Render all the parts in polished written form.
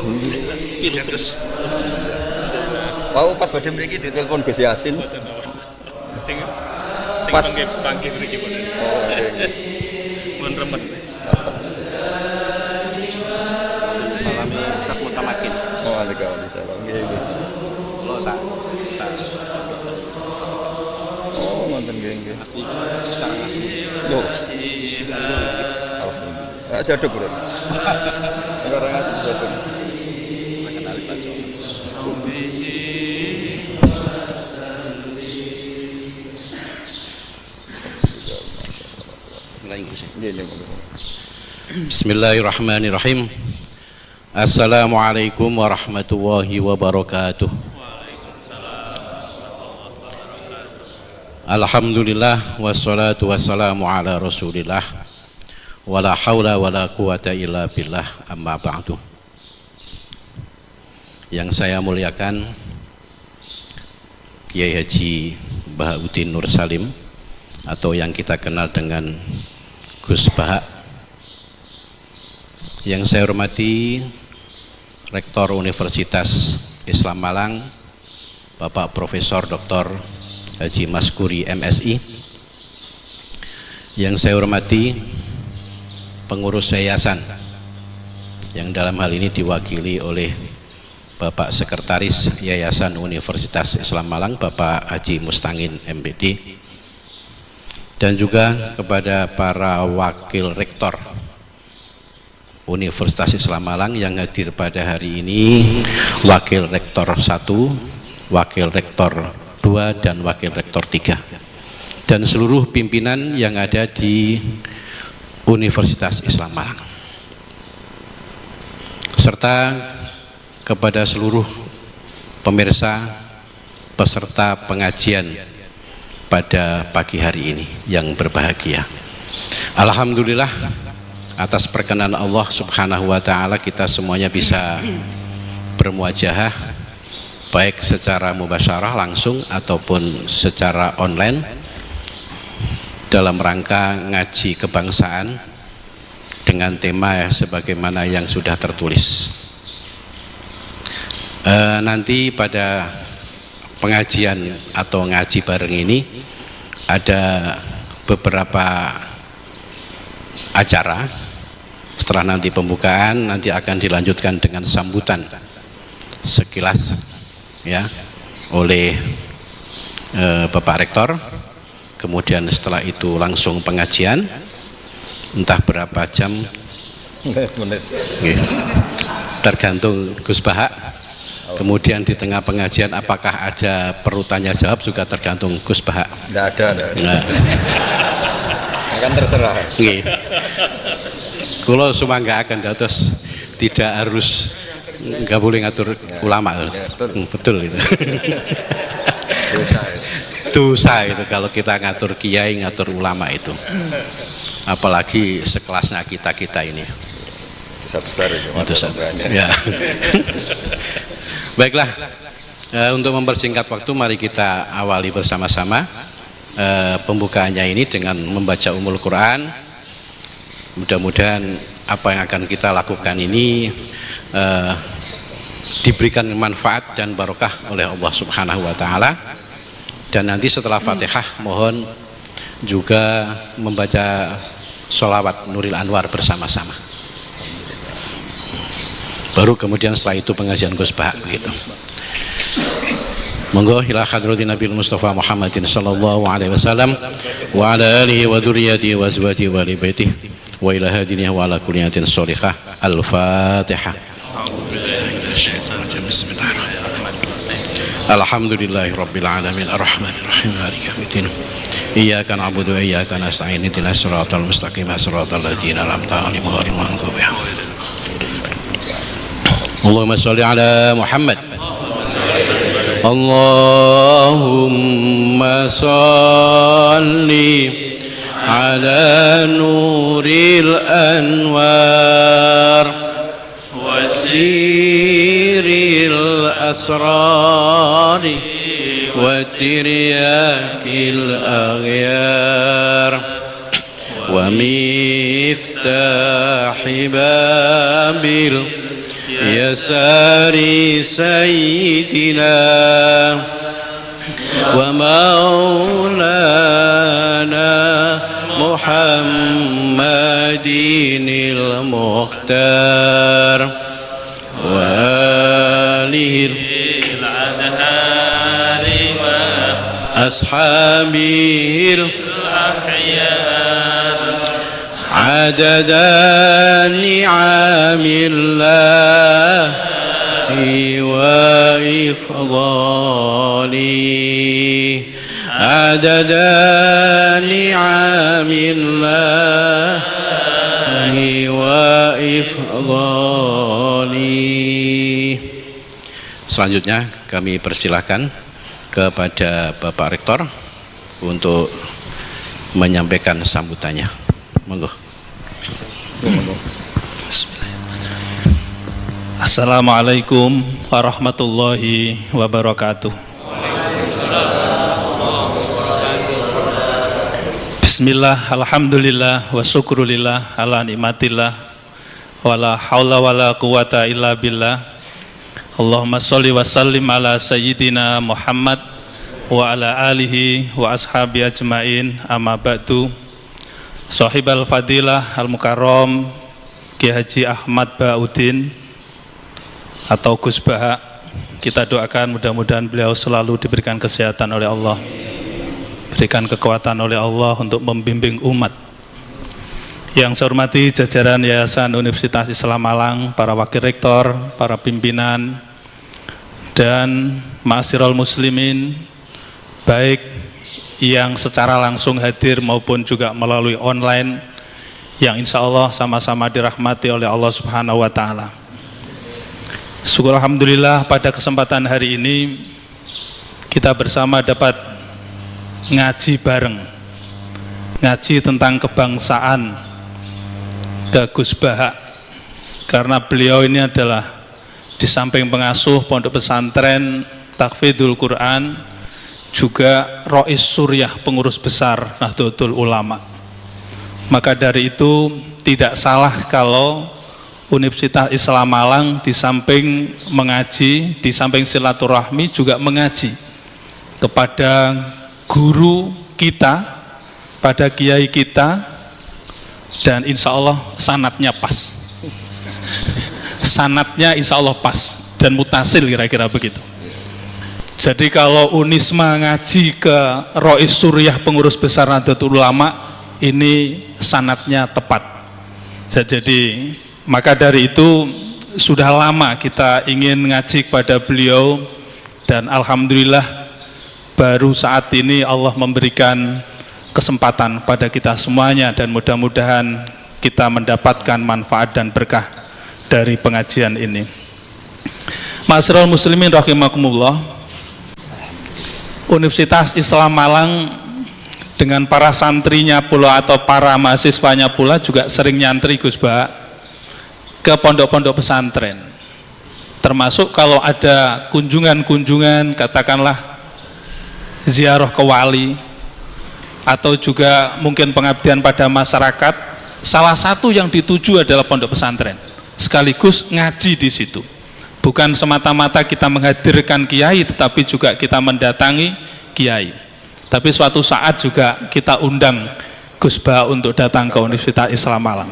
Alhamdulillah. Mau pas badhe mriki ditelepon Gus Yasin. Sing Pas. panggil mriki pun. Oh, Mun remet. Salami Ustaz Mutamakin. Waalaikumsalam. Nggih. Lo sa Oh, wonten nggih. asli sekarang asli. Loh. Alhamdulillah. Saya jaduk, Bro. Sekarang asli jaduk. Kenal baca. Bismillahirrahmanirrahim. Assalamualaikum warahmatullahi wabarakatuh. Alhamdulillah wassalatu wassalamu ala Rasulillah wala haula wala quwata illa billah, amma ba'du. Yang saya muliakan Kiai Haji Bahauddin Nur Salim atau yang kita kenal dengan Gus Baha. Yang saya hormati Rektor Universitas Islam Malang Bapak Profesor Dr. Haji Maskuri MSI. Yang saya hormati pengurus yayasan yang dalam hal ini diwakili oleh Bapak Sekretaris Yayasan Universitas Islam Malang Bapak Haji Mustangin MBD, dan juga kepada para wakil rektor Universitas Islam Malang yang hadir pada hari ini, wakil rektor 1, wakil rektor 2, dan wakil rektor 3, dan seluruh pimpinan yang ada di Universitas Islam Malang, serta kepada seluruh pemirsa peserta pengajian pada pagi hari ini yang berbahagia. Alhamdulillah, atas perkenan Allah Subhanahu wa ta'ala kita semuanya bisa bermuajahah baik secara mubasyarah langsung ataupun secara online dalam rangka ngaji kebangsaan dengan tema sebagaimana yang sudah tertulis. Nanti pada pengajian atau ngaji bareng ini ada beberapa acara. Setelah nanti pembukaan, nanti akan dilanjutkan dengan sambutan sekilas ya oleh Bapak Rektor. Kemudian setelah itu langsung pengajian, entah berapa jam, Menit. tergantung Gus Baha. Kemudian di tengah pengajian apakah ada perlu tanya jawab juga tergantung Gus Baha. Enggak ada. Nah, Akan terserah. kalau semua nggak akan dados tidak harus, nggak boleh ngatur ulama. Ya, betul. Betul itu. Dosa itu. Dosa itu kalau kita ngatur kiai, ngatur ulama itu. Apalagi sekelasnya kita ini. Besar itu. Dosa. Ya. Baiklah, untuk mempersingkat waktu mari kita awali bersama-sama pembukaannya ini dengan membaca Ummul Quran. Mudah-mudahan apa yang akan kita lakukan ini diberikan manfaat dan barokah oleh Allah Subhanahu wa ta'ala. Dan nanti setelah Fatihah mohon juga membaca sholawat Nuril Anwar bersama-sama. Baru kemudian setelah itu pengajian Gus Baha begitu. Monggo ila hadratin Nabil Mustafa Muhammadin sallallahu alaihi wasallam wa ala alihi wa dzurriyyatihi wa azwajihi wa ali baitihi wa ila hadinihi wa ala kulliyatin sholihah. Al-Fatihah. Bismillahirrahmanirrahim. Alhamdulillahirabbil alamin arrahmanir rahim maliki yaumiddin. Iyyaka na'budu wa iyyaka nasta'in ihdinas siratal mustaqim siratal ladzina an'amta 'alaihim ghairil maghdubi 'alaihim. Allahumma sholli ala Muhammad. Allahumma sholli ala nuril anwar wasiril asrari wa tiryakil aghyar wa miftahi babil يسار سيدنا ومولانا محمد المختار وآله الأطهار وأصحابه الأخيار عدد نعم الله وإفضاله عدد نعم الله وإفضاله. Selanjutnya kami persilahkan kepada Bapak Rektor untuk menyampaikan sambutannya. Monggo. Assalamualaikum warahmatullahi wabarakatuh. Bismillah, alhamdulillah, wa syukrulillah, ala nikmatillah, wala hawla wala quwata illa billah. Allahumma sholli wa sallim ala sayyidina Muhammad wa ala alihi wa ashabi ajmain, amma ba'du. Sahibal fadilah al-mukarram Kiai Haji Ahmad Ba'udin atau Gus Baha, kita doakan mudah-mudahan beliau selalu diberikan kesehatan oleh Allah, berikan kekuatan oleh Allah untuk membimbing umat. Yang saya hormati jajaran Yayasan Universitas Islam Malang, para wakil rektor, para pimpinan, dan ma'asyiral muslimin, baik yang secara langsung hadir maupun juga melalui online, yang insya Allah sama-sama dirahmati oleh Allah Subhanahu wa Ta'ala. Syukur alhamdulillah pada kesempatan hari ini kita bersama dapat ngaji bareng, ngaji tentang kebangsaan ke Gus Baha, karena beliau ini adalah di samping pengasuh pondok pesantren Tahfidzul Quran juga Rois Suriah, pengurus besar Nahdlatul Ulama. Maka dari itu tidak salah kalau Universitas Islam Malang di samping mengaji, di samping silaturahmi juga mengaji kepada guru kita, pada kiai kita, dan insya Allah sanatnya pas. Sanatnya insya Allah pas dan mutasil, kira-kira begitu. Jadi kalau Unisma ngaji ke Rois Suriah, pengurus besar Nahdlatul Ulama, ini sanatnya tepat. Jadi maka dari itu sudah lama kita ingin ngaji kepada beliau, dan alhamdulillah baru saat ini Allah memberikan kesempatan pada kita semuanya, dan mudah-mudahan kita mendapatkan manfaat dan berkah dari pengajian ini. Ma'asyiral muslimin rahimakumullah, Universitas Islam Malang dengan para santrinya pula atau para mahasiswanya pula juga sering nyantri Gus Baha ke pondok-pondok pesantren, termasuk kalau ada kunjungan-kunjungan, katakanlah ziarah ke wali atau juga mungkin pengabdian pada masyarakat, salah satu yang dituju adalah pondok pesantren, sekaligus ngaji di situ. Bukan semata-mata kita menghadirkan kiai, tetapi juga kita mendatangi kiai. Tapi suatu saat juga kita undang Gus Baha untuk datang ke Universitas Islam Malang.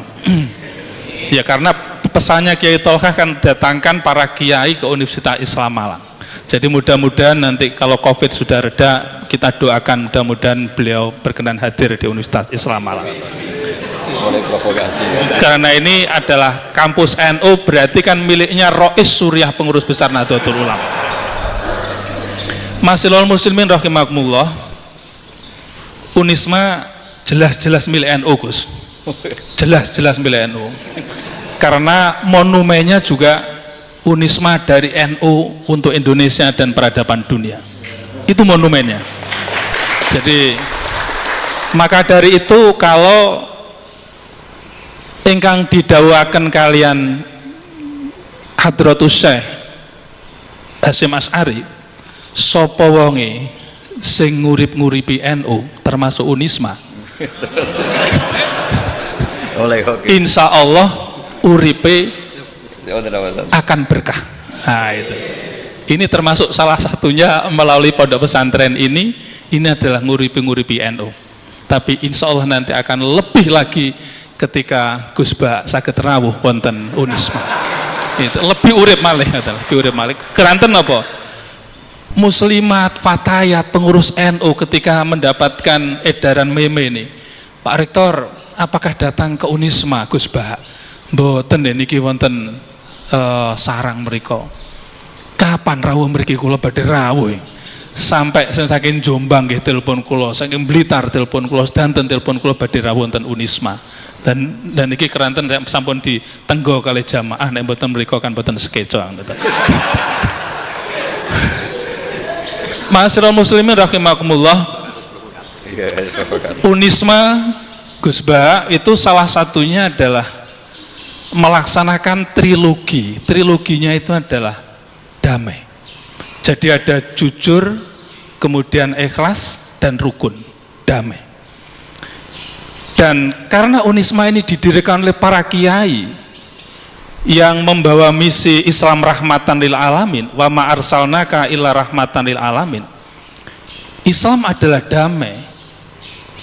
Ya, karena pesannya Kiai Tolha kan datangkan para kiai ke Universitas Islam Malang. Jadi mudah-mudahan nanti kalau COVID sudah reda, kita doakan mudah-mudahan beliau berkenan hadir di Universitas Islam Malang. Karena ini adalah kampus NU, berarti kan miliknya Rois Suriah, pengurus besar Nahdlatul Ulama. Ma'asyiral muslimin rahimakumullah, Unisma jelas-jelas milik NU, Gus. Jelas-jelas milik NU. Karena monumennya juga Unisma dari NU untuk Indonesia dan peradaban dunia. Itu monumennya. Jadi maka dari itu kalau ingkang didhawuhaken kalian Hadratus Syekh Hasyim Asy'ari, sapa wonge sing ngurip-nguripi NU termasuk Unisma, insya Allah uripe akan berkah. Nah, itu. Ini termasuk salah satunya melalui pondok pesantren ini adalah nguripi NU. Tapi insya Allah nanti akan lebih lagi ketika Gus Ba saged rawuh wonten Unisma. Itu lebih urip malih, lebih urip malih. Keranten apa? Muslimat, fatayat, pengurus NU ketika mendapatkan edaran meme ini, Pak Rektor, apakah datang ke Unisma Gus Ba? Mboten niki wonten sarang mriko. Kapan rawuh mriki kula badhe rawuh? Sampai saking Jombang nggih telepon kula, saking Blitar telepon kula, sedanten telepon kula badhe rawuh wonten Unisma. Dan niki keranten sampun ditenggo kali jamaah nek mboten mriko kan mboten sekeco ngoten. Ma'asyiral muslimin rahimakumullah. Unisma Gus Ba itu salah satunya adalah melaksanakan trilogi. Triloginya itu adalah damai. Jadi ada jujur, kemudian ikhlas dan rukun, damai. Dan karena Unisma ini didirikan oleh para kiai yang membawa misi Islam rahmatan lil alamin, wa ma arsalnaka illa rahmatan lil alamin. Islam adalah damai.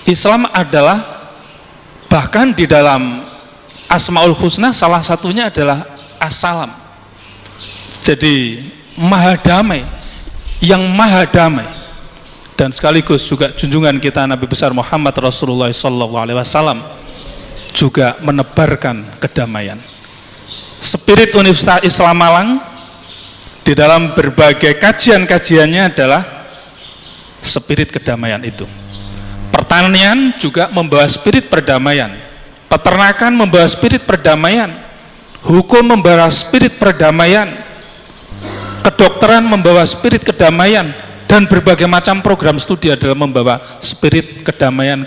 Islam adalah bahkan di dalam Asmaul Husna salah satunya adalah Assalam. Jadi maha damai, yang maha damai. Dan sekaligus juga junjungan kita Nabi besar Muhammad Rasulullah SAW juga menebarkan kedamaian. Spirit Universitas Islam Malang di dalam berbagai kajian-kajiannya adalah spirit kedamaian itu. Pertanian juga membawa spirit perdamaian, peternakan membawa spirit perdamaian, hukum membawa spirit perdamaian, kedokteran membawa spirit kedamaian, dan berbagai macam program studi adalah membawa spirit kedamaian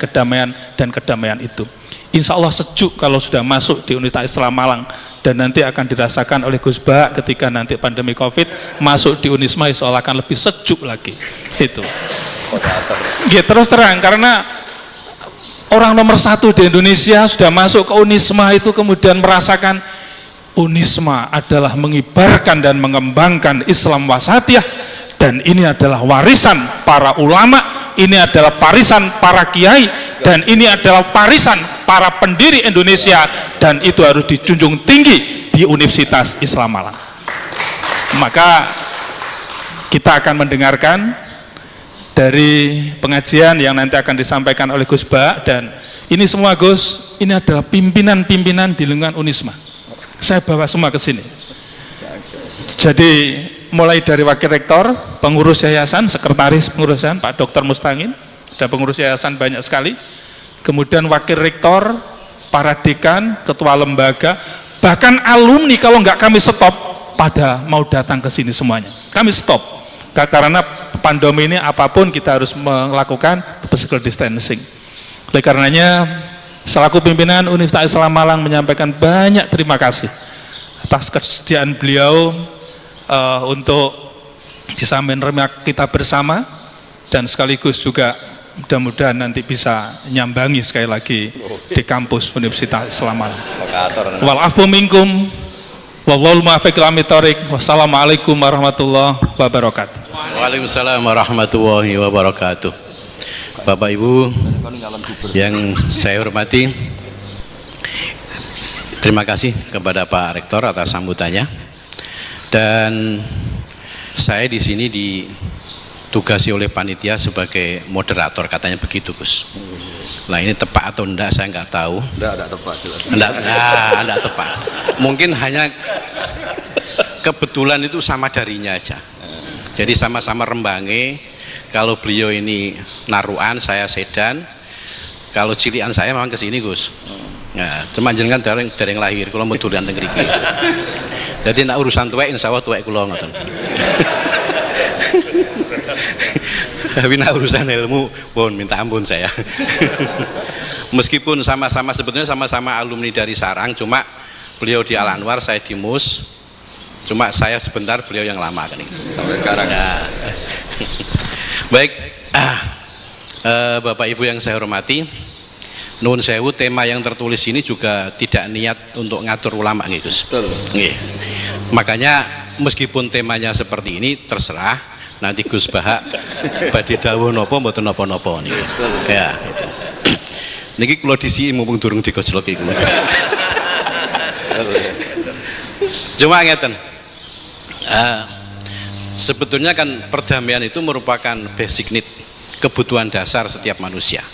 dan kedamaian itu. Insya Allah sejuk kalau sudah masuk di Universitas Islam Malang, dan nanti akan dirasakan oleh Gus Ba ketika nanti pandemi Covid masuk di Unisma, insya Allah akan lebih sejuk lagi. Itu. Ya, terus terang, karena orang nomor 1 di Indonesia sudah masuk ke Unisma itu kemudian merasakan Unisma adalah mengibarkan dan mengembangkan Islam wasatiyah, dan ini adalah warisan para ulama, ini adalah warisan para kiai, dan ini adalah warisan para pendiri Indonesia, dan itu harus dijunjung tinggi di Universitas Islam Malang. Maka kita akan mendengarkan dari pengajian yang nanti akan disampaikan oleh Gus Ba, dan ini semua Gus, ini adalah pimpinan-pimpinan di lingkungan Unisma. Saya bawa semua ke sini. Jadi mulai dari wakil rektor, pengurus yayasan, sekretaris pengurus yayasan Pak Dr. Mustangin, dan pengurus yayasan banyak sekali. Kemudian wakil rektor, para dekan, ketua lembaga, bahkan alumni kalau nggak kami stop pada mau datang ke sini semuanya. Kami stop karena pandemi ini apapun kita harus melakukan physical distancing. Oleh karenanya selaku pimpinan Universitas Islam Malang menyampaikan banyak terima kasih atas kesediaan beliau untuk bisa menerima kita bersama, dan sekaligus juga mudah-mudahan nanti bisa nyambangi sekali lagi di kampus Universitas Islam Malang. Wal afu minkum wallahul muwaffiq ila aqwamit. Wassalamualaikum warahmatullahi wabarakatuh. Waalaikumsalam warahmatullahi wabarakatuh. Bapak Ibu yang saya hormati, terima kasih kepada Pak Rektor atas sambutannya. Dan saya di sini ditugasi oleh panitia sebagai moderator, katanya begitu Gus. Nah ini tepat atau enggak saya nggak tahu. Enggak tepat. Enggak tepat. Mungkin hanya kebetulan itu sama darinya aja. Jadi sama-sama rembange. Kalau beliau ini naruan, saya sedan. Kalau cilian saya memang kesini Gus. Nah, cuma jenengan dereng lahir, kalau mau durian teng mriki. Jadi nak urusan tuwek insyaallah tuwek kula ngoten. Tapi nak urusan ilmu, pun minta ampun saya. Meskipun sama-sama sebetulnya sama-sama alumni dari Sarang, cuma beliau di Al Anwar, saya di MUS. Cuma saya sebentar, beliau yang lama kan itu. Sampai sekarang. Nah. Baik, Bapak Ibu yang saya hormati, Nuwun sewu, tema yang tertulis ini juga tidak niat untuk ngatur ulama nggih Gus. Nggih. Makanya meskipun temanya seperti ini terserah nanti Gus Bahak badhe dawuh napa mboten napa-napa niki. Ya, gitu. Niki kula disiki mumpung durung digojlok iki. Cuma ngeten. Sebetulnya kan perdamaian itu merupakan basic need, kebutuhan dasar setiap manusia.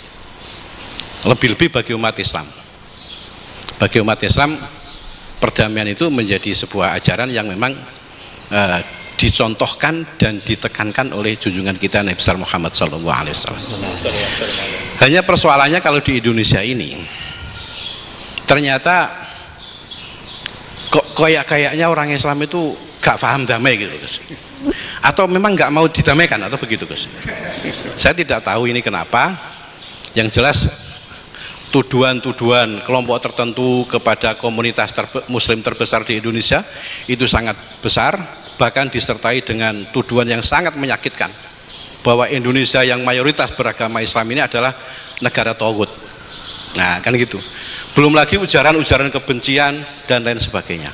Lebih-lebih bagi umat Islam. Bagi umat Islam, perdamaian itu menjadi sebuah ajaran yang memang dicontohkan dan ditekankan oleh junjungan kita Nabi besar Muhammad SAW. Hanya persoalannya kalau di Indonesia ini ternyata kok kayaknya orang Islam itu gak paham damai gitu Gus. Atau memang gak mau didamaikan atau begitu Gus. Saya tidak tahu ini kenapa. Yang jelas tuduhan-tuduhan kelompok tertentu kepada komunitas muslim terbesar di Indonesia itu sangat besar, bahkan disertai dengan tuduhan yang sangat menyakitkan bahwa Indonesia yang mayoritas beragama Islam ini adalah negara tauhid. Nah kan gitu, belum lagi ujaran-ujaran kebencian dan lain sebagainya.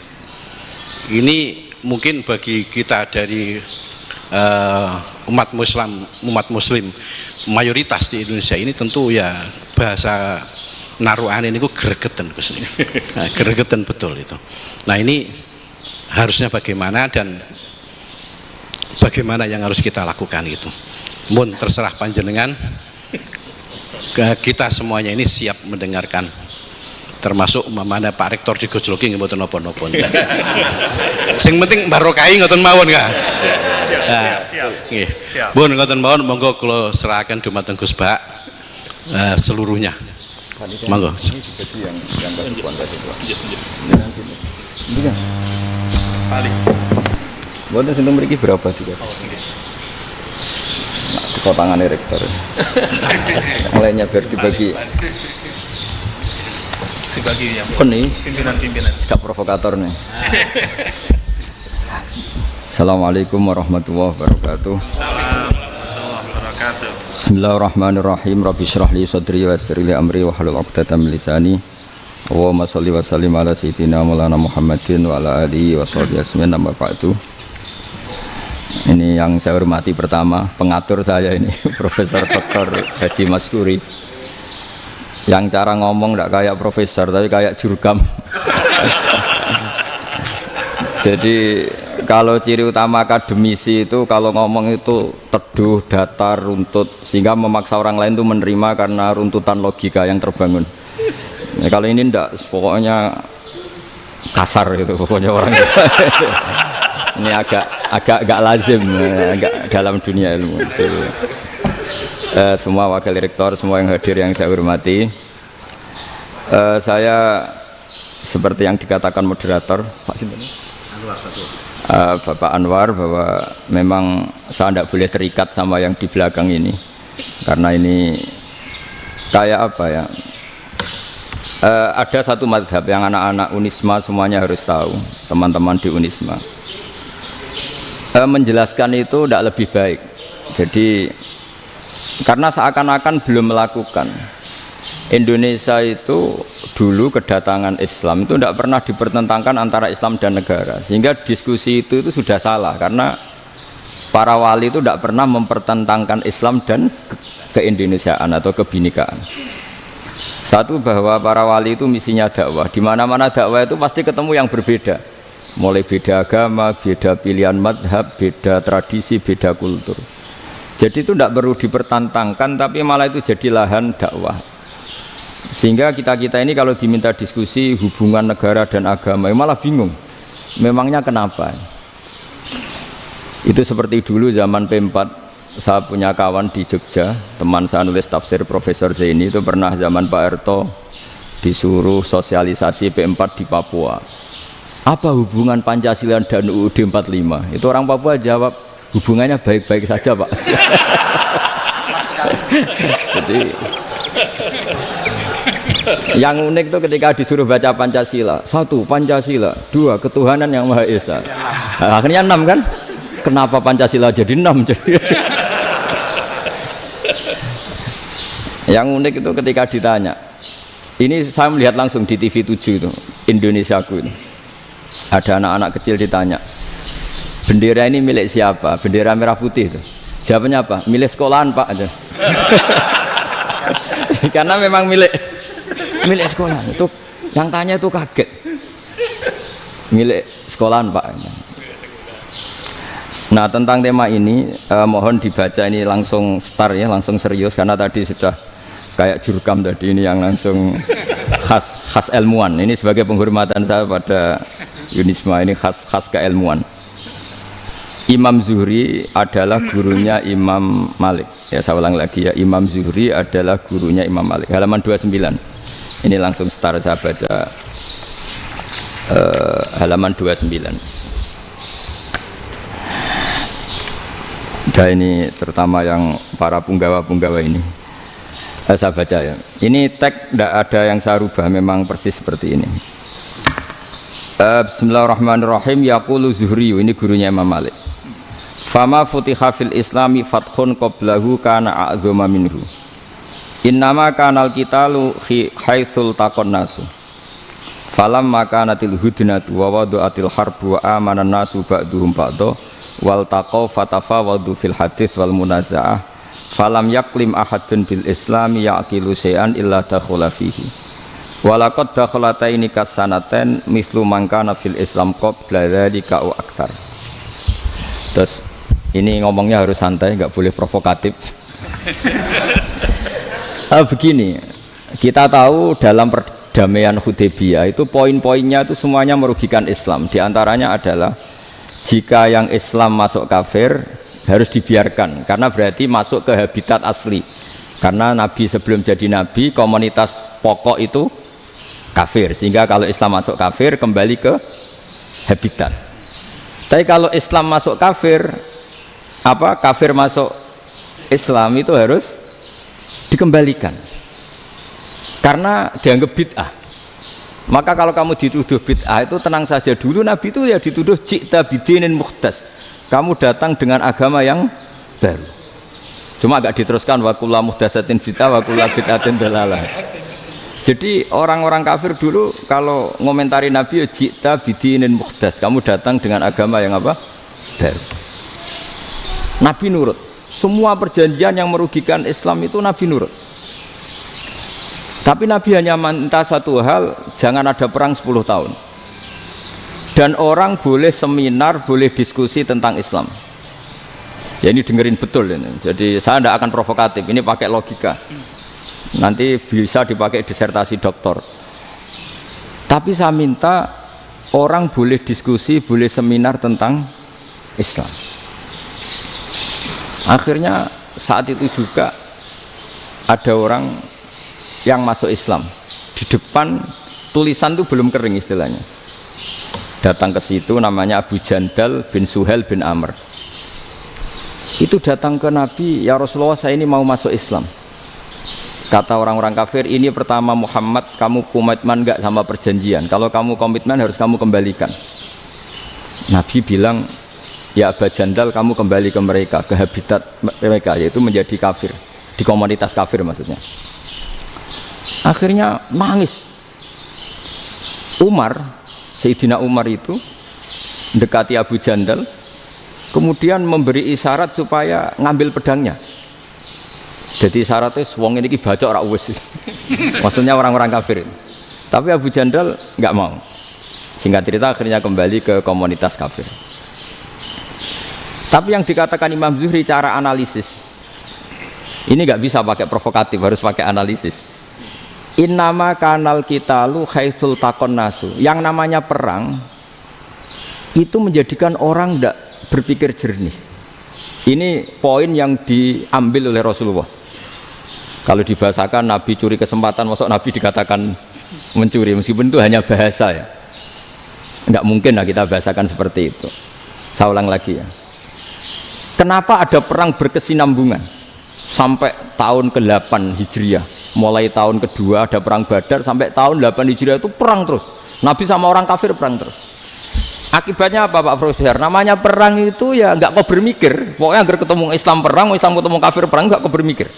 Ini mungkin bagi kita dari umat muslim mayoritas di Indonesia ini tentu ya bahasa naruhan ini ku gregetan Gus. Nah, gregetan betul itu. Nah ini harusnya bagaimana dan bagaimana yang harus kita lakukan itu. Mun terserah panjenengan, kita semuanya ini siap mendengarkan, termasuk mana Pak Rektor digojloki nggih mboten napa-napa. Sing penting barokahi ngoten mawon ka. Nggih. Mun ngoten mawon monggo kula serahkan dumateng Gus Bak seluruhnya. Monggo. Jadi yang kasukuan tadi Pak. Ini kan. Paling. Buatnya sentuh mriki berapa juga? Nah, tangannya rektor. Lainnya biar dibagi. Dibagi yang. Nih. Pimpinan-pimpinan. Sikap provokator nih. Assalamualaikum warahmatullahi wabarakatuh. Bismillahirrahmanirrahim. Rabbi shrah li sadri wa yassir li amri wahlul 'uqdatam min lisani. Allahumma shalli wa sallim ala sayyidina Maulana Muhammadin wa ala alihi wa sahbihi ajmain. Amma ba'du. Ini yang saya hormati pertama, pengatur saya ini Profesor Dr. Haji Maskuri. Yang cara ngomong enggak kayak profesor tapi kayak jurkam. Jadi kalau ciri utama akademisi itu kalau ngomong itu teduh, datar, runtut, sehingga memaksa orang lain itu menerima karena runtutan logika yang terbangun. Nah, kalau ini enggak, pokoknya kasar gitu, pokoknya orang itu. Ini agak lazim, agak dalam dunia ilmu. Semua wakil rektor, semua yang hadir yang saya hormati, saya seperti yang dikatakan moderator Pak Sinten, Bapak Anwar, bahwa memang saya tidak boleh terikat sama yang di belakang ini karena ini kayak apa ya, ada satu madhab yang anak-anak Unisma semuanya harus tahu, teman-teman di Unisma menjelaskan itu tidak lebih baik. Jadi karena seakan-akan belum melakukan. Indonesia itu dulu kedatangan Islam itu tidak pernah dipertentangkan antara Islam dan negara, sehingga diskusi itu sudah salah karena para wali itu tidak pernah mempertentangkan Islam dan keindonesiaan atau kebinekaan. Satu, bahwa para wali itu misinya dakwah, di mana-mana dakwah itu pasti ketemu yang berbeda, mulai beda agama, beda pilihan madhab, beda tradisi, beda kultur. Jadi itu tidak perlu dipertentangkan, tapi malah itu jadi lahan dakwah. Sehingga kita ini kalau diminta diskusi hubungan negara dan agama malah bingung, memangnya kenapa. Itu seperti dulu zaman P4, saya punya kawan di Jogja, teman saya nulis tafsir Profesor Zaini, itu pernah zaman Pak Erto disuruh sosialisasi P4 di Papua. Apa hubungan Pancasila dan UUD 45? Itu orang Papua jawab, hubungannya baik-baik saja Pak. Jadi yang unik itu ketika disuruh baca Pancasila, 1 Pancasila, 2 ketuhanan yang Maha Esa. Nah, akhirnya 6 kan? Kenapa Pancasila jadi 6? Yang unik itu ketika ditanya, Ini saya melihat langsung di TV 7 itu, Indonesiaku itu. Ada anak-anak kecil ditanya, bendera ini milik siapa? Bendera merah putih itu. Jawabannya apa? Milik sekolahan Pak. Karena memang milik sekolahan. Itu yang tanya itu kaget. Milik sekolahan Pak. Nah tentang tema ini mohon dibaca ini langsung start ya, langsung serius karena tadi sudah kayak jurkam tadi, ini yang langsung khas ilmuwan. Ini sebagai penghormatan saya pada Yunisma, ini khas keilmuan. Imam Zuhri adalah gurunya Imam Malik. Ya saya ulang lagi ya, Imam Zuhri adalah gurunya Imam Malik. Halaman 29. Ini langsung start saya baca halaman 29. Dan ini terutama yang para punggawa-punggawa ini. Saya baca ya. Ini teks tidak ada yang saya rubah, memang persis seperti ini. Bismillahirrahmanirrahim. Yaqulu Zuhri, ini gurunya Imam Malik. Fama futiha fil islami fathun qablahu kana a'zama minhu. Innama kanal qitalu haitsul taqon nasu. Falam makanatil hudnatu wa wadu'atil harbu wa amanan nasu ba'duhum ba'du wal taqaw fatafawadu fil hadits wal munaza'ah. Falam yaklim ahadun bil islami yaqilu syai'an illa dakhula fihi. Walaqad dakhalataini kasanaten mislu man kana fil islam qabla dzalika au aktsar. Terus ini ngomongnya harus santai, nggak boleh provokatif. Begini, kita tahu dalam perdamaian Hudaybiyah itu poin-poinnya itu semuanya merugikan Islam. Di antaranya adalah jika yang Islam masuk kafir harus dibiarkan, karena berarti masuk ke habitat asli. Karena Nabi sebelum jadi Nabi, komunitas pokok itu kafir, sehingga kalau Islam masuk kafir kembali ke habitat. Tapi kalau Islam masuk kafir, kafir masuk Islam itu harus dikembalikan karena dianggap bid'ah. Maka kalau kamu dituduh bid'ah itu tenang saja dulu. Nabi itu ya dituduh ji'ta bidinin muhdas, kamu datang dengan agama yang baru. Cuma agak diteruskan wa kullu muhdasatin bid'ah wa kullu bid'atin dalalah. Jadi orang-orang kafir dulu kalau ngomentari Nabi ya ji'ta bidinin muhdas, kamu datang dengan agama yang apa? Baru. Nabi nurut. Semua perjanjian yang merugikan Islam itu Nabi nurut. Tapi Nabi hanya minta satu hal, jangan ada perang 10 tahun. Dan orang boleh seminar, boleh diskusi tentang Islam. Ya ini dengerin betul ini. Jadi saya tidak akan provokatif, ini pakai logika. Nanti bisa dipakai disertasi doktor. Tapi saya minta orang boleh diskusi, boleh seminar tentang Islam. Akhirnya saat itu juga ada orang yang masuk Islam. Di depan tulisan itu belum kering istilahnya. Datang ke situ, namanya Abu Jandal bin Suhail bin Amr. Itu datang ke Nabi, ya Rasulullah saya ini mau masuk Islam. Kata orang-orang kafir, ini pertama Muhammad, kamu komitmen enggak sama perjanjian? Kalau kamu komitmen harus kamu kembalikan. Nabi bilang, ya Abu Jandal kamu kembali ke mereka, ke habitat mereka, yaitu menjadi kafir, di komunitas kafir maksudnya. Akhirnya nangis. Umar, Sayyidina Umar itu mendekati Abu Jandal, kemudian memberi isyarat supaya ngambil pedangnya. Jadi isyaratnya wong ini baca ora wis. Maksudnya orang-orang kafir. Tapi Abu Jandal nggak mau. Singkat cerita akhirnya kembali ke komunitas kafir. Tapi yang dikatakan Imam Zuhri cara analisis ini nggak bisa pakai provokatif, harus pakai analisis. Innama kanal qitalu haitsul taqon nasu. Yang namanya perang itu menjadikan orang tidak berpikir jernih. Ini poin yang diambil oleh Rasulullah. Kalau dibahasakan Nabi curi kesempatan, maksud Nabi dikatakan mencuri, meskipun itu hanya bahasa ya. Nggak mungkin lah kita bahasakan seperti itu. Saya ulang lagi ya. Kenapa ada perang berkesinambungan sampai tahun ke-8 Hijriah? Mulai tahun kedua ada perang Badar sampai tahun 8 Hijriah itu perang terus. Nabi sama orang kafir perang terus. Akibatnya apa Pak Profesor? Namanya perang itu ya nggak kau bermikir. Pokoknya agar ketemu Islam perang, Islam ketemu kafir perang nggak kau bermikir.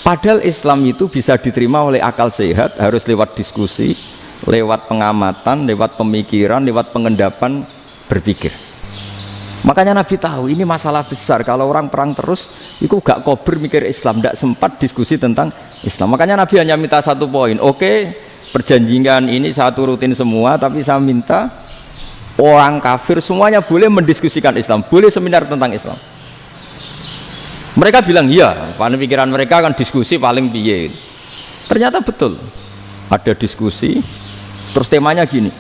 Padahal Islam itu bisa diterima oleh akal sehat, harus lewat diskusi, lewat pengamatan, lewat pemikiran, lewat pengendapan berpikir. Makanya Nabi tahu ini masalah besar. Kalau orang perang terus, itu gak kober mikir Islam, gak sempat diskusi tentang Islam. Makanya Nabi hanya minta satu poin. Oke, perjanjian ini saya turutin semua, tapi saya minta orang kafir semuanya boleh mendiskusikan Islam, boleh seminar tentang Islam. Mereka bilang iya, pada pikiran mereka kan diskusi paling piye. Ternyata betul, ada diskusi. Terus temanya gini,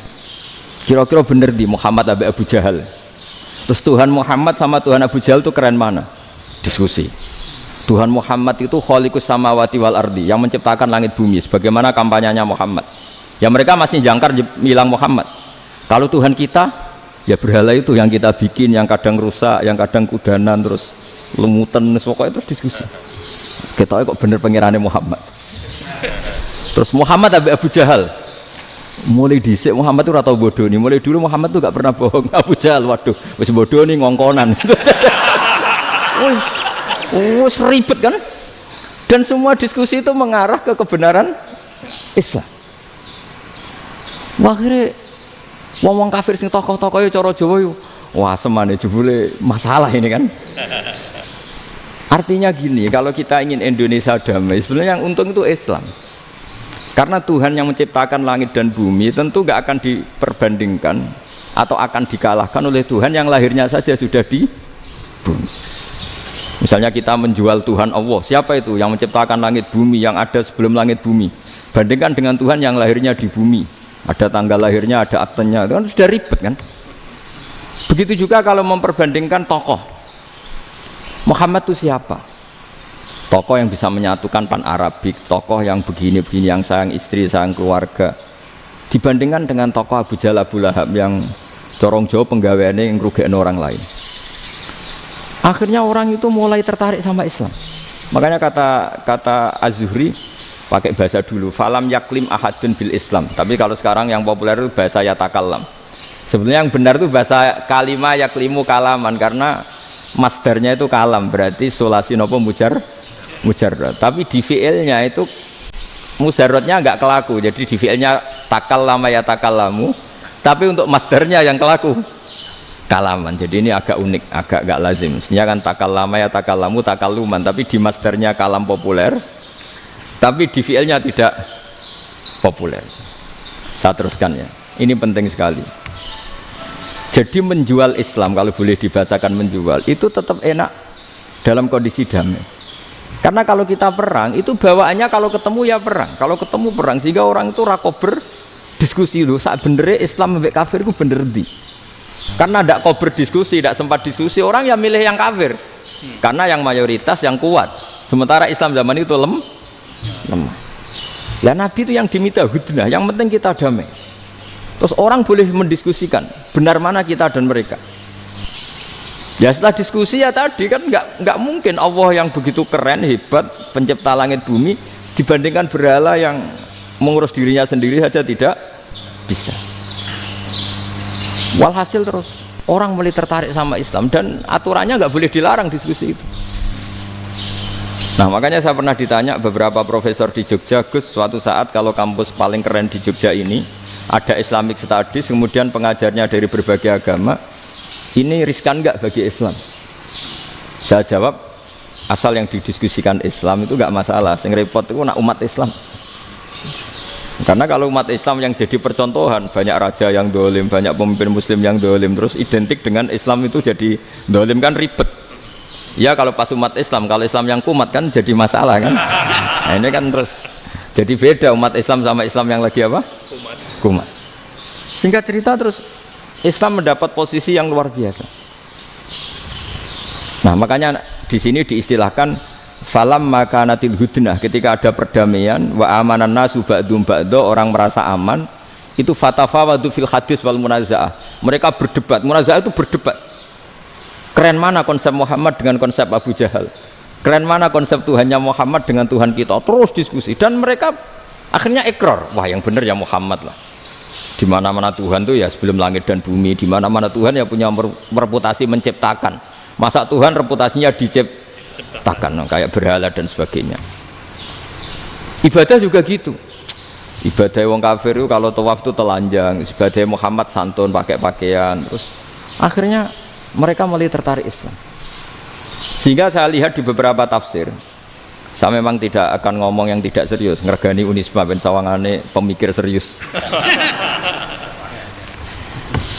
kira-kira bener di Muhammad Abi Abu Jahal. Terus Tuhan Muhammad sama Tuhan Abu Jahal itu keren mana? Diskusi. Tuhan Muhammad itu khaliqus samawati wal ardi, yang menciptakan langit bumi. Sebagaimana kampanyenya Muhammad. Ya mereka masih jangkar bilang Muhammad. Kalau Tuhan kita, ya berhala itu yang kita bikin, yang kadang rusak, yang kadang kudanan, terus lemutan, pokoknya terus diskusi. Kita kok bener pengirannya Muhammad. Terus Muhammad Abu Jahal, mulai dhisik Muhammad itu ratau bodoh nih. Mulai dulu Muhammad tuh gak pernah bohong. Abu Jahal, waduh, wis bodoh nih ngongkonan. Wis ribet kan? Dan semua diskusi itu mengarah ke kebenaran Islam. Akhirnya wong kafir sing tokoh-tokoh yo cara Jawa yo, wah semane jebule masalah ini kan. Artinya gini, kalau kita ingin Indonesia damai, sebenarnya yang untung itu Islam. Karena Tuhan yang menciptakan langit dan bumi tentu gak akan diperbandingkan atau akan dikalahkan oleh Tuhan yang lahirnya saja sudah di bumi. Misalnya kita menjual Tuhan Allah, siapa itu yang menciptakan langit bumi, yang ada sebelum langit bumi, bandingkan dengan Tuhan yang lahirnya di bumi, ada tanggal lahirnya, ada aktenya, itu kan sudah ribet kan. Begitu juga kalau memperbandingkan tokoh, Muhammad itu siapa? Tokoh yang bisa menyatukan pan Arabik, tokoh yang begini-begini, yang sayang istri, sayang keluarga, dibandingkan dengan tokoh Abu Jahal, Abu Lahab yang corong jauh penggaweannya yang ngerugikan orang lain. Akhirnya orang itu mulai tertarik sama Islam. Makanya kata Az-Zuhri pakai bahasa dulu, falam yaklim ahadun bil Islam. Tapi kalau sekarang yang populer itu bahasa yatakallam. Sebenarnya yang benar itu bahasa kalimah yaklimu kalaman, karena masdarnya itu kalam, berarti sulasi nopo mujarrad. Tapi di fi'ilnya itu mujarradnya enggak kelaku. Jadi di fi'ilnya takallama ya takallamu, tapi untuk masdarnya yang kelaku kalaman. Jadi ini agak unik, agak enggak lazim. Sebenarnya kan takallama ya takallamu takalluman, tapi di masdarnya kalam populer, tapi di fi'ilnya tidak populer. Saya teruskan ya. Ini penting sekali. Jadi menjual Islam, kalau boleh dibahasakan menjual, itu tetap enak dalam kondisi damai. Karena kalau kita perang, itu bawaannya kalau ketemu ya perang. Kalau ketemu perang, sehingga orang itu rakober diskusi loh. Saat benernya Islam sampai kafir itu bener di. Karena tidak kober diskusi, tidak sempat diskusi, orang yang milih yang kafir. Karena yang mayoritas yang kuat. Sementara Islam zaman itu lemah. Ya Nabi itu yang diminta hudnah, yang penting kita damai. Terus orang boleh mendiskusikan benar mana kita dan mereka. Ya setelah diskusi ya tadi kan nggak mungkin Allah yang begitu keren hebat pencipta langit bumi dibandingkan berhala yang mengurus dirinya sendiri saja tidak bisa. Walhasil terus orang mulai tertarik sama Islam dan aturannya nggak boleh dilarang diskusi itu. Nah makanya saya pernah ditanya beberapa profesor di Jogja, Gus, suatu saat kalau kampus paling keren di Jogja ini ada Islamic Studies, kemudian pengajarnya dari berbagai agama, ini riskan nggak bagi Islam? Saya jawab, asal yang didiskusikan Islam itu nggak masalah. Yang repot itu nak umat Islam. Karena kalau umat Islam yang jadi percontohan, banyak raja yang dolim, banyak pemimpin Muslim yang dolim, terus identik dengan Islam itu jadi dolim kan ribet. Ya kalau pas umat Islam, kalau Islam yang kumat kan jadi masalah kan. Nah ini kan terus jadi beda umat Islam sama Islam yang lagi apa? Kumat. Singkat cerita terus Islam mendapat posisi yang luar biasa. Nah makanya di sini diistilahkan falam makanatil hudnah, ketika ada perdamaian wa amanan nasu ba'dum ba'do, orang merasa aman, itu fatafawadu fil hadis wal munazaah. Mereka berdebat, munazaah itu berdebat. Keren mana konsep Muhammad dengan konsep Abu Jahal? Keren mana konsep Tuhannya Muhammad dengan Tuhan kita? Terus diskusi dan mereka akhirnya ikrar, wah yang benar ya Muhammad lah. Di mana-mana Tuhan tuh ya sebelum langit dan bumi, di mana-mana Tuhan ya punya reputasi menciptakan. Masa Tuhan reputasinya diciptakan, kayak berhala dan sebagainya. Ibadah juga gitu. Ibadah wong kafir itu kalau tawaf itu telanjang, ibadah Muhammad santun pakai pakaian, terus akhirnya mereka mulai tertarik Islam. Sehingga saya lihat di beberapa tafsir, saya memang tidak akan ngomong yang tidak serius, ngergani Unisba ben sawangane pemikir serius.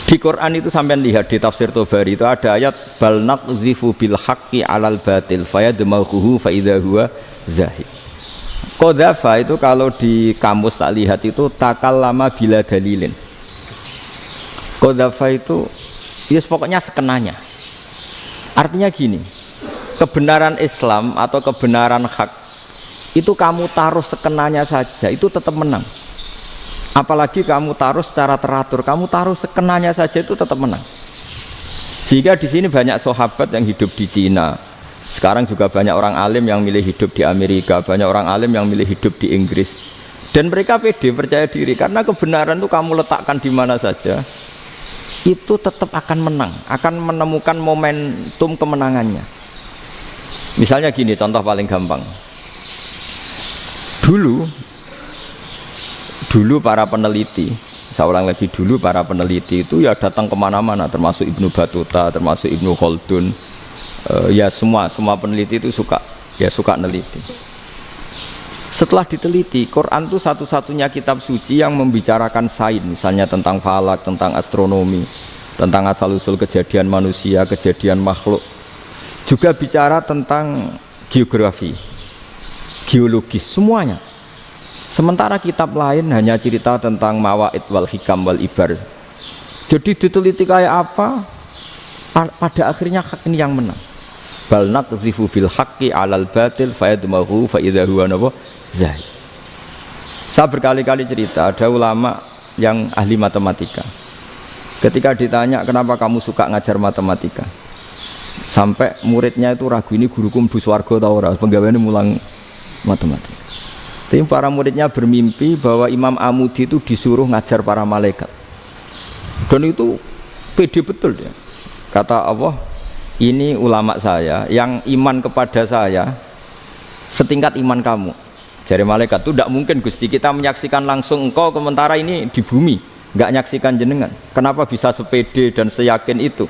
Di Quran itu sampai lihat di tafsir Tobari itu ada ayat bal naqdhifu bil haqqi 'alal batil fayadmaghuhu fa idza huwa zahid. Qadhafa itu kalau di kamus tak lihat itu takallama bila dalilin. Qadhafa itu ya pokoknya sekenanya. Artinya gini, kebenaran Islam atau kebenaran hak itu kamu taruh sekenanya saja itu tetap menang. Apalagi kamu taruh secara teratur, kamu taruh sekenanya saja itu tetap menang. Sehingga di sini banyak sahabat yang hidup di Cina. Sekarang juga banyak orang alim yang milih hidup di Amerika, banyak orang alim yang milih hidup di Inggris. Dan mereka pede, percaya diri karena kebenaran itu kamu letakkan di mana saja, itu tetap akan menang, akan menemukan momentum kemenangannya. Misalnya gini, contoh paling gampang. Dulu para peneliti, saya ulang lagi, dulu para peneliti itu ya datang kemana-mana, termasuk Ibnu Battuta, termasuk Ibnu Khaldun, ya semua peneliti itu suka neliti. Setelah diteliti, Quran itu satu-satunya kitab suci yang membicarakan sains, misalnya tentang falak, tentang astronomi, tentang asal-usul kejadian manusia, kejadian makhluk. Juga bicara tentang geografi, geologis, semuanya. Sementara kitab lain hanya cerita tentang mawaid wal hikam wal ibar. Jadi diteliti kayak apa, pada akhirnya hak ini yang menang. Bal naqdhifu bil haqqi 'alal batil fayadmaghu fa idza huwa zahid. Saya berkali-kali cerita, ada ulama yang ahli matematika. Ketika ditanya kenapa kamu suka ngajar matematika, sampai muridnya itu ragu, ini guruku mlebu swarga ta ora, penggaweane mulang matematika. Tapi para muridnya bermimpi bahwa Imam Amudi itu disuruh ngajar para malaikat. Dan itu pede betul dia. Kata Allah, ini ulama saya yang iman kepada saya setingkat iman kamu. Jadi malaikat itu tidak mungkin Gusti, kita menyaksikan langsung engkau, sementara ini di bumi nggak nyaksikan jenengan. Kenapa bisa sepede dan seyakin itu?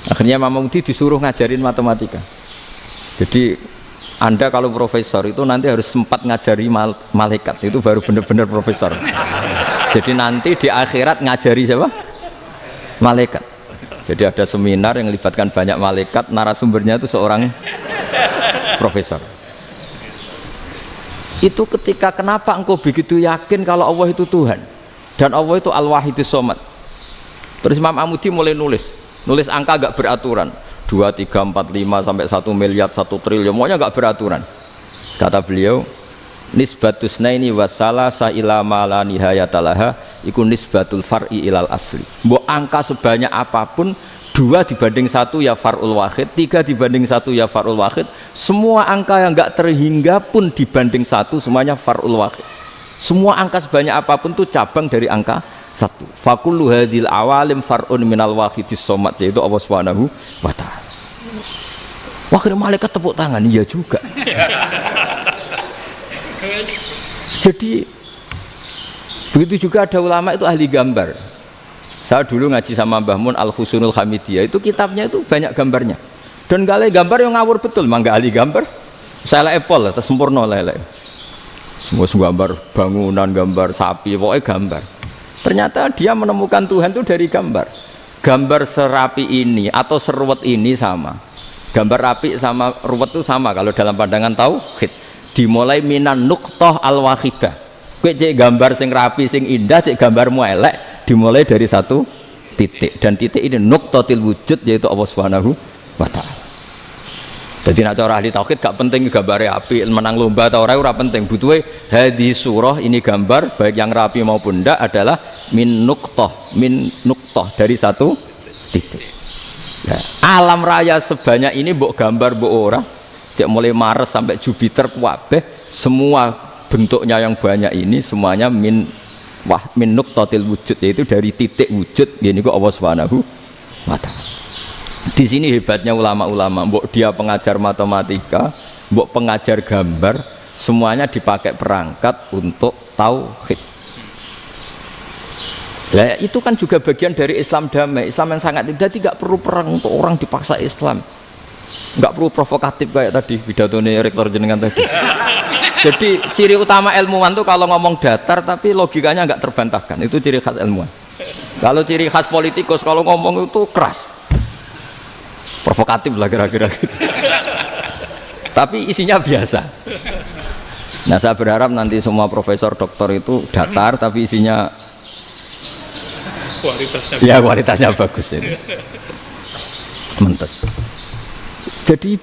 Akhirnya Imam Amudi disuruh ngajarin matematika. Jadi Anda kalau profesor itu nanti harus sempat ngajari malaikat, itu baru benar-benar profesor. Jadi nanti di akhirat ngajari siapa? Malaikat. Jadi ada seminar yang melibatkan banyak malaikat, narasumbernya itu seorang profesor. Itu ketika kenapa engkau begitu yakin kalau Allah itu Tuhan dan Allah itu Al-Wahidus Shomad. Terus Imam Amudi mulai nulis angka gak beraturan, 2, 3, 4, 5 sampai 1 miliar, 1 triliun, semuanya gak beraturan. Kata beliau, nisbatus naini wasalasa ila ma la nihayatalaha iku nisbatul far'i ilal asli. Mbok angka sebanyak apapun, 2 dibanding 1 ya far'ul wahid, 3 dibanding 1 ya far'ul wahid. Semua angka yang gak terhingga pun dibanding 1 semuanya far'ul wahid. Semua angka sebanyak apapun itu cabang dari angka 1. Fakullu hadil awalim far'un minal wahidis somad, yaitu Allah Subhanahu wa ta'ala. Wakil malaikat tepuk tangan, iya juga. Jadi begitu juga ada ulama itu ahli gambar. Saya dulu ngaji sama Mbah Mun Al-Husunul Hamidiyah, itu kitabnya itu banyak gambarnya. Dan gale gambar yang ngawur betul, mangga ahli gambar. Saya epol, sempurna lele. Semua gambar bangunan, gambar sapi, pokoknya gambar. Ternyata dia menemukan Tuhan itu dari gambar. Gambar serapi ini atau seruwet ini sama. Gambar rapi sama ruwet itu sama kalau dalam pandangan tauhid. Dimulai minan nuqtah al-wahidah. Kowe cek gambar sing rapi sing indah, cek gambarmu elek, dimulai dari 1 titik. Dan titik ini nuqtatil wujud, yaitu Allah Subhanahu wa ta'ala. Jadi nak cara ahli tauhid gak penting gambare api, menang lomba atau ora penting. Butuhe hadis surah ini gambar baik yang rapi maupun ndak adalah min nuqtah dari 1 titik. Ya, alam raya sebanyak ini mbok gambar mbok ora, cek mulai Mars sampai Jupiter kabeh semua bentuknya yang banyak ini semuanya min nuqtatil wujud, yaitu dari titik wujud. Gini kok Allah Subhanahu wa ta'ala. Di sini hebatnya ulama-ulama, mbok dia pengajar matematika, mbok pengajar gambar, semuanya dipakai perangkat untuk tauhid. Nah, itu kan juga bagian dari Islam damai, Islam yang sangat tidak perlu perang untuk orang dipaksa Islam, nggak perlu provokatif kayak tadi pidatonya rektor jenengan tadi. Jadi ciri utama ilmuwan tuh kalau ngomong datar tapi logikanya nggak terbantahkan, itu ciri khas ilmuwan. Kalau ciri khas politikus kalau ngomong itu keras, provokatif lah kira-kira gitu. Tapi isinya biasa. Nah saya berharap nanti semua profesor doktor itu datar tapi isinya kualitasnya bagus ini. Mentes. Jadi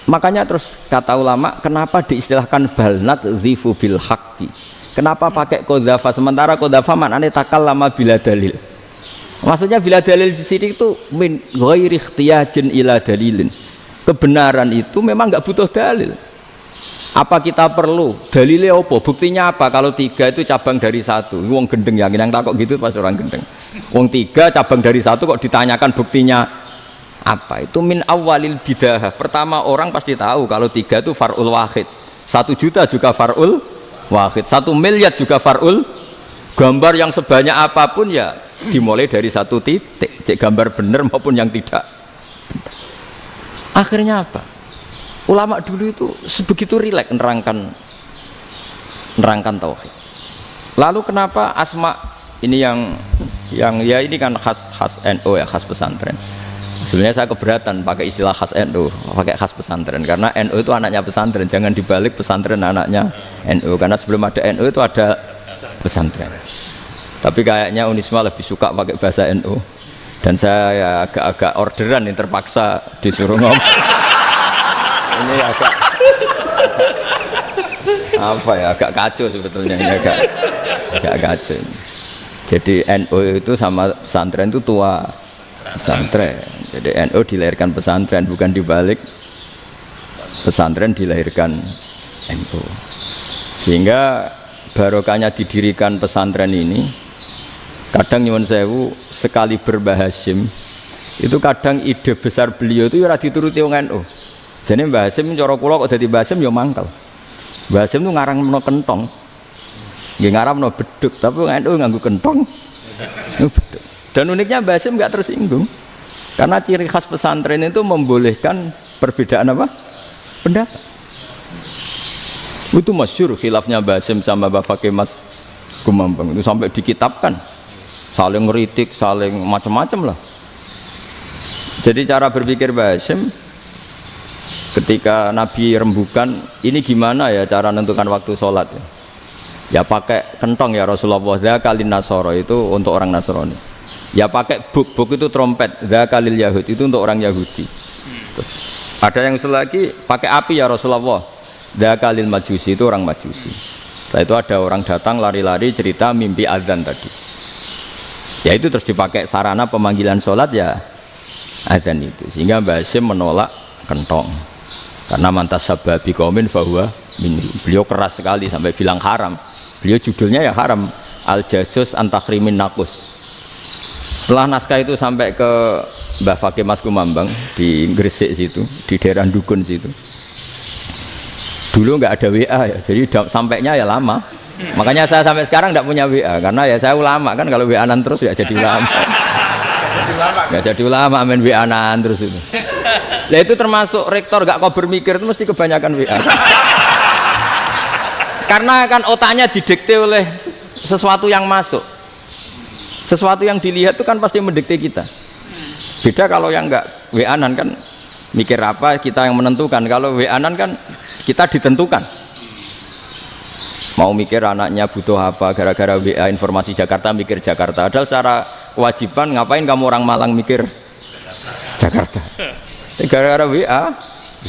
makanya terus kata ulama kenapa diistilahkan balnat zifu bil haqqi, kenapa pakai kodhafa sementara kodhafa maknanya takallama bila dalil. Maksudnya bila dalil di sini itu min ghairi ikhtiyajin ila dalilin, kebenaran itu memang nggak butuh dalil. Apa kita perlu dalilnya apa, buktinya apa? Kalau 3 itu cabang dari 1, wong gendeng yakin yang takut gitu pas orang gendeng. Wong 3 cabang dari 1 kok ditanyakan buktinya apa? Itu min awalil bidah. Pertama orang pasti tahu kalau 3 itu far'ul wahid, 1 juta juga far'ul wahid, 1 miliar juga far'ul. Gambar yang sebanyak apapun ya dimulai dari 1 titik, cek gambar bener maupun yang tidak. Akhirnya apa? Ulama dulu itu sebegitu rileks nerangkan tauhid. Lalu kenapa asma ini yang ya ini kan khas NU ya, khas pesantren. Sebenarnya saya keberatan pakai istilah khas NU, pakai khas pesantren karena NU itu anaknya pesantren, jangan dibalik pesantren anaknya NU, karena sebelum ada NU itu ada pesantren. Tapi kayaknya Unisma lebih suka pakai bahasa NU dan saya ya agak orderan yang terpaksa disuruh ngomong. Ini agak apa ya, agak kacau sebetulnya ini, agak kacau. Jadi NU itu sama pesantren itu tua pesantren. Jadi NU dilahirkan pesantren, bukan dibalik pesantren dilahirkan NU. Sehingga barokahnya didirikan pesantren ini, kadang nyuwun sewu sekali berbahasym itu kadang ide besar beliau itu ora dituruti wong NU. Jadi Mbah Hasim cara kula kok dadi Mbah Hasim ya mangkel. Mbah Hasim itu ngarangno kentong. Nggih ngaramno beduk, tapi NU nganggo kentong. Beduk. Dan uniknya Mbah Hasim enggak tersinggung. Karena ciri khas pesantren itu membolehkan perbedaan apa? Pendapat. Itu masyhur khilafnya Mbah Hasim sama Mbah Fakih Mas Gumambang itu sampai dikitabkan. Saling ngeritik, saling macam-macam lah. Jadi cara berpikir Mbah Hasim ketika Nabi rembukan, ini gimana ya cara menentukan waktu sholat ya? Ya pakai kentong ya Rasulullah, dzakalin nasoro itu untuk orang Nasrani. Ya pakai buk itu trompet, dzakalil Yahud itu untuk orang Yahudi. Terus ada yang lagi pakai api ya Rasulullah, dzakalil Majusi itu orang Majusi. Setelah itu ada orang datang lari-lari cerita mimpi azan tadi. Ya itu terus dipakai sarana pemanggilan sholat ya azan itu. Sehingga Mbah Hasim menolak kentong. Karena mantas sababi qaumin fahuwa minhum. Beliau keras sekali sampai bilang haram. Beliau judulnya ya haram, al-jasus antakrimin nakus. Setelah naskah itu sampai ke Mbah Fakih Mas Gumambang di Gresik situ, di daerah Dukun situ. Dulu nggak ada WA ya, jadi sampainya ya lama. Makanya saya sampai sekarang nggak punya WA karena ya saya ulama kan, kalau WA-an terus ya jadi ulama. Nggak jadi ulama main WA-an terus itu. Lah itu termasuk rektor gak kau bermikir itu mesti kebanyakan WA. Karena kan otaknya didikte oleh sesuatu yang masuk. Sesuatu yang dilihat itu kan pasti mendikte kita. Beda kalau yang enggak WA-an kan mikir apa kita yang menentukan. Kalau WA-an kan kita ditentukan. Mau mikir anaknya butuh apa gara-gara WA informasi Jakarta mikir Jakarta. Padahal secara kewajiban ngapain kamu orang Malang mikir Jakarta? Gara-gara WA,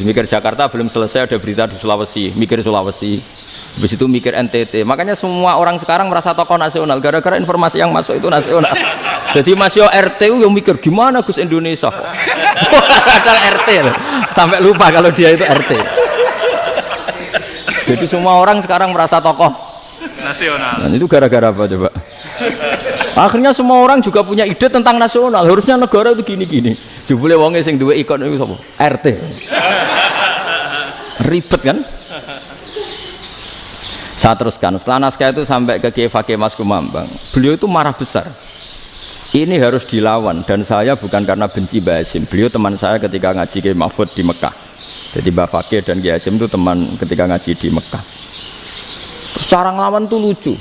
mikir Jakarta belum selesai ada berita di Sulawesi, mikir Sulawesi, habis itu mikir NTT. Makanya semua orang sekarang merasa tokoh nasional gara-gara informasi yang masuk itu nasional. Jadi masih RT yang mikir gimana Gus Indonesia, padahal RT sampai lupa kalau dia itu RT. Jadi semua orang sekarang merasa tokoh nasional. Dan itu gara-gara apa coba? Akhirnya semua orang juga punya ide tentang nasional. Harusnya negara itu gini-gini. Jebule wonge sing duwe ikon itu sapa? RT. Ribet kan? Saya teruskan, setelah naskah itu sampai ke Kiai Fakih Mas Kumambang, beliau itu marah besar. Ini harus dilawan, dan saya bukan karena benci Mbah Hasyim. Beliau teman saya ketika ngaji Kiai Mahfud di Mekah. Jadi Mbah Fakih dan Kiai Hasyim itu teman ketika ngaji di Mekah. Terus cara ngelawan tuh lucu,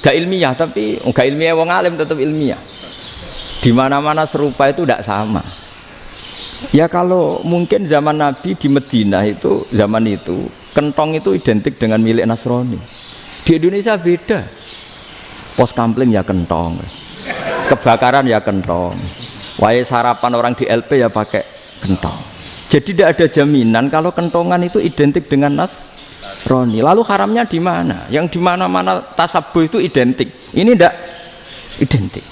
gak ilmiah, tapi gak ilmiah wong alim tetap ilmiah. Di mana-mana serupa itu tidak sama. Ya kalau mungkin zaman Nabi di Madinah itu, zaman itu kentong itu identik dengan milik Nasrani. Di Indonesia beda. Pos kampling ya kentong, kebakaran ya kentong, wae sarapan orang di LP ya pakai kentong. Jadi tidak ada jaminan kalau kentongan itu identik dengan Nasrani. Lalu haramnya di mana? Yang di mana-mana tasabuh itu identik. Ini tidak identik.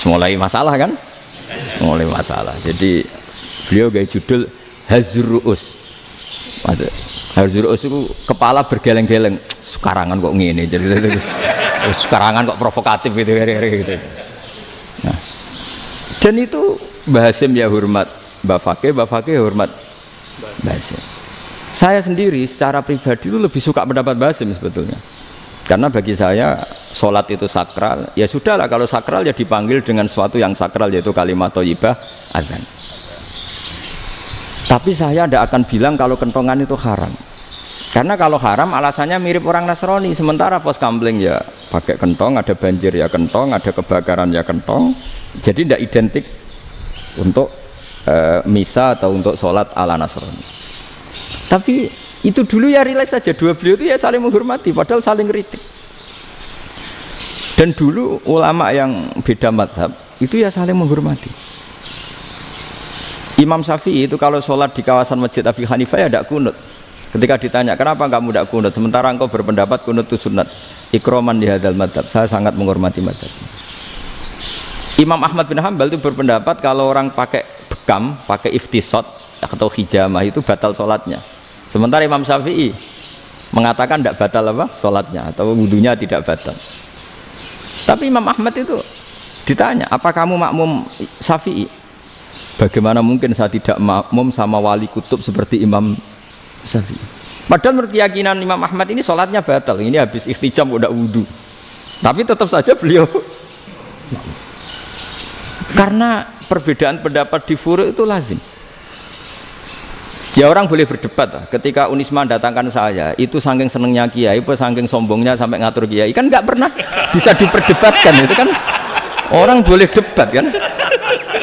Mulai masalah kan? Mulai masalah. Jadi beliau gaya judul Hazruus. Hazruus itu kepala bergeleng-geleng. Sekarangan kok ngene. Jadi sekarangan kok provokatif gitu. Nah, dan itu Mbah Hasyim ya hormat Mbah Fakih hormat Mbah Hasyim. Saya sendiri secara pribadi itu lebih suka pendapat Mbah Hasyim sebetulnya. Karena bagi saya sholat itu sakral, ya sudahlah kalau sakral ya dipanggil dengan sesuatu yang sakral yaitu kalimat thayyibah adzan. Tapi saya tidak akan bilang kalau kentongan itu haram. Karena kalau haram alasannya mirip orang Nasrani. Sementara pos kampling ya pakai kentong, ada banjir ya kentong, ada kebakaran ya kentong. Jadi tidak identik untuk misa atau untuk sholat ala Nasrani. Tapi itu dulu ya rileks saja, dua beliau itu ya saling menghormati padahal saling kritik. Dan dulu ulama yang beda madhab itu ya saling menghormati. Imam Syafi'i itu kalau sholat di kawasan Masjid Abi Hanifah ya tidak kunut. Ketika ditanya kenapa kamu tidak kunut sementara engkau berpendapat kunut itu sunat, ikroman di hadal madhab, saya sangat menghormati madhab. Imam Ahmad bin Hanbal itu berpendapat kalau orang pakai bekam, pakai iftisot atau hijamah itu batal sholatnya. Sementara Imam Syafi'i mengatakan tidak batal apa sholatnya atau wudunya tidak batal. Tapi Imam Ahmad itu ditanya, apa kamu makmum Syafi'i? Bagaimana mungkin saya tidak makmum sama wali kutub seperti Imam Syafi'i? Padahal menurut keyakinan Imam Ahmad ini sholatnya batal. Ini habis ikhtiqam udah wudu. Tapi tetap saja beliau karena perbedaan pendapat di furu' itu lazim. Ya orang boleh berdebat lah. Ketika Unisma datangkan saya, itu saking senengnya kiai, apa saking sombongnya sampai ngatur kiai, kan nggak pernah bisa diperdebatkan. Itu kan orang boleh debat kan?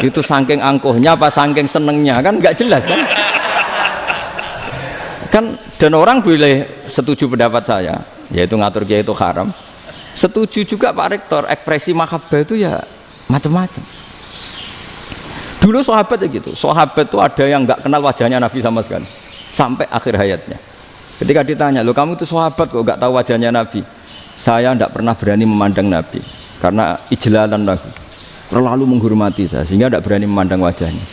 Itu saking angkuhnya apa saking senengnya kan nggak jelas kan? Kan dan orang boleh setuju pendapat saya, yaitu ngatur kiai itu haram. Setuju juga Pak Rektor, ekspresi mahabbah itu ya macam-macam. Dulu sahabat ya gitu, sahabat itu ada yang nggak kenal wajahnya Nabi sama sekali sampai akhir hayatnya. Ketika ditanya, lo kamu itu sahabat kok nggak tahu wajahnya Nabi? Saya tidak pernah berani memandang Nabi karena ijlalan Nabi, terlalu menghormati saya sehingga tidak berani memandang wajahnya.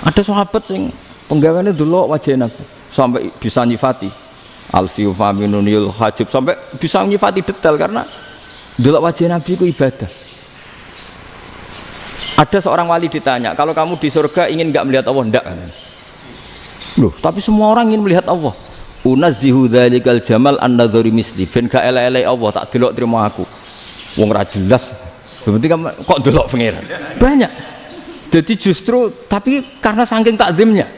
Ada sahabat yang penggawaannya dulu wajah Nabi sampai bisa nyifati alfiu faminunil hajib, sampai bisa nyifati detail karena dulu wajah Nabi itu ibadah. Ada seorang wali ditanya, kalau kamu di surga ingin nggak melihat Allah? Enggak. Loh, tapi semua orang ingin melihat Allah. Unazzihu dzalikal jamal an-nadzari misli. Ben gak elek-elek Allah tak delok terima aku. Wong ra jelas. Berarti kok delok pangeran. Banyak. Jadi justru tapi karena saking takzimnya.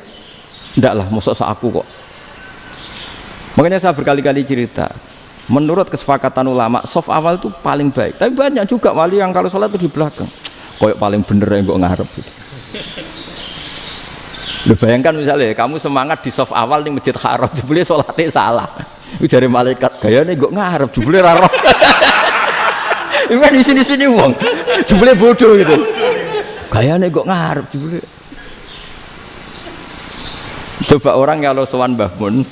Ndaklah mosok sak aku kok. Makanya saya berkali-kali cerita. Menurut kesepakatan ulama, soft awal itu paling baik. Tapi banyak juga wali yang kalau sholat itu di belakang. Koyok paling bener yang kok ngarep gitu. Lu bayangkan misalnya kamu semangat di soft awal nih Masjid Haram, jebule sholatnya salah. Itu dari malaikat gayane kok ngarep, jebule ra roh. Itu kan di sini-sini wong. Jebule bodoh gitu. Gayane kok ngarep jebule. Coba orang kalau sowan Mbah Mun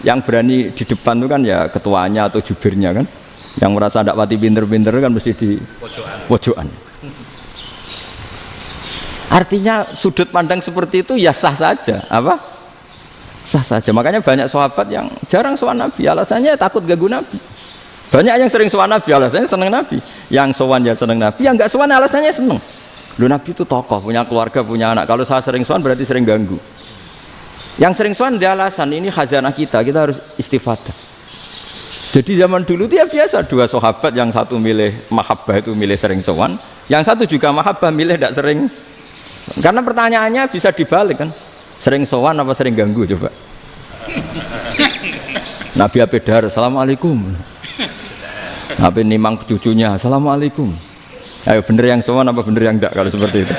yang berani di depan itu kan ya ketuanya atau jubirnya kan. Yang merasa ndak pati pinter-pinter kan mesti di pojokan. Artinya sudut pandang seperti itu ya sah saja, apa? Sah saja. Makanya banyak sahabat yang jarang sowan Nabi, alasannya takut ganggu Nabi. Banyak yang sering sowan Nabi, alasannya seneng Nabi. Yang sowan ya seneng Nabi, yang enggak sowan alasannya seneng. Loh Nabi itu tokoh, punya keluarga, punya anak. Kalau saya sering sowan berarti sering ganggu. Yang sering sowan dia alasan ini khazanah kita harus istifadah. Jadi zaman dulu dia biasa, dua sahabat, yang satu milih mahabbah itu milih sering sowan, yang satu juga mahabbah milih tidak sering. Karena pertanyaannya bisa dibalik kan, sering sowan apa sering ganggu coba. Nabi Abedar, assalamualaikum. Nabi nimang cucunya, assalamualaikum. Ayo bener yang sowan apa bener yang enggak kalau seperti itu.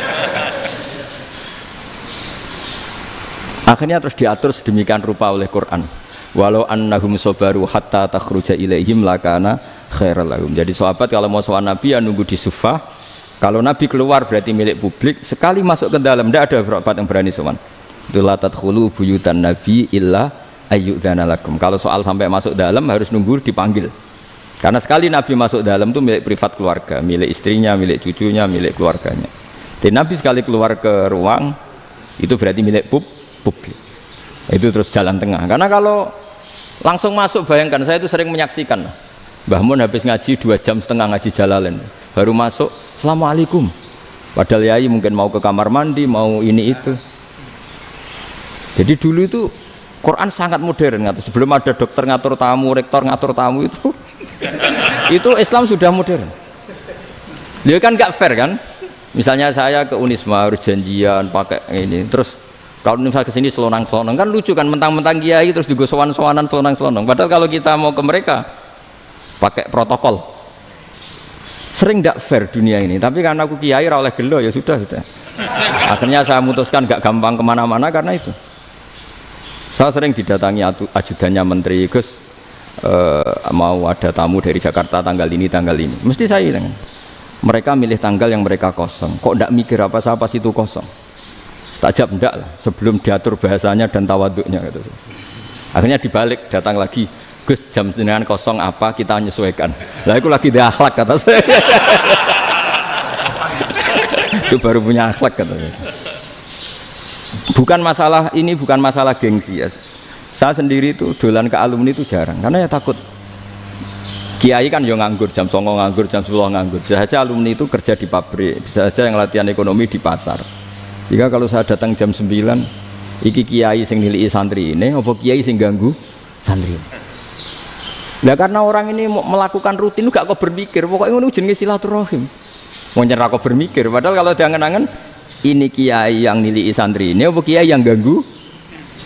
Akhirnya terus diatur sedemikian rupa oleh Quran. Walau annahum sabaru hatta takhruja ilaihim lakana khairal lahum. Jadi sahabat kalau mau sowan Nabi ya nunggu di Sufah. Kalau Nabi keluar berarti milik publik. Sekali masuk ke dalam tidak ada sahabat yang berani sowan. La tadkhulu buyutan nabi illa ayyudzana lakum. Kalau soal sampai masuk dalam harus nunggu dipanggil. Karena sekali Nabi masuk dalam itu milik privat keluarga, milik istrinya, milik cucunya, milik keluarganya. Jadi Nabi sekali keluar ke ruang itu berarti milik publik. Itu terus jalan tengah. Karena kalau langsung masuk, bayangkan, saya itu sering menyaksikan Mbah Mun habis ngaji 2,5 jam ngaji Jalalain, baru masuk assalamualaikum, padahal yai mungkin mau ke kamar mandi, mau ini itu. Jadi dulu itu Quran sangat modern, sebelum ada dokter ngatur tamu, rektor ngatur tamu itu Islam sudah modern. Dia kan gak fair kan, misalnya saya ke Unisma harus janjian pakai ini, terus kalau misalnya kesini selonang-selonang kan lucu kan, mentang-mentang kiai terus juga sowan-sowanan selonang-selonang, padahal kalau kita mau ke mereka pakai protokol. Sering tidak fair dunia ini, tapi karena aku kiai oleh gelo ya sudah. Akhirnya saya memutuskan gak gampang kemana-mana karena itu. Saya sering didatangi ajudannya menteri, Gus mau ada tamu dari Jakarta tanggal ini, mesti saya bilang, mereka milih tanggal yang mereka kosong, kok tidak mikir apa pas itu kosong. Tak jawab enggak lah, sebelum diatur bahasanya dan tawaduknya gitu. Akhirnya dibalik, datang lagi, Gus jam jenengan kosong apa, kita menyesuaikan. Lah itu lagi dia akhlak kata saya. Itu baru punya akhlak kata saya. Bukan masalah ini, bukan masalah gengsi ya. Saya sendiri itu dolan ke alumni itu jarang, karena ya takut. Kiai kan yang nganggur, jam 9 nganggur, jam 10 nganggur. Bisa saja alumni itu kerja di pabrik, bisa saja yang latihan ekonomi di pasar. Jika kalau saya datang jam 9, iki kiai sing nilai santri ini, apa kiai sing ganggu santri. Nah karena orang ini melakukan rutin, gak kok berpikir, pokoknya ini jenenge silaturahim. Mau nyerah kok berpikir, padahal kalau diangen-angen, ini kiai yang nilai santri ini, apa kiai yang ganggu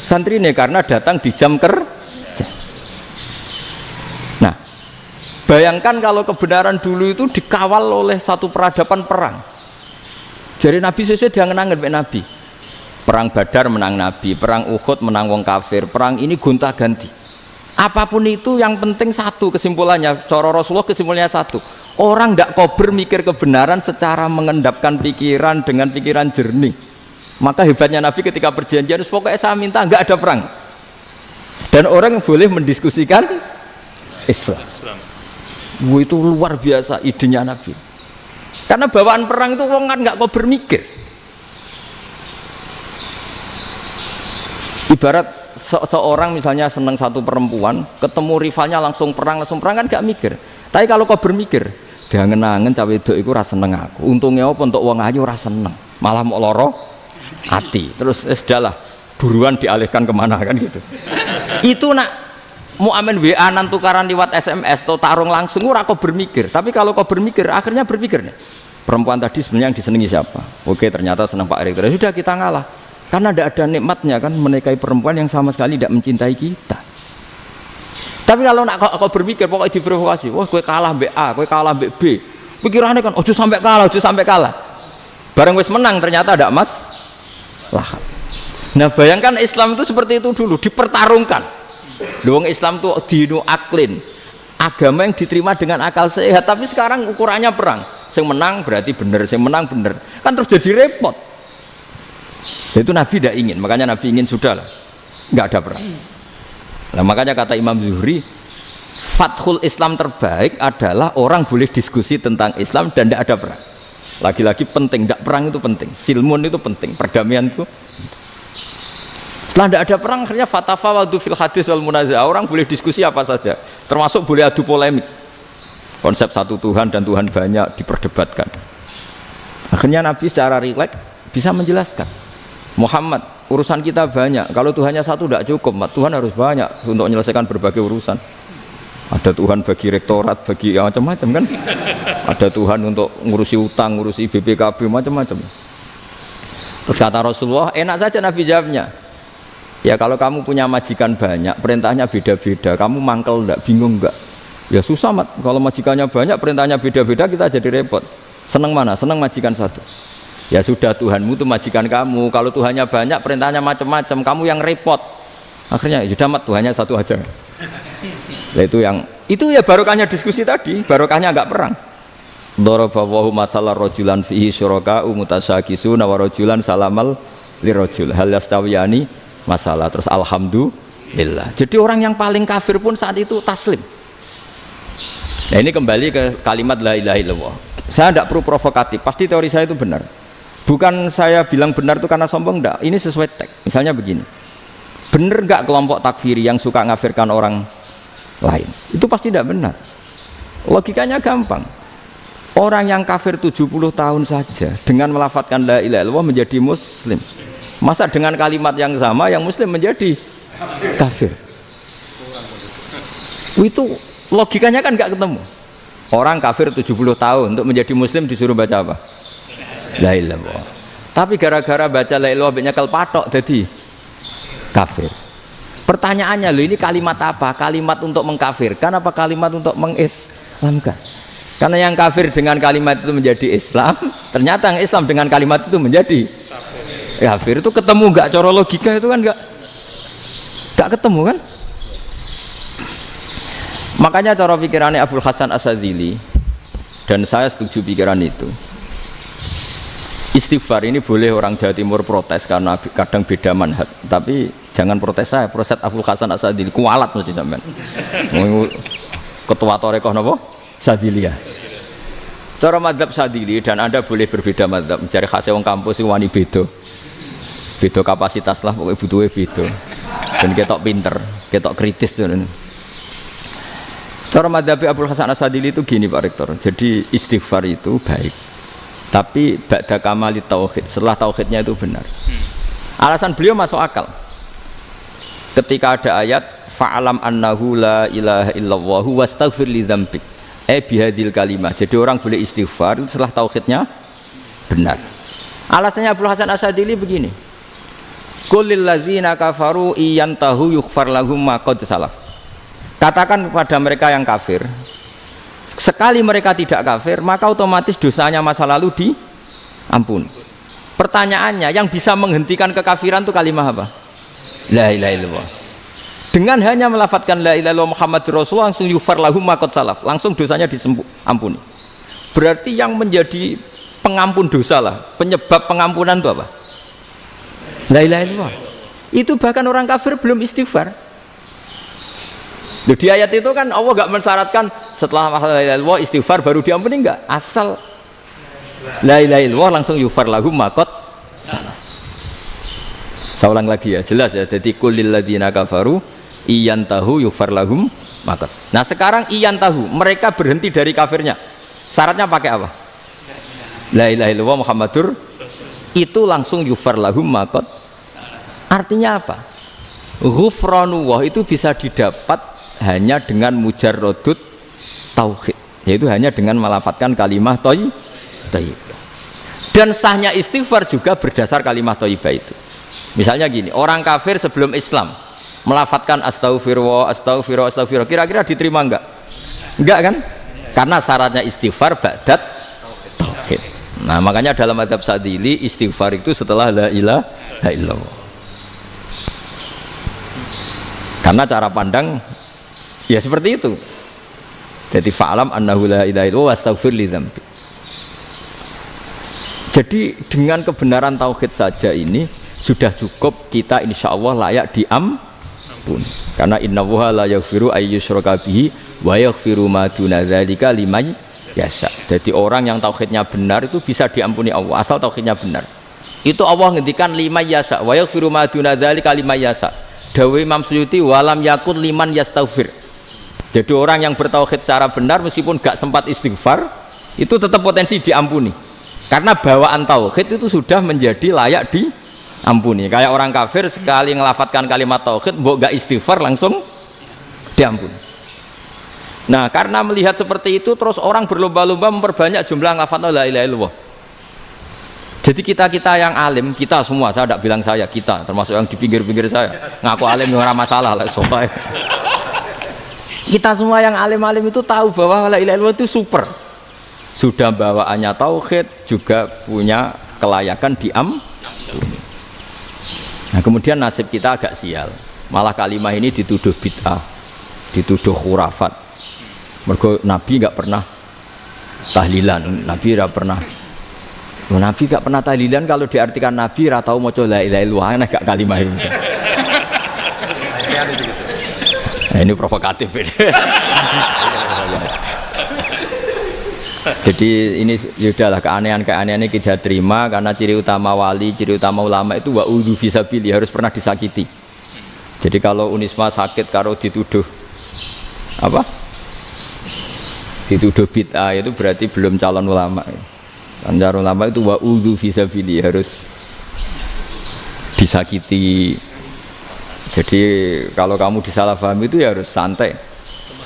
santri ini karena datang di jam kerja. Nah, bayangkan kalau kebenaran dulu itu dikawal oleh satu peradaban perang. Jadi Nabi sesuai diangen-angen Pak Nabi. Perang Badar menang Nabi, perang Uhud menang wong kafir, perang ini gonta-ganti. Apapun itu yang penting satu kesimpulannya, cara Rasulullah kesimpulannya satu. Orang tidak kober mikir kebenaran secara mengendapkan pikiran dengan pikiran jernih. Maka hebatnya Nabi ketika perjanjian, pokoknya saya minta nggak ada perang. Dan orang boleh mendiskusikan Islam. Itu luar biasa idenya Nabi. Karena bawaan perang itu orang kan nggak kok bermikir. Ibarat seorang misalnya senang satu perempuan, ketemu rivalnya langsung perang kan nggak mikir. Tapi kalau kau bermikir, diangen-angen cawe wedok iku ora seneng aku. Untungnya apa untuk wong ayu ora seneng, malah mau loro hati. Terus sudahlah, buruan dialihkan kemana kan gitu. Itu nak mau amen WA nan tukaran lewat SMS atau tarung langsung ora kau bermikir. Tapi kalau kau bermikir, akhirnya berpikir nih. Perempuan tadi sebenarnya yang disenangi siapa? Oke, ternyata senang Pak Rektor. Sudah kita ngalah. Karena tidak ada nikmatnya kan menikahi perempuan yang sama sekali tidak mencintai kita. Tapi kalau nak kau berpikir pokoknya diprovokasi, wah gue kalah mbek A, gue kalah mbek B. Pikirannya kan ojo sampai kalah. Bareng wis menang ternyata ada emas lah. Nah, bayangkan Islam itu seperti itu dulu, dipertarungkan. Wong Islam tuh dinu aklin. Agama yang diterima dengan akal sehat, tapi sekarang ukurannya perang. Yang menang berarti benar, yang menang benar. Kan terus jadi repot. Itu Nabi tidak ingin, makanya Nabi ingin sudah lah, nggak ada perang. Nah, makanya kata Imam Zuhri, fathul Islam terbaik adalah orang boleh diskusi tentang Islam dan tidak ada perang. Lagi-lagi penting, tidak perang itu penting, silmun itu penting, perdamaian itu. Setelah tidak ada perang, akhirnya fatafawadu fil hadis wal munaza'ah, orang boleh diskusi apa saja, termasuk boleh adu polemik. Konsep satu Tuhan dan Tuhan banyak diperdebatkan. Akhirnya Nabi secara rileks bisa menjelaskan. Muhammad, urusan kita banyak. Kalau Tuhannya satu tidak cukup, Tuhan harus banyak untuk menyelesaikan berbagai urusan. Ada Tuhan bagi rektorat, bagi macam-macam kan. Ada Tuhan untuk ngurusi utang, ngurusi BPKB, macam-macam. Terus kata Rasulullah, enak saja Nabi jawabnya. Ya kalau kamu punya majikan banyak, perintahnya beda-beda, kamu mangkel enggak, bingung enggak? Ya susah mat, kalau majikannya banyak, perintahnya beda-beda, kita jadi repot. Senang mana? Senang majikan satu. Ya sudah, Tuhanmu itu majikan kamu. Kalau Tuhannya banyak, perintahnya macam-macam, kamu yang repot. Akhirnya sudah mat, Tuhannya satu aja. Nah, itu ya barokahnya diskusi tadi, barokahnya enggak perang. Daraballahu mathalan rajulan fihi syuraka'u mutasyakisuna wa rajulan salamal lirajul hal yastawiyani masalah. Terus alhamdulillah. Jadi orang yang paling kafir pun saat itu taslim. Nah, ini kembali ke kalimat la ilaha illallah. Saya tidak perlu provokatif, pasti teori saya itu benar. Bukan saya bilang benar itu karena sombong, enggak. Ini sesuai teks. Misalnya begini. Benar enggak kelompok takfiri yang suka ngafirkan orang lain? Itu pasti tidak benar. Logikanya gampang. Orang yang kafir 70 tahun saja dengan melafadzkan la ilaha illallah menjadi muslim. Masa dengan kalimat yang sama yang muslim menjadi kafir? Itu logikanya kan nggak ketemu. Orang kafir 70 tahun untuk menjadi muslim disuruh baca apa? La ilaha illallah. Tapi gara-gara baca la ilaha illallah nyekel patok jadi kafir. Pertanyaannya, loh ini kalimat apa? Kalimat untuk mengkafirkan apa kalimat untuk mengislamkan? Karena yang kafir dengan kalimat itu menjadi Islam, ternyata yang Islam dengan kalimat itu menjadi kafir. Itu ketemu nggak? Cara logika itu kan nggak ketemu kan? Makanya cara pikirannya Abul Hasan Asyadzili, dan saya setuju pikiran itu. Istighfar ini boleh orang Jawa Timur protes karena kadang beda manhaj, tapi jangan protes saya, protes Abul Hasan Asyadzili kualat mesti sampean. Ketua Torekoh napa? Sadiliyah. Cara madzhab Sadili, dan Anda boleh berbeda madzhab, mencari khasnya wong kampus wani beda. Beda kapasitas lah, pokoknya butuhnya beda. Dan ketok pinter, ketok kritis tuh. Cara madzhab Abul Hasan Asyadzili itu gini Pak Rektor. Jadi istighfar itu baik. Tapi ba'da kamali tauhid, setelah tauhidnya itu benar. Alasan beliau masuk akal. Ketika ada ayat fa'alam annahu la ilaha illallah wastaghfir li dzambik. Bihadil kalimah. Jadi orang boleh istighfar itu setelah tauhidnya benar. Alasannya Abul Hasan Asyadzili begini. Qul lil ladzina kafaru iyantahu yughfar lahum ma qad salaf. Katakan kepada mereka yang kafir, sekali mereka tidak kafir, maka otomatis dosanya masa lalu diampuni. Pertanyaannya, yang bisa menghentikan kekafiran itu kalimat apa? La ilaha illallah. Dengan hanya melafadzkan la ilaha illallah Muhammadur Rasulullah langsung yughfar lahum ma qad salaf, langsung dosanya diampuni. Berarti yang menjadi pengampun dosa lah, penyebab pengampunan itu apa? La ilaha illallah. Itu bahkan orang kafir belum istighfar. Loh, di ayat itu kan Allah gak mensyaratkan setelah la ilaha illallah istighfar baru diampuni, enggak. Asal la ilaha illallah langsung yughfar lahum ma qad salaf. Saya ulang lagi ya, jelas ya. Jadi kulil ladzina kafaru iyantahu yughfar lahum ma qad. Nah, sekarang iyantahu, mereka berhenti dari kafirnya. Syaratnya pakai apa? La ilaha illallah Muhammadur, itu langsung yughfar lahum ma qad. Artinya apa? Ghufranullah itu bisa didapat hanya dengan mujarrodut tauhid, yaitu hanya dengan melafadzkan kalimah thayyibah. Dan sahnya istighfar juga berdasar kalimah thayyibah itu. Misalnya gini, orang kafir sebelum Islam melafadzkan astaghfirullah, astaghfirullah, astaghfirullah, kira-kira diterima enggak? Enggak kan? Karena syaratnya istighfar ba'dat tauhid. Nah, makanya dalam madzhab Sadili istighfar itu setelah la ilaha illallah. Karena cara pandang ya seperti itu. Jadi fa'alam annahu la ilaha illallah wastaghfir li dzambi. Jadi dengan kebenaran tauhid saja ini sudah cukup, kita insya Allah layak diampuni. Karena innallaha la yaghfiru ayyushraka bihi wa yaghfiru ma duna dzalika liman yasha. Jadi orang yang tauhidnya benar itu bisa diampuni Allah asal tauhidnya benar. Itu Allah ngendikan liman yasha wa yaghfiru ma duna dzalika liman yasha. Dawe Imam Suyuti walam yakun liman yastaghfir. Jadi orang yang bertauhid secara benar meskipun gak sempat istighfar itu tetap potensi diampuni. Karena bawaan tauhid itu sudah menjadi layak ampuni. Kayak orang kafir sekali ngelafatkan kalimat tauhid mbok gak istighfar langsung diampuni. Nah, karena melihat seperti itu terus orang berlomba-lomba memperbanyak jumlah ngelafatkan la ilaha illallah. Jadi kita yang alim, kita semua, saya tidak bilang saya, kita termasuk yang di pinggir-pinggir saya ngaku alim ora masalah lah soalnya. Kita semua yang alim-alim itu tahu bahwa la ilaha illallah itu super. Sudah bawaannya tauhid, juga punya kelayakan Nah, kemudian nasib kita agak sial. Malah kalimah ini dituduh bid'ah, dituduh khurafat. Mergo Nabi enggak pernah tahlilan, Nabi enggak pernah. Nabi enggak pernah tahlilan, kalau diartikan Nabi ora tau maca la ilaha illallah, aneh gak kalimah itu. Nah, ini provokatif ini. Jadi ini sudahlah keanehan-keanehan ini kita terima, karena ciri utama wali, ciri utama ulama itu wa'udhu fisabili, harus pernah disakiti. Jadi kalau Unisma sakit kalau dituduh apa? Dituduh bid'ah itu berarti belum calon ulama. Calon ulama itu wa'udhu fisabili, harus disakiti. Jadi kalau kamu disalahpahami itu ya harus santai.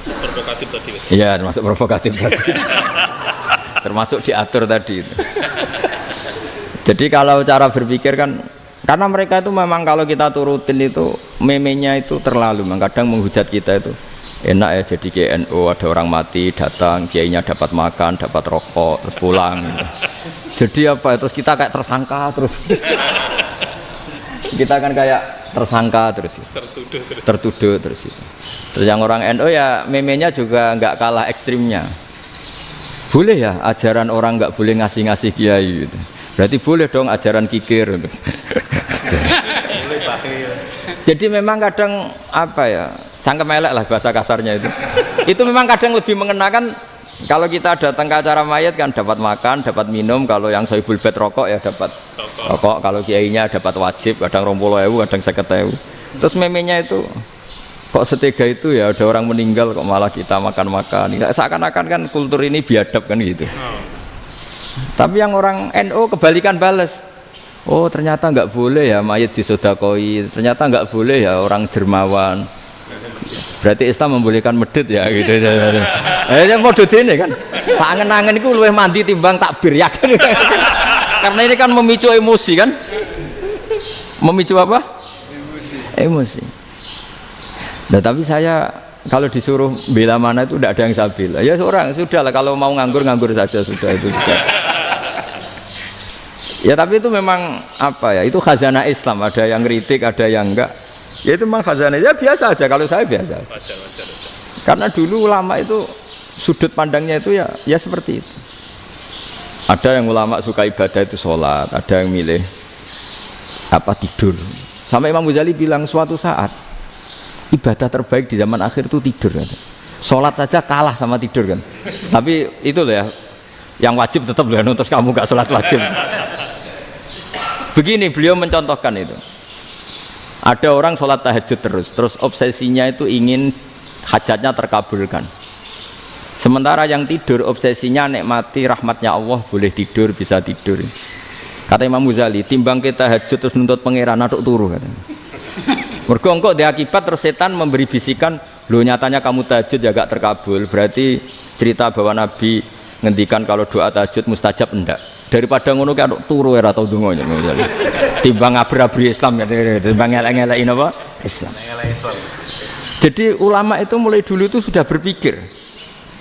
Provokatif tadi. Iya, termasuk provokatif tadi. Termasuk diatur tadi. Jadi kalau cara berpikir kan, karena mereka itu memang kalau kita turutin itu memenya itu terlalu, kadang menghujat kita itu enak ya jadi GNU, ada orang mati datang, kiainya dapat makan, dapat rokok, terus pulang. Jadi apa? Terus kita kayak tersangka terus. Kita kan kayak tersangka terus, tertuduh terus itu. Terus yang orang NU ya memenya juga nggak kalah ekstrimnya. Boleh ya ajaran orang nggak boleh ngasih kiai gitu. Berarti boleh dong ajaran kikir. Jadi memang kadang apa ya, cangkem elek lah bahasa kasarnya itu. Itu memang kadang lebih mengenakan. Kalau kita datang ke acara mayat kan dapat makan, dapat minum. Kalau yang sohibul bed rokok ya dapat rokok. Kalau kiainya dapat wajib, kadang 20.000, kadang 50.000. Terus memenya itu kok setega itu ya, ada orang meninggal kok malah kita makan-makan. Seakan-akan kan kultur ini biadab kan gitu. Tapi yang orang NU kebalikan bales. Oh ternyata nggak boleh ya mayat disodakoi, ternyata nggak boleh ya orang dermawan. Berarti Islam membolehkan medit ya gitu. Model ini kan. Tak angen-angen itu luwih mandi timbang takbir ya kan. Karena ini kan memicu emosi kan. Memicu apa? Emosi. Nah, tapi saya kalau disuruh bela mana itu tidak ada yang saya bela. Ya seorang sudahlah, kalau mau nganggur saja sudah itu. Ya tapi itu memang apa ya? Itu khazanah Islam, ada yang kritik, ada yang enggak. Ya itu memang khazanah. Ya biasa aja kalau saya biasa. Wajar. Karena dulu ulama itu sudut pandangnya itu ya seperti itu. Ada yang ulama suka ibadah itu sholat, ada yang milih apa tidur. Sampai Imam Ghazali bilang suatu saat ibadah terbaik di zaman akhir itu tidur kan. Sholat saja kalah sama tidur kan. Tapi itu loh ya, yang wajib tetap loh, terus kamu gak sholat wajib. Begini beliau mencontohkan itu. Ada orang sholat tahajud terus obsesinya itu ingin hajatnya terkabulkan. Sementara yang tidur obsesinya nikmati rahmatnya Allah, boleh tidur, bisa tidur. Kata Imam Ghazali, timbang kita tahajud terus nuntut pangeran aduk turu katanya. Mergo engko dia akibat terus setan memberi bisikan, lo nyatanya kamu tahajud ya gak terkabul, berarti cerita bahwa Nabi ngendikan kalau doa tahajud mustajab enggak. Daripada ngono kan turu ora tau donga misalnya. Timbang abri-abri Islam timbang ngelek-ngelekin apa? Islam. Jadi ulama itu mulai dulu itu sudah berpikir.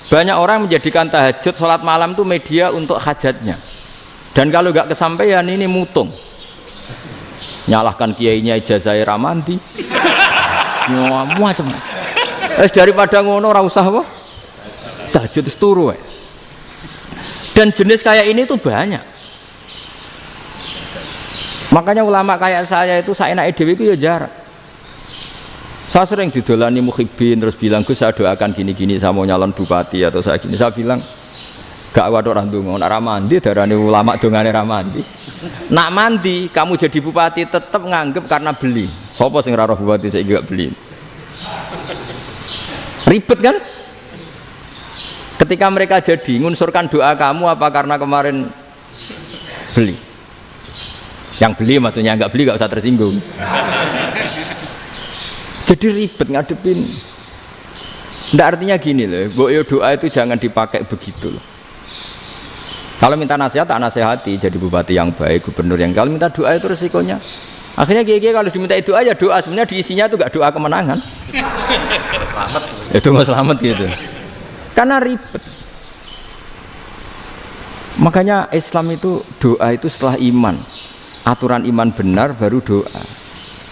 Banyak orang menjadikan tahajud sholat malam itu media untuk hajatnya. Dan kalau gak kesampaian ini mutung. Nyalahkan kiainya ijazah ramandi. Macam. Daripada ngono ora usah apa? Tahajud turu wae. Dan jenis kayak ini tuh banyak. Makanya ulama kayak saya itu saenake dhewe itu ya jarak. Saya sering didolani muhibbin terus bilang, Gus saya doakan gini-gini, saya mau nyalon bupati atau saya gini. Saya bilang gak waduh orang donga, nak ramandi darane ulama dongane ramandi. Nak mandi kamu jadi bupati tetap nganggep karena beli. Sopo sing ora roh bupati saiki gak beli. Ribet kan? Ketika mereka jadi ngunsurkan doa kamu apa karena kemarin beli. Yang beli maksudnya, nggak beli nggak usah tersinggung. Jadi ribet ngadepin. Nggak, artinya gini loh, doa itu jangan dipakai begitu loh. Kalau minta nasihat, tak nasihati, jadi bupati yang baik, gubernur yang. Kalau minta doa itu resikonya. Akhirnya kalau diminta doa ya doa, sebenarnya diisinya itu nggak doa kemenangan. Selamat. Itu nggak selamat gitu. Karena ribet. Makanya Islam itu doa itu setelah iman. Aturan iman benar baru doa.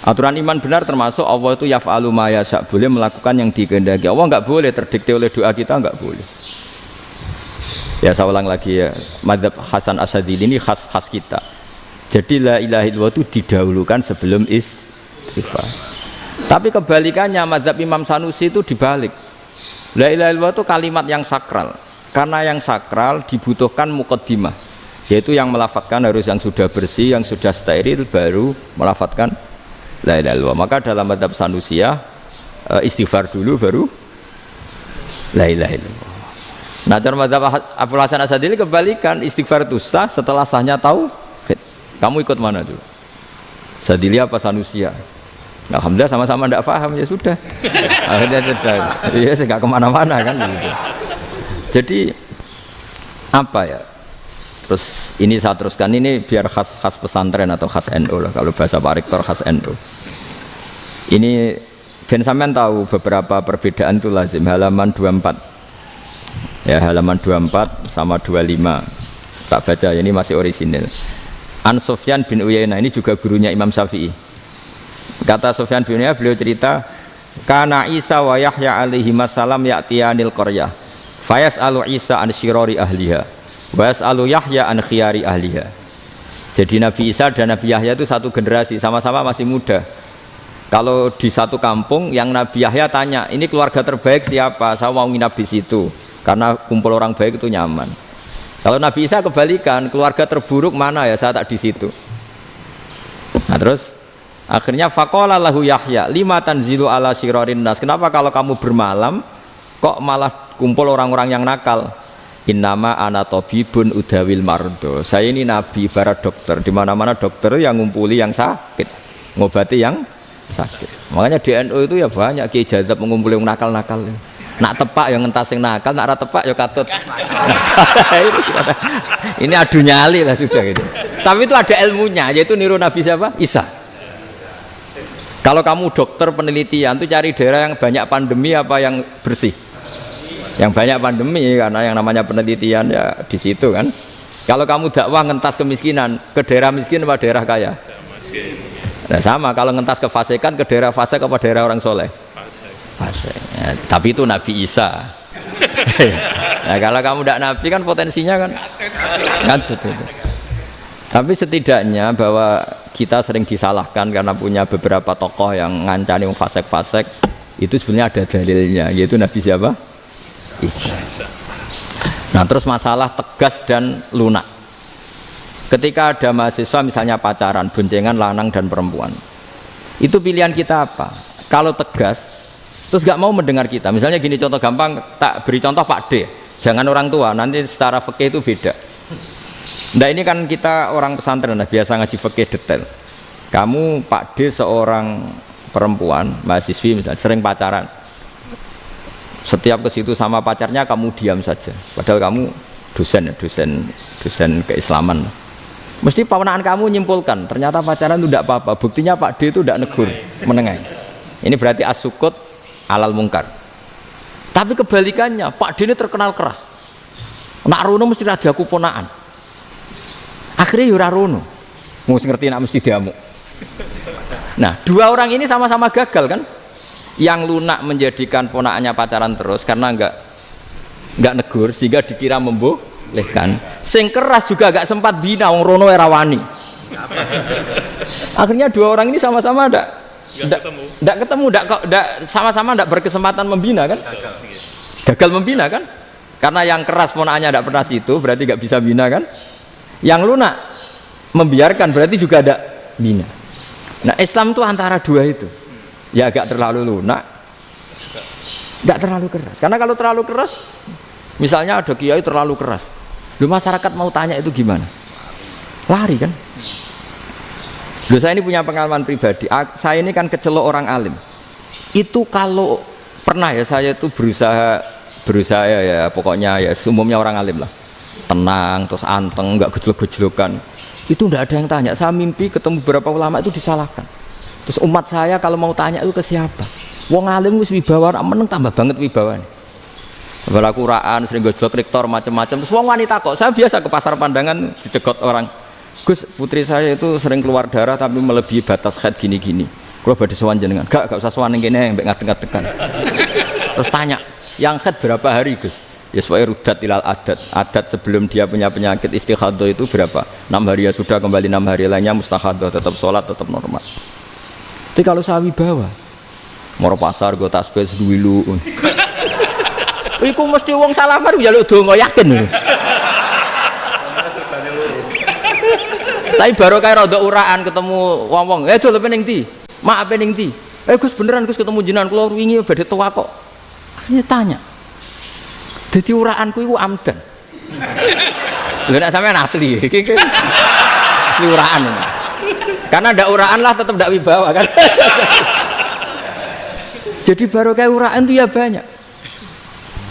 Aturan iman benar termasuk Allah itu yaf'alu ma yasha, boleh melakukan yang dikehendaki. Allah nggak boleh terdikte oleh doa kita, nggak boleh. Ya saya ulang lagi ya, mazhab Hasan Asyadzili ini khas kita. Jadi la ilaha illallah itu didahulukan sebelum istighfar. Tapi kebalikannya mazhab Imam Sanusi itu dibalik. La ilaha illallah itu kalimat yang sakral. Karena yang sakral dibutuhkan muqaddimah, yaitu yang melafadzkan harus yang sudah bersih, yang sudah steril baru melafadzkan la ilaha illallah. Maka dalam mazhab Sanusiyah istighfar dulu baru la ilaha illallah. Nah, cara mazhab Abu Hasan Asyadzili kebalikan, istighfar itu sah setelah sahnya tauhid. Kamu ikut mana tuh? Asyadzili apa Sanusiyah? Alhamdulillah sama-sama tidak paham, ya sudah. Akhirnya sudah. Iya, nggak kemana-mana kan gitu. Jadi apa ya? Terus ini saya teruskan, ini biar khas pesantren atau khas NU lah, kalau bahasa Pak Rektor khas NU. Ini Ben sampean tahu beberapa perbedaan itu lazim, halaman 24. Ya, halaman 24 sama 25. Tak baca, ini masih orisinil. An Sufyan bin Uyainah, ini juga gurunya Imam Syafi'i. Kata Sufyan bin Uyainah, beliau cerita, kana Isa wa Yahya alaihi salam ya'tiyanil qaryah. Fayas'alu Isa an syirari ahliha. Wa yas'alu Yahya an khiyari ahliha. Jadi Nabi Isa dan Nabi Yahya itu satu generasi, sama-sama masih muda. Kalau di satu kampung yang Nabi Yahya tanya, ini keluarga terbaik siapa? Saya mau nginap di situ karena kumpul orang baik itu nyaman. Kalau Nabi Isa kebalikan, keluarga terburuk mana ya, saya tak di situ. Nah terus akhirnya faqala lahu Yahya lima tanzilu ala syirarin nas. Kenapa kalau kamu bermalam kok malah kumpul orang-orang yang nakal? Innama ana tabibun udawil mardo. Saya ini nabi barat dokter, di mana-mana dokter yang ngumpuli yang sakit, ngobati yang sakit. Makanya di NU itu ya banyak kiai jazab mengumpuli yang nakal-nakal. Nak tepak yang ngentas yang nakal, nak tepak ya katut. Ini adu nyali lah sudah gitu. Tapi itu ada ilmunya, yaitu niru Nabi siapa? Isa. Kalau kamu dokter penelitian tuh cari daerah yang banyak pandemi apa yang bersih? Yang banyak pandemi, karena yang namanya penelitian ya di situ kan. Kalau kamu dakwah ngentas kemiskinan, ke daerah miskin apa daerah kaya? Nah sama, kalau ngentas kefasikan ke daerah fasik apa daerah orang soleh? Fasik. Ya, tapi itu Nabi Isa. Nah kalau kamu tidak Nabi kan potensinya kan ngantut itu. Tapi setidaknya bahwa kita sering disalahkan karena punya beberapa tokoh yang ngancani fasik-fasik, itu sebenarnya ada dalilnya, yaitu Nabi siapa? Isa. Nah terus masalah tegas dan lunak. Ketika ada mahasiswa misalnya pacaran, boncengan lanang dan perempuan, itu pilihan kita apa? Kalau tegas, terus gak mau mendengar kita. Misalnya gini, contoh gampang, tak beri contoh Pak D, jangan orang tua, nanti secara fikih itu beda. Nah ini kan kita orang pesantren, nah, biasa ngaji fikih detail. Kamu Pak D seorang perempuan, mahasiswi misalnya, sering pacaran. Setiap ke situ sama pacarnya kamu diam saja. Padahal kamu dosen keislaman. Mesti pawanaan kamu nyimpulkan, ternyata pacaran itu tidak apa-apa. Buktinya Pak D itu tidak negur, menengahi. Ini berarti as-sukut alal mungkar. Tapi kebalikannya, Pak D ini terkenal keras. Nak rono mesti radiaku ponaan. Akhirnya yura rono. Mesti ngerti nak mesti diamuk. Nah, dua orang ini sama-sama gagal kan? Yang lunak menjadikan ponaannya pacaran terus karena enggak negur sehingga dikira membolehkan. Sing keras juga gak sempat bina wong rono era wani. Akhirnya dua orang ini sama-sama enggak ketemu, sama-sama enggak berkesempatan membina kan? Gagal membina kan? Karena yang keras ponaannya enggak pernah situ, berarti enggak bisa bina kan? Yang lunak membiarkan berarti juga ada bina. Nah, Islam itu antara dua itu. Ya agak terlalu lunak, enggak terlalu keras. Karena kalau terlalu keras, misalnya ada kiai terlalu keras, lu masyarakat mau tanya itu gimana? Lari kan? Loh, saya ini punya pengalaman pribadi. Saya ini kan kecelok orang alim. Itu kalau pernah ya saya itu berusaha ya pokoknya ya umumnya orang alim lah. Tenang, terus anteng, enggak gejlok-gejlokan. Itu enggak ada yang tanya. Saya mimpi ketemu beberapa ulama itu disalahkan. Terus umat saya kalau mau tanya itu ke siapa? Wong alim wis wibawa, meneng tambah banget wibawane. Bala Quran sering gojlok rektor macam-macam. Terus wong wanita kok, saya biasa ke pasar pandangan dicegot orang. Gus, putri saya itu sering keluar darah tapi melebihi batas haid gini-gini. Kalau badhe sowan jenengan, gak usah sowan ning kene mbek ngadeg-ngadegan. Terus tanya, yang haid berapa hari, Gus? Ya supaya rudat ilal adat. Adat sebelum dia punya penyakit istighadah itu berapa? 6 hari ya sudah, kembali 6 hari lainnya mustahadah, tetap sholat, tetap normal. Tapi kalau saya wibawa, moro pasar go tasbih seduwilu. Iku mesti wong salaman njaluk donga yakin. Tapi baru kayak rada uraan ketemu wong-wong. Dol ning ndi? Mak ape ning ndi? Gus beneran Gus ketemu jenengan kula wingi badhe tuwa kok. Akhirnya tanya. Dadi uraanku iku amdan. Lho nek sampean asli iki asli uraan. Karena ndak uraan lah tetap ndak wibawa kan. Jadi baru kayak uraan itu ya banyak.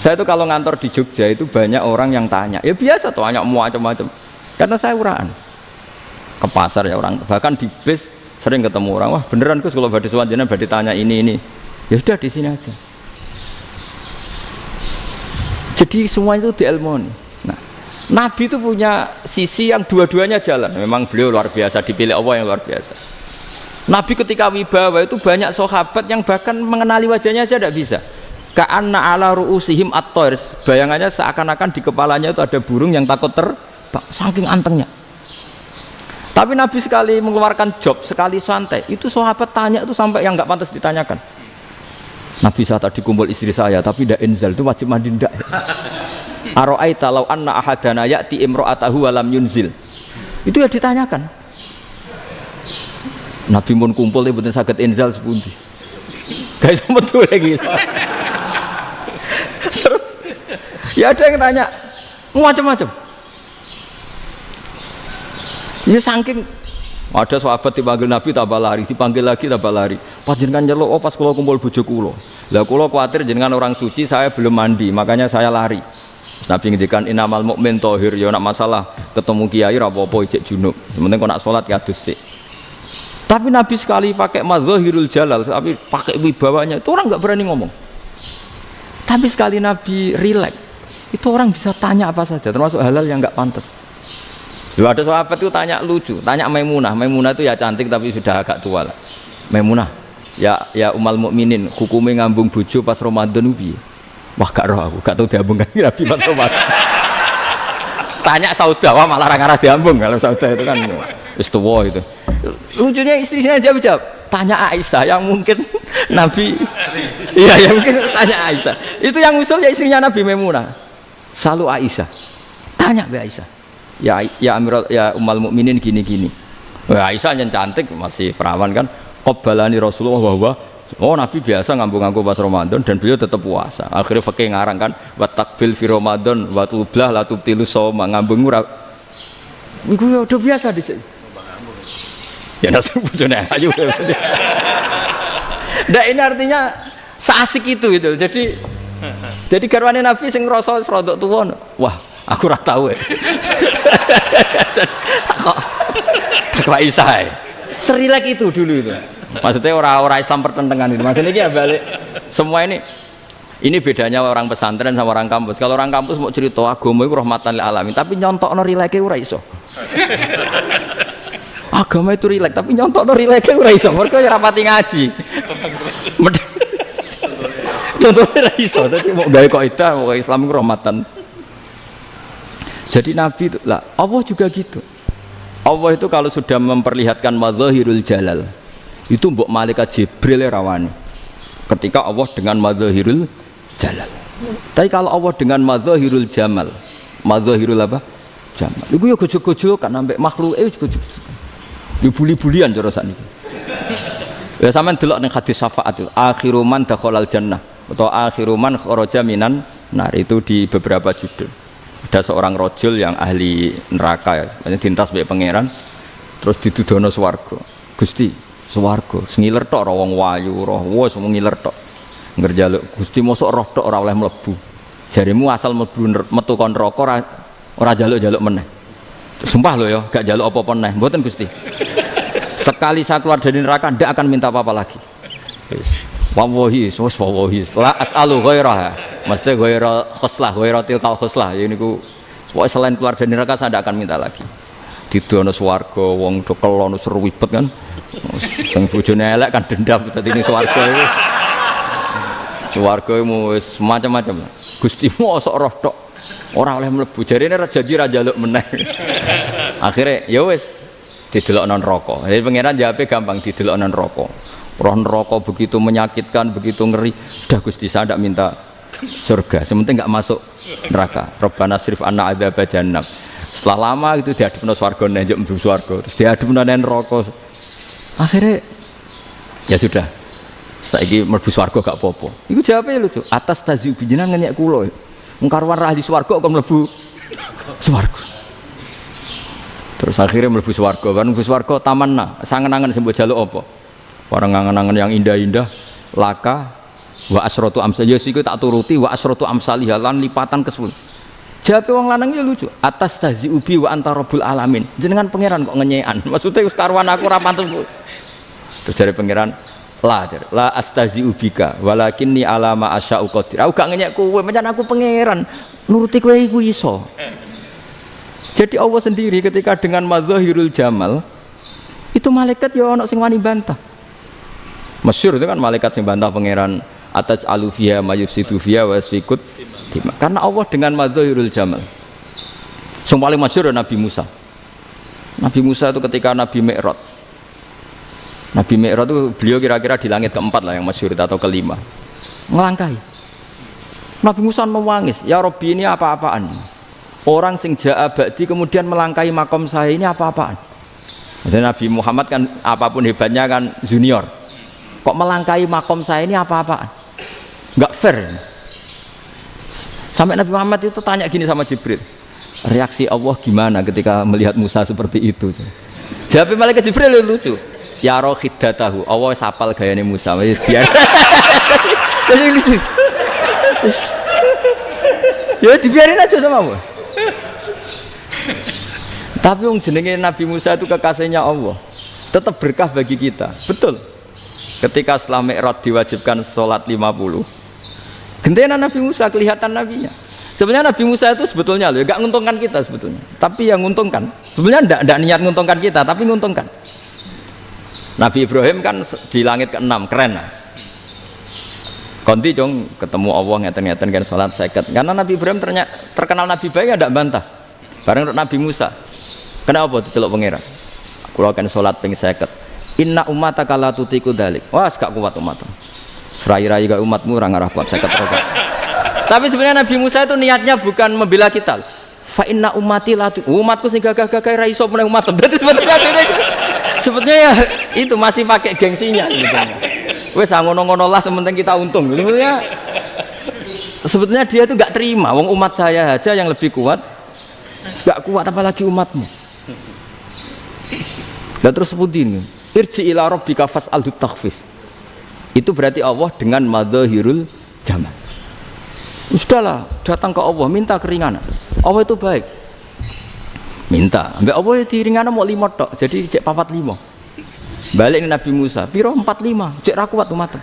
Saya itu kalau ngantor di Jogja itu banyak orang yang tanya, ya biasa tuh tanya macam-macam. Karena saya uraan ke pasar ya orang, bahkan di bis sering ketemu orang, wah beneran Gus kalau badhe sowan jenengan badhe tanya ini, ya sudah di sini aja. Jadi semua itu diilmoni. Nah, Nabi itu punya sisi yang dua-duanya jalan. Memang beliau luar biasa, dipilih Allah yang luar biasa. Nabi ketika wibawa itu banyak sahabat yang bahkan mengenali wajahnya aja tidak bisa. Ka'anna ala ru'usihim at-tayr, bayangannya seakan-akan di kepalanya itu ada burung yang takut terbang, saking antengnya. Tapi Nabi sekali mengeluarkan job, sekali santai, itu sahabat tanya itu sampai yang nggak pantas ditanyakan. Nabi saat tadi kumpul istri saya, tapi tidak inzal, itu wajib mandi ndak. Aro'aita law anna ahadana ya'ti imro'atahu walam yunzil. Itu ya ditanyakan. Nabi mun kumpul itu betul sakit inzal sepundi. Guys, betul lagi. Terus ya ada yang tanya macam-macam. Ya saking ada sahabat dipanggil Nabi tambah lari, dipanggil lagi tambah lari. Panjenengan nyeluk, oh pas kula kumpul bojo kula. Lah kula kuwatir jenengan orang suci, saya belum mandi, makanya saya lari. Terus Nabi ngendikan inamal mukmin thahir, ya nak masalah ketemu kiai ra apa-apa ijek junub. Sementing kok nak salat ya adus sik. Tapi Nabi sekali pakai madzahirul jalal, tapi pakai wibawanya, itu orang nggak berani ngomong. Tapi sekali Nabi rileks, itu orang bisa tanya apa saja, termasuk halal yang nggak pantas. Lalu ada sahabat itu tanya lucu, tanya Maimunah. Maimunah itu ya cantik tapi sudah agak tua lah. Maimunah, ya umal mukminin, hukumnya ngambung bojo pas Ramadan ubi. Wah gak roh aku, gak tahu diambungkan Nabi pas Ramadan. Tanya Saudah, wah malah orang arah diambung kalau Saudah itu kan istiwa itu. Lucunya istrinya dia jawab, tanya Aisyah yang mungkin Nabi, iya yang mungkin tanya Aisyah. Itu yang usul ya istrinya Nabi Maimunah. Selalu Aisyah, tanya be Aisyah. Ya Amirul ya umal mukminin gini-gini. Wah Aisyah yang cantik masih perawan kan. Qabbalani Rasulullah bahwa oh Nabi biasa ngambung-ngambung pas Ramadan dan beliau tetap puasa. Akhirnya fakih ngarang kan wa takbil fi Ramadan wa tublah la tubtilu shauma ngambung ora. Iku udah biasa di sini. Ya nasi bojone ayu. Nah ini artinya seasik itu gitu. Jadi garwane Nabi sing ngrasa rodok tuwa. Wah, aku ora tahu. Kok Aisyah. Serilek itu dulu itu. Maksudnya orang Islam pertentangan itu. Maksudnya ini balik semua ini bedanya orang pesantren sama orang kampus. Kalau orang kampus mau cerita agama itu rahmatan lil alamin, tapi nyontokno rileke ora iso. Agama itu rilek, tapi nyontokno rileke ora iso. Mergo ya rapati ngaji. Contohnya ora iso, dadi mau gawe kaidah mau Islam itu rahmatan. Jadi Nabi itu lah, Allah juga gitu. Allah itu kalau sudah memperlihatkan madzahirul jalal, itu mbok malaikat Jibril rawani. Ketika Allah dengan madzahirul jalal. Tapi kalau Allah dengan madzahirul jamal, madzahirul apa? Jamal. Iku ya gojok-gojokan ambek makhluke gojok. Dibuli-bulian cara sakniki. Ya sampean delok ning hadis syafaat itu, akhiru man dakhalal jannah atau akhiru man kharaja minan nar, itu di beberapa judul. Ada seorang rojul yang ahli neraka ya, diintas mbek pangeran terus ditudono swarga. Gusti swarga ngiler tok ora wong wayu roh wis ngiler tok ngerjaluk Gusti mosok roh tok ora oleh mlebu jarimu asal mlebu metu kon neraka ora jaluk-jaluk meneh sumpah lho ya gak jaluk apa-apa meneh mboten Gusti sekali saya keluar dari neraka ndak akan minta apa-apa lagi wis wallahi la as'alu ghairaha mesti ghaira khoslah ghaira tilkal khoslah ya niku selain keluar dari neraka saya ndak akan minta lagi didono swarga wong do kelon seruwibet kan sing bojone elek kan dendam dadi ning swarga iku swarga iku wis macam-macam Gusti mosok roh tok ora oleh mlebu jarine ra janji ra njaluk meneh akhire ya wis didelokno neraka jadi pangeran jawabe gampang didelokno neraka roh neraka begitu menyakitkan begitu ngeri sudah Gusti saya ndak minta surga sementing enggak masuk neraka Rabbana srif anna adzab jahannam setelah lama itu diadepno swarga njuk mlebu swarga terus diadepno neraka akhirnya ya sudah saiki mlebu swarga gak apa-apa iku jawabe lucu atas taziu jenengan ngenyek kula ngkarwan ra di swarga kok mlebu swarga terus akhirnya mlebu swarga kan mlebu swarga tamanna sangen-angen sing mbok jaluk apa orang angen-angen yang indah-indah laka wa asratu amsal ya siku tak turuti wa asratu amsalih lan lipatan ke 10 jawab wong lanang ya lucu atas taziubi wa anta rabbul alamin jenengan pangeran kok ngenyekan maksudnya wis karuan aku ora pantes terus jare pangeran la astaziubika walakinni alama asya'u qadir aku gak ngenyek kowe pancen aku pangeran nuruti kowe iku iso jadi Allah sendiri ketika dengan madzahirul jamal itu malaikat ya ono sing wani bantah masyhur itu kan malaikat sing bantah pangeran atas alufia mayufsidu fiha wasfikut karena Allah dengan madzahirul jamal yang paling masyhur Nabi Musa itu ketika Nabi Mi'raj itu beliau kira-kira di langit keempat lah yang masyhur atau kelima ngelangkai Nabi Musa menangis ya Rabbi ini apa-apaan orang sing ja'a ba'di kemudian melangkai makom saya ini apa-apaan jadi Nabi Muhammad kan apapun hebatnya kan junior kok melangkai makom saya ini apa-apaan nggak fair sampai Nabi Muhammad itu tanya gini sama Jibril reaksi Allah gimana ketika melihat Musa seperti itu jawab malaikat Jibril lucu ya roh khiddatahu Allah sapal gayane Musa biar jadi lucu ya dibiarin aja sama Allah tapi yang jenenge Nabi Musa itu kekasihnya Allah tetap berkah bagi kita betul ketika setelah Mi'raj diwajibkan sholat 50 gentenan Nabi Musa kelihatan nabinya sebenarnya Nabi Musa itu sebetulnya loh gak nguntungkan kita sebetulnya tapi yang nguntungkan sebenarnya enggak niat nguntungkan kita tapi nguntungkan Nabi Ibrahim kan di langit ke-6 keren lah konti jong ketemu Allah ngeten-ngeten kan sholat seket karena Nabi Ibrahim terkenal Nabi baik tidak bantah bareng Nabi Musa kenapa diceluk pangeran aku akan sholat ping seket inna ummataka la tutiku dalik wah gak kuat umatmu serai-rai gak umatmu orang arah kuat seket rokat tapi sebenarnya Nabi Musa itu niatnya bukan membela kita fa inna ummati la umatku sing gagah-gagah ra iso meneh umat berarti sebetulnya ya itu masih pakai gengsinya gitu. Wes ngono-ngono lah sementing kita untung sebetulnya dia itu gak terima wong umat saya aja yang lebih kuat gak kuat apalagi umatmu dan terus sebutin irji ila rabbika fas'alhu takhfif itu berarti Allah dengan madzahirul jamal sudahlah datang ke Allah minta keringanan Allah itu baik minta ambek Allah itu ringanan mau 5 tok jadi cek 45 balik Nabi Musa piro 45 cek ra kuat umat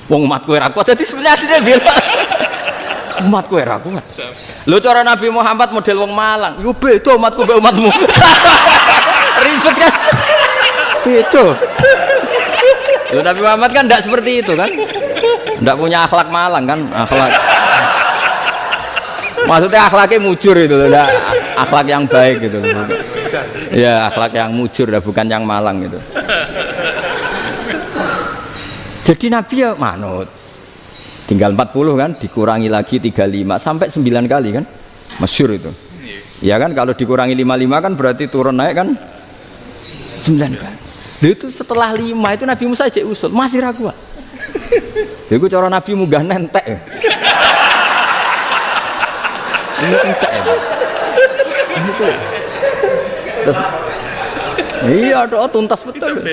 wong umatku ra kuat jadi sebenarnya dia bilang umatku ra kuat lho cara Nabi Muhammad model wong Malang yo beda umatku mbek umatmu ribet kan beda lho Nabi Muhammad kan tidak seperti itu kan tidak punya akhlak Malang kan akhlak maksudnya akhlaknya mujur itu loh akhlak yang baik gitu ya akhlak yang mujur bukan yang Malang gitu jadi Nabi ya manut tinggal 40 kan dikurangi lagi 35 sampai 9 kali kan masyhur itu ya kan kalau dikurangi 55 kan berarti turun naik kan 9 kali itu setelah 5 itu Nabi Musa aja usul masih ragu itu cara Nabi munggah nentek ya. Ini entek ya terus Iya, doa tuntas betul.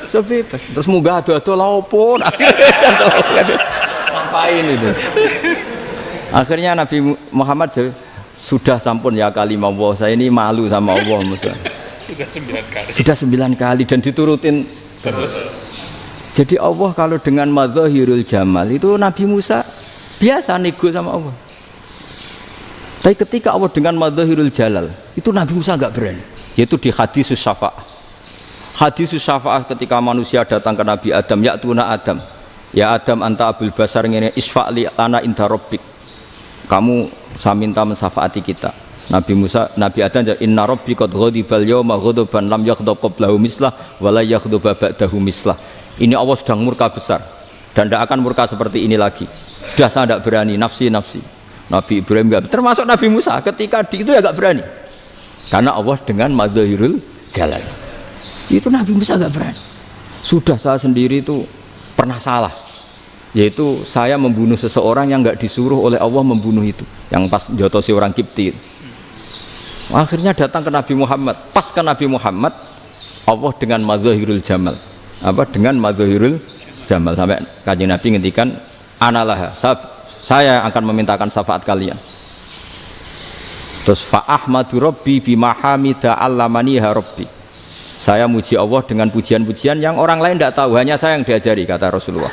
Sebebas. Terus munggah ado-ado lha opo? Ngapain itu? Akhirnya Nabi Muhammad sudah sampun ya kalimah Allah, saya ini malu sama Allah Musa. Sudah 9 kali dan diturutin terus. Jadi Allah kalau dengan madzahirul jamal itu Nabi Musa biasa nego sama Allah. Tapi ketika Allah dengan madzahirul jalal itu Nabi Musa enggak berani. Yaitu di hadis syafa'ah. Hadis syafa'ah ketika manusia datang ke Nabi Adam, ya'tuna Adam. Ya Adam anta abul basar ngene isfa'li ana inda rabbik. Kamu saya minta mensafaati kita. Nabi Musa, Nabi Adam inna rabbi qad ghadibal yawma ghadaban lam yaghdab qablahu mislah wa la yaghdab ba'dahu mislah. Ini Allah sedang murka besar dan tidak akan murka seperti ini lagi. Sudah saya tidak berani, nafsi. Nabi Ibrahim enggak, termasuk Nabi Musa ketika di itu ya enggak berani. Karena Allah dengan madzahirul jalal. Itu Nabi Musa enggak berani. Sudah saya sendiri itu pernah salah. Yaitu saya membunuh seseorang yang enggak disuruh oleh Allah membunuh itu. Yang pas jotosi orang Kipti. Akhirnya datang ke Nabi Muhammad. Pas ke Nabi Muhammad Allah dengan madzahirul jamal. Dengan madzahirul jamal sampai Kanjeng Nabi ngendikan analah saya akan memintakan syafaat kalian. Terus fa ahmadu rabbi bima hamida allamaniha rabbi. Saya muji Allah dengan pujian-pujian yang orang lain tidak tahu, hanya saya yang diajari, kata Rasulullah.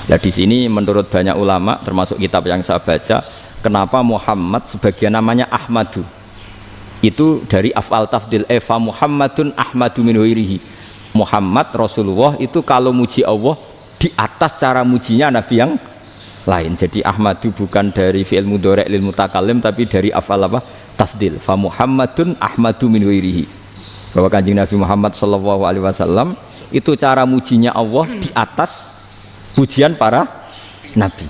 Ya di sini menurut banyak ulama termasuk kitab yang saya baca, kenapa Muhammad sebagian namanya Ahmadu? Itu dari af'al tafdil fa Muhammadun ahmadu min ghairihi. Muhammad Rasulullah itu kalau muji Allah di atas cara mujinya nabi yang lain. Jadi Ahmadu bukan dari fi'il mudhari' lil mutakallim tapi dari af'al apa? Tafdil. Fa Muhammadun ahmadu min ghairihi. Bahwa Kanjeng Nabi Muhammad sallallahu alaihi wasallam itu cara mujinya Allah di atas pujian para nabi.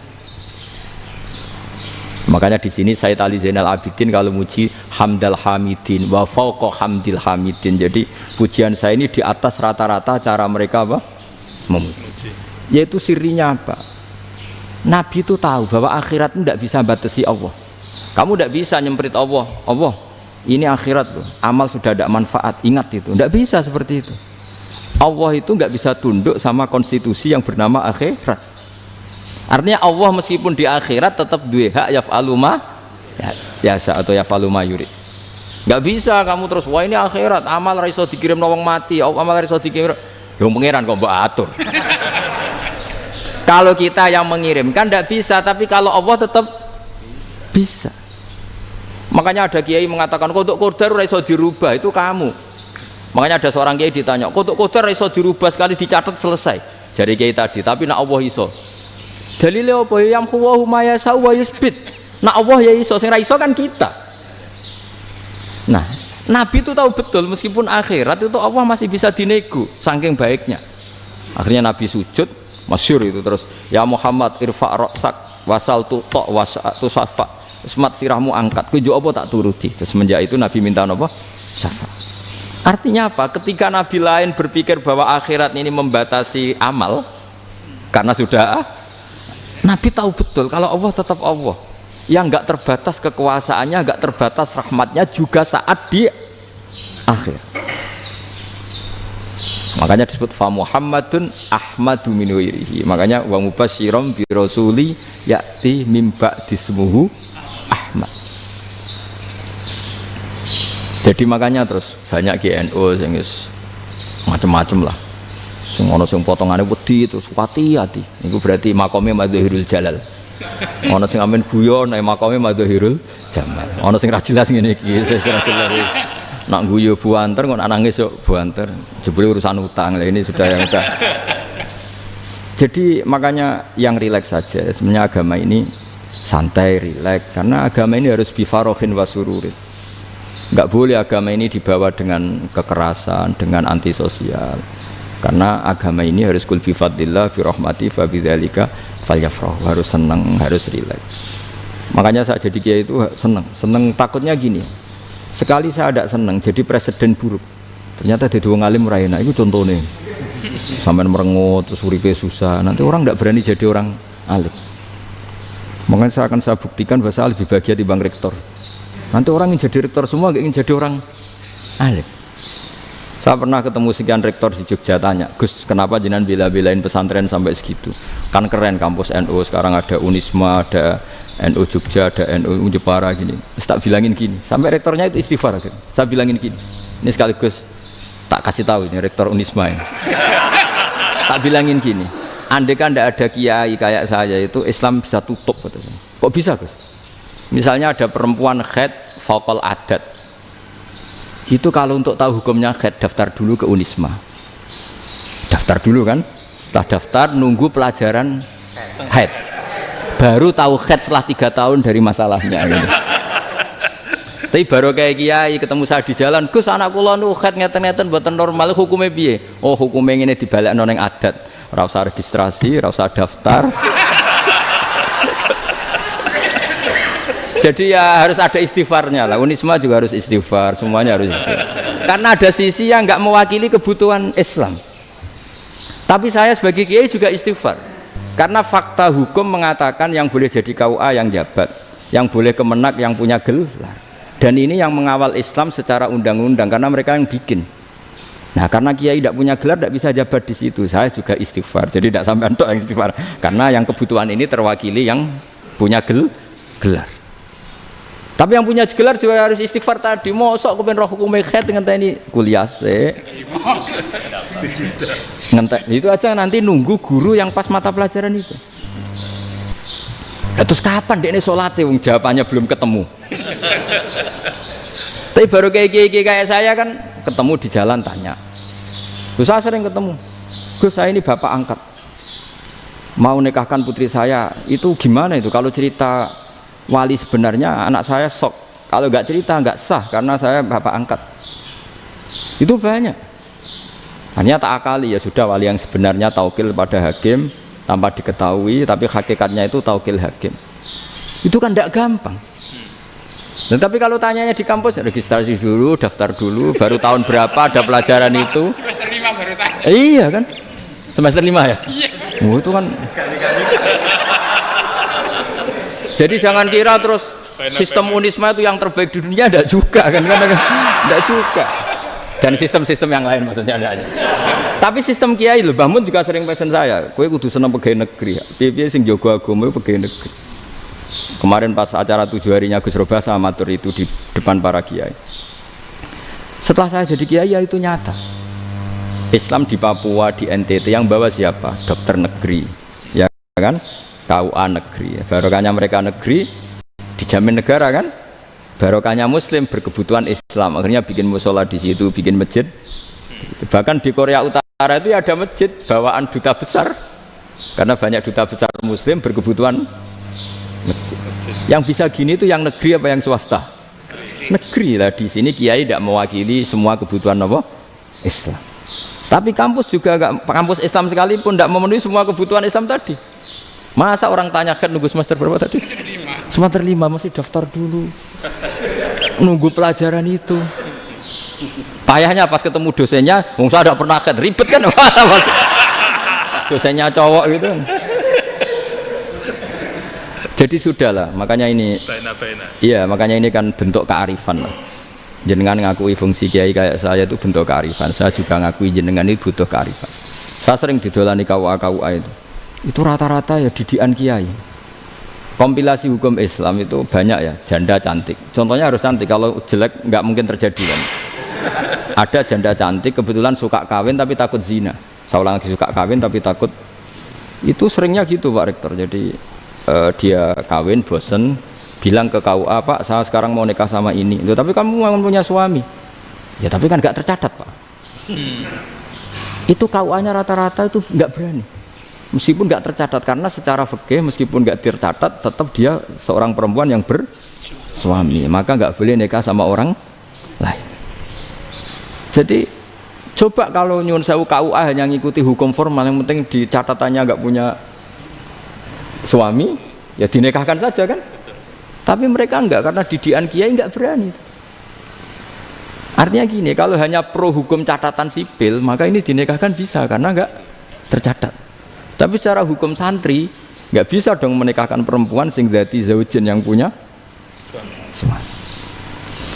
Makanya di sini Sayyid Ali Zainal Abidin kalau muji hamdal hamidin wa fauqa hamdil hamidin. Jadi pujian saya ini di atas rata-rata cara mereka apa? Memuji. Yaitu sirinya apa? Nabi itu tahu bahwa akhirat tidak bisa batasi Allah. Kamu tidak bisa nyemprit Allah. Allah, ini akhirat loh. Amal sudah tidak manfaat. Ingat itu. Tidak bisa seperti itu. Allah itu nggak bisa tunduk sama konstitusi yang bernama akhirat. Artinya Allah meskipun di akhirat tetap duwe hak yaf'alu ma yasa atau yaf'alu ma yurid. Nggak bisa kamu terus wah ini akhirat amal ra iso dikirim wong mati, amal ra iso dikirim. Yo pangeran kok mbok atur. Kalau kita yang mengirimkan tidak bisa, tapi kalau Allah tetap bisa. Makanya ada kiai mengatakan kodok qadar ora iso dirubah, itu kamu. Makanya ada seorang kiai ditanya, kodok qadar ora iso dirubah sekali dicatat selesai. Jadi kiai tadi, tapi nak Allah iso. Dalile apa yang huwa ma yasha wa yusbit. Nak Allah ya iso, sing ra iso kan kita. Nah, Nabi itu tahu betul meskipun akhirat itu Allah masih bisa dinego saking baiknya. Akhirnya Nabi sujud, masyhur itu terus, ya Muhammad irfa' ra'sak wasal tu ta wasatu safa. Semat sirahmu angkat, kuwi apa tak turuti. Terus semenjak itu Nabi minta apa? Syafa. Artinya apa? Ketika Nabi lain berpikir bahwa akhirat ini membatasi amal karena sudah Nabi tahu betul kalau Allah tetap Allah yang enggak terbatas kekuasaannya, enggak terbatas rahmatnya juga saat di akhir. Makanya disebut fa Muhammadun ahmadu min ghairihi. Makanya wa mubasysyiran bi rasuli ya'ti mim ba'di ismuhu Ahmad. Jadi makanya terus banyak GNU sing macam-macam lah. Sing ana sing potongane wedi terus hati-hati. Niku berarti makome madzahirul jalal. Ana sing amen guyon nek makome madzahirul jamal. Ana sing ra jelas ngene iki, sing ra jelas. Nak guyu buanter kok nangis kok buanter. Jebule urusan utang. Lah ini sudah yang udah. Jadi makanya yang rileks saja. Sebenarnya agama ini santai, rileks karena agama ini harus bifarohin wasururin. Enggak boleh agama ini dibawa dengan kekerasan, dengan antisosial. Karena agama ini harus kul bi fadlillah bi rahmati fa bidzalika falyafrahu, harus senang, harus rileks. Makanya saya jadi kiai itu senang takutnya gini. Sekali saya tidak senang jadi presiden buruk. Ternyata jadi wong alim ora enak, itu contohnya. Sampai merengut terus uripe susah, nanti orang tidak berani jadi orang alim. Makanya saya buktikan bahwa saya lebih bahagia dibanding rektor. Nanti orang ingin jadi rektor semua, ingin jadi orang alim. Saya pernah ketemu sekian rektor di Jogja, tanya, Gus, kenapa jenengan bela-belain pesantren sampai segitu? Kan keren kampus NU, sekarang ada Unisma, ada NU Jogja, ada NU Jepara gini. Terus tak bilangin gini, sampai rektornya itu istighfar. Saya bilangin gini, ini sekaligus tak kasih tahu ini rektor Unisma ini. Tak bilangin gini, andai kan tidak ada kiai kayak saya itu Islam bisa tutup. Kok bisa, Gus? Misalnya ada perempuan haid faqal adat. Itu kalau untuk tahu hukumnya haid daftar dulu ke Unisma. Daftar dulu kan? Setelah daftar nunggu pelajaran haid. Baru tahu haid setelah 3 tahun dari masalahnya. Tapi baru kayak kiai ketemu saya di jalan, Gus anak kula nu haid ngeten-ngeten mboten normal, hukumnya piye? Oh, hukumnya ngene dibalekno ning adat. Ora usah registrasi, ora usah daftar. Jadi ya harus ada istighfarnya lah. Unisma juga harus istighfar, semuanya harus istighfar. Karena ada sisi yang nggak mewakili kebutuhan Islam. Tapi saya sebagai kiai juga istighfar. Karena fakta hukum mengatakan yang boleh jadi KUA yang jabat, yang boleh kemenak yang punya gelar. Dan ini yang mengawal Islam secara undang-undang karena mereka yang bikin. Nah, karena kiai tidak punya gelar tidak bisa jabat di situ. Saya juga istighfar. Jadi tidak sampai antuk yang istighfar. Karena yang kebutuhan ini terwakili yang punya gelar. Tapi yang punya gelar juga harus istighfar tadi. Mosok kepen roh hukum haid dengan ini kuliah se. Ngentek itu aja nanti nunggu guru yang pas mata pelajaran itu. Terus kapan dia ini sholatnya? Jawabannya belum ketemu. Tapi baru kayak saya kan ketemu di jalan tanya. Terus saya sering ketemu. Gus, saya ini bapak angkat. Mau nikahkan putri saya. Itu gimana itu? Kalau cerita wali sebenarnya anak saya sok, kalau nggak cerita nggak sah karena saya bapak angkat. Itu banyak. Hanya tak akali ya sudah wali yang sebenarnya taukil pada hakim tanpa diketahui, tapi hakikatnya itu taukil hakim. Itu kan tidak gampang. Dan tapi kalau tanyanya di kampus registrasi dulu, daftar dulu, baru tahun berapa ada pelajaran itu? Semester 5 baru tanya. Iya kan? Semester 5 ya? Iya. Oh, itu kan. Jadi jangan kira terus sistem Unisma itu yang terbaik di dunia, tidak juga kan, tidak juga. Dan sistem-sistem yang lain maksudnya ada. Tapi sistem kiai loh, Bamun juga sering pesen saya, kowe kudu seneng pegawai negeri. Piye-piye sing jaga agama pegawai negeri. Kemarin pas acara 7 harinya Gus Robah sama matur itu di depan para kiai. Setelah saya jadi kiai ya itu nyata. Islam di Papua, di NTT yang bawa siapa? Dokter negeri, ya kan? KUA negeri, barokahnya mereka negeri dijamin negara kan, barokahnya Muslim berkebutuhan Islam, akhirnya bikin musola di situ, bikin masjid. Bahkan di Korea Utara itu ada masjid bawaan duta besar, karena banyak duta besar Muslim berkebutuhan masjid. Yang bisa gini itu yang negeri apa yang swasta? Negeri lah. Di sini kiai tidak mewakili semua kebutuhan apa? Islam. Tapi kampus juga enggak, kampus Islam sekalipun tidak memenuhi semua kebutuhan Islam tadi. Masa orang tanya kan nunggu semester berapa tadi? Semester 5 masih daftar dulu. Nunggu pelajaran itu. Payahnya pas ketemu dosennya, wong saya tidak pernah kan ribet kan? Pas dosennya cowok gitu. Jadi sudahlah, makanya ini. Iya, makanya ini kan bentuk kearifan lah. Jenengan ngakui fungsi kiai kayak saya itu bentuk kearifan. Saya juga ngakui jenengan ini butuh kearifan. Saya sering didolani KUA itu rata-rata ya didikan kiai. Kompilasi hukum Islam itu banyak ya, janda cantik. Contohnya harus cantik, kalau jelek nggak mungkin terjadi kan. Ada janda cantik kebetulan suka kawin tapi takut zina. Saya ulang lagi, suka kawin tapi takut. Itu seringnya gitu Pak Rektor. Jadi dia kawin bosen, bilang ke KUA, Pak saya sekarang mau nikah sama ini. Loh, tapi kamu mau punya suami. Ya tapi kan nggak tercatat Pak. Itu KUA-nya rata-rata itu nggak berani. Meskipun nggak tercatat, karena secara fikih meskipun nggak tercatat tetap dia seorang perempuan yang bersuami, maka nggak boleh nikah sama orang lain. Jadi coba kalau nyun sewu KUA hanya ngikuti hukum formal, yang penting di catatannya nggak punya suami, ya dinikahkan saja kan. Tapi mereka enggak, karena didikan kiai nggak berani. Artinya gini, kalau hanya pro hukum catatan sipil, maka ini dinikahkan bisa karena nggak tercatat. Tapi secara hukum santri nggak bisa dong menikahkan perempuan sing dzati zaujin yang punya suami.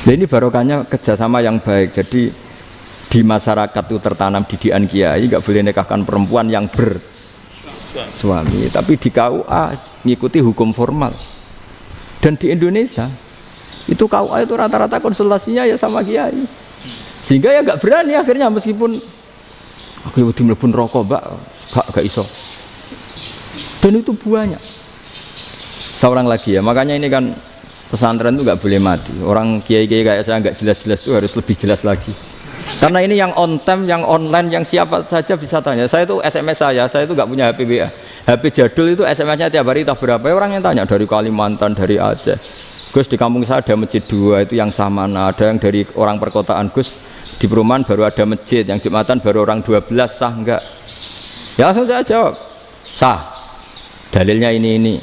Nah, ini barokahnya kerjasama yang baik. Jadi di masyarakat itu tertanam didikan kiai nggak boleh nikahkan perempuan yang bersuami, tapi di KUA ngikuti hukum formal. Dan di Indonesia itu KUA itu rata-rata konsultasinya ya sama kiai, sehingga ya nggak berani akhirnya, meskipun aku udah mlebu rokok mbak gak iso, dan itu banyak. Seorang lagi ya, makanya ini kan pesantren itu nggak boleh mati. Orang kiai-kiai kayak saya nggak jelas-jelas itu harus lebih jelas lagi. Karena ini yang on time, yang online, yang siapa saja bisa tanya. Saya itu SMS saya itu nggak punya HP WA. HP jadul itu SMS-nya tiap hari tak berapa. Orang yang tanya dari Kalimantan, dari Aceh. Gus, di kampung saya ada masjid 2 itu yang sama. Nah, ada yang dari orang perkotaan. Gus, di perumahan baru ada masjid, yang Jumatan baru orang 12, sah enggak? Ya langsung saya jawab, sah. Dalilnya ini.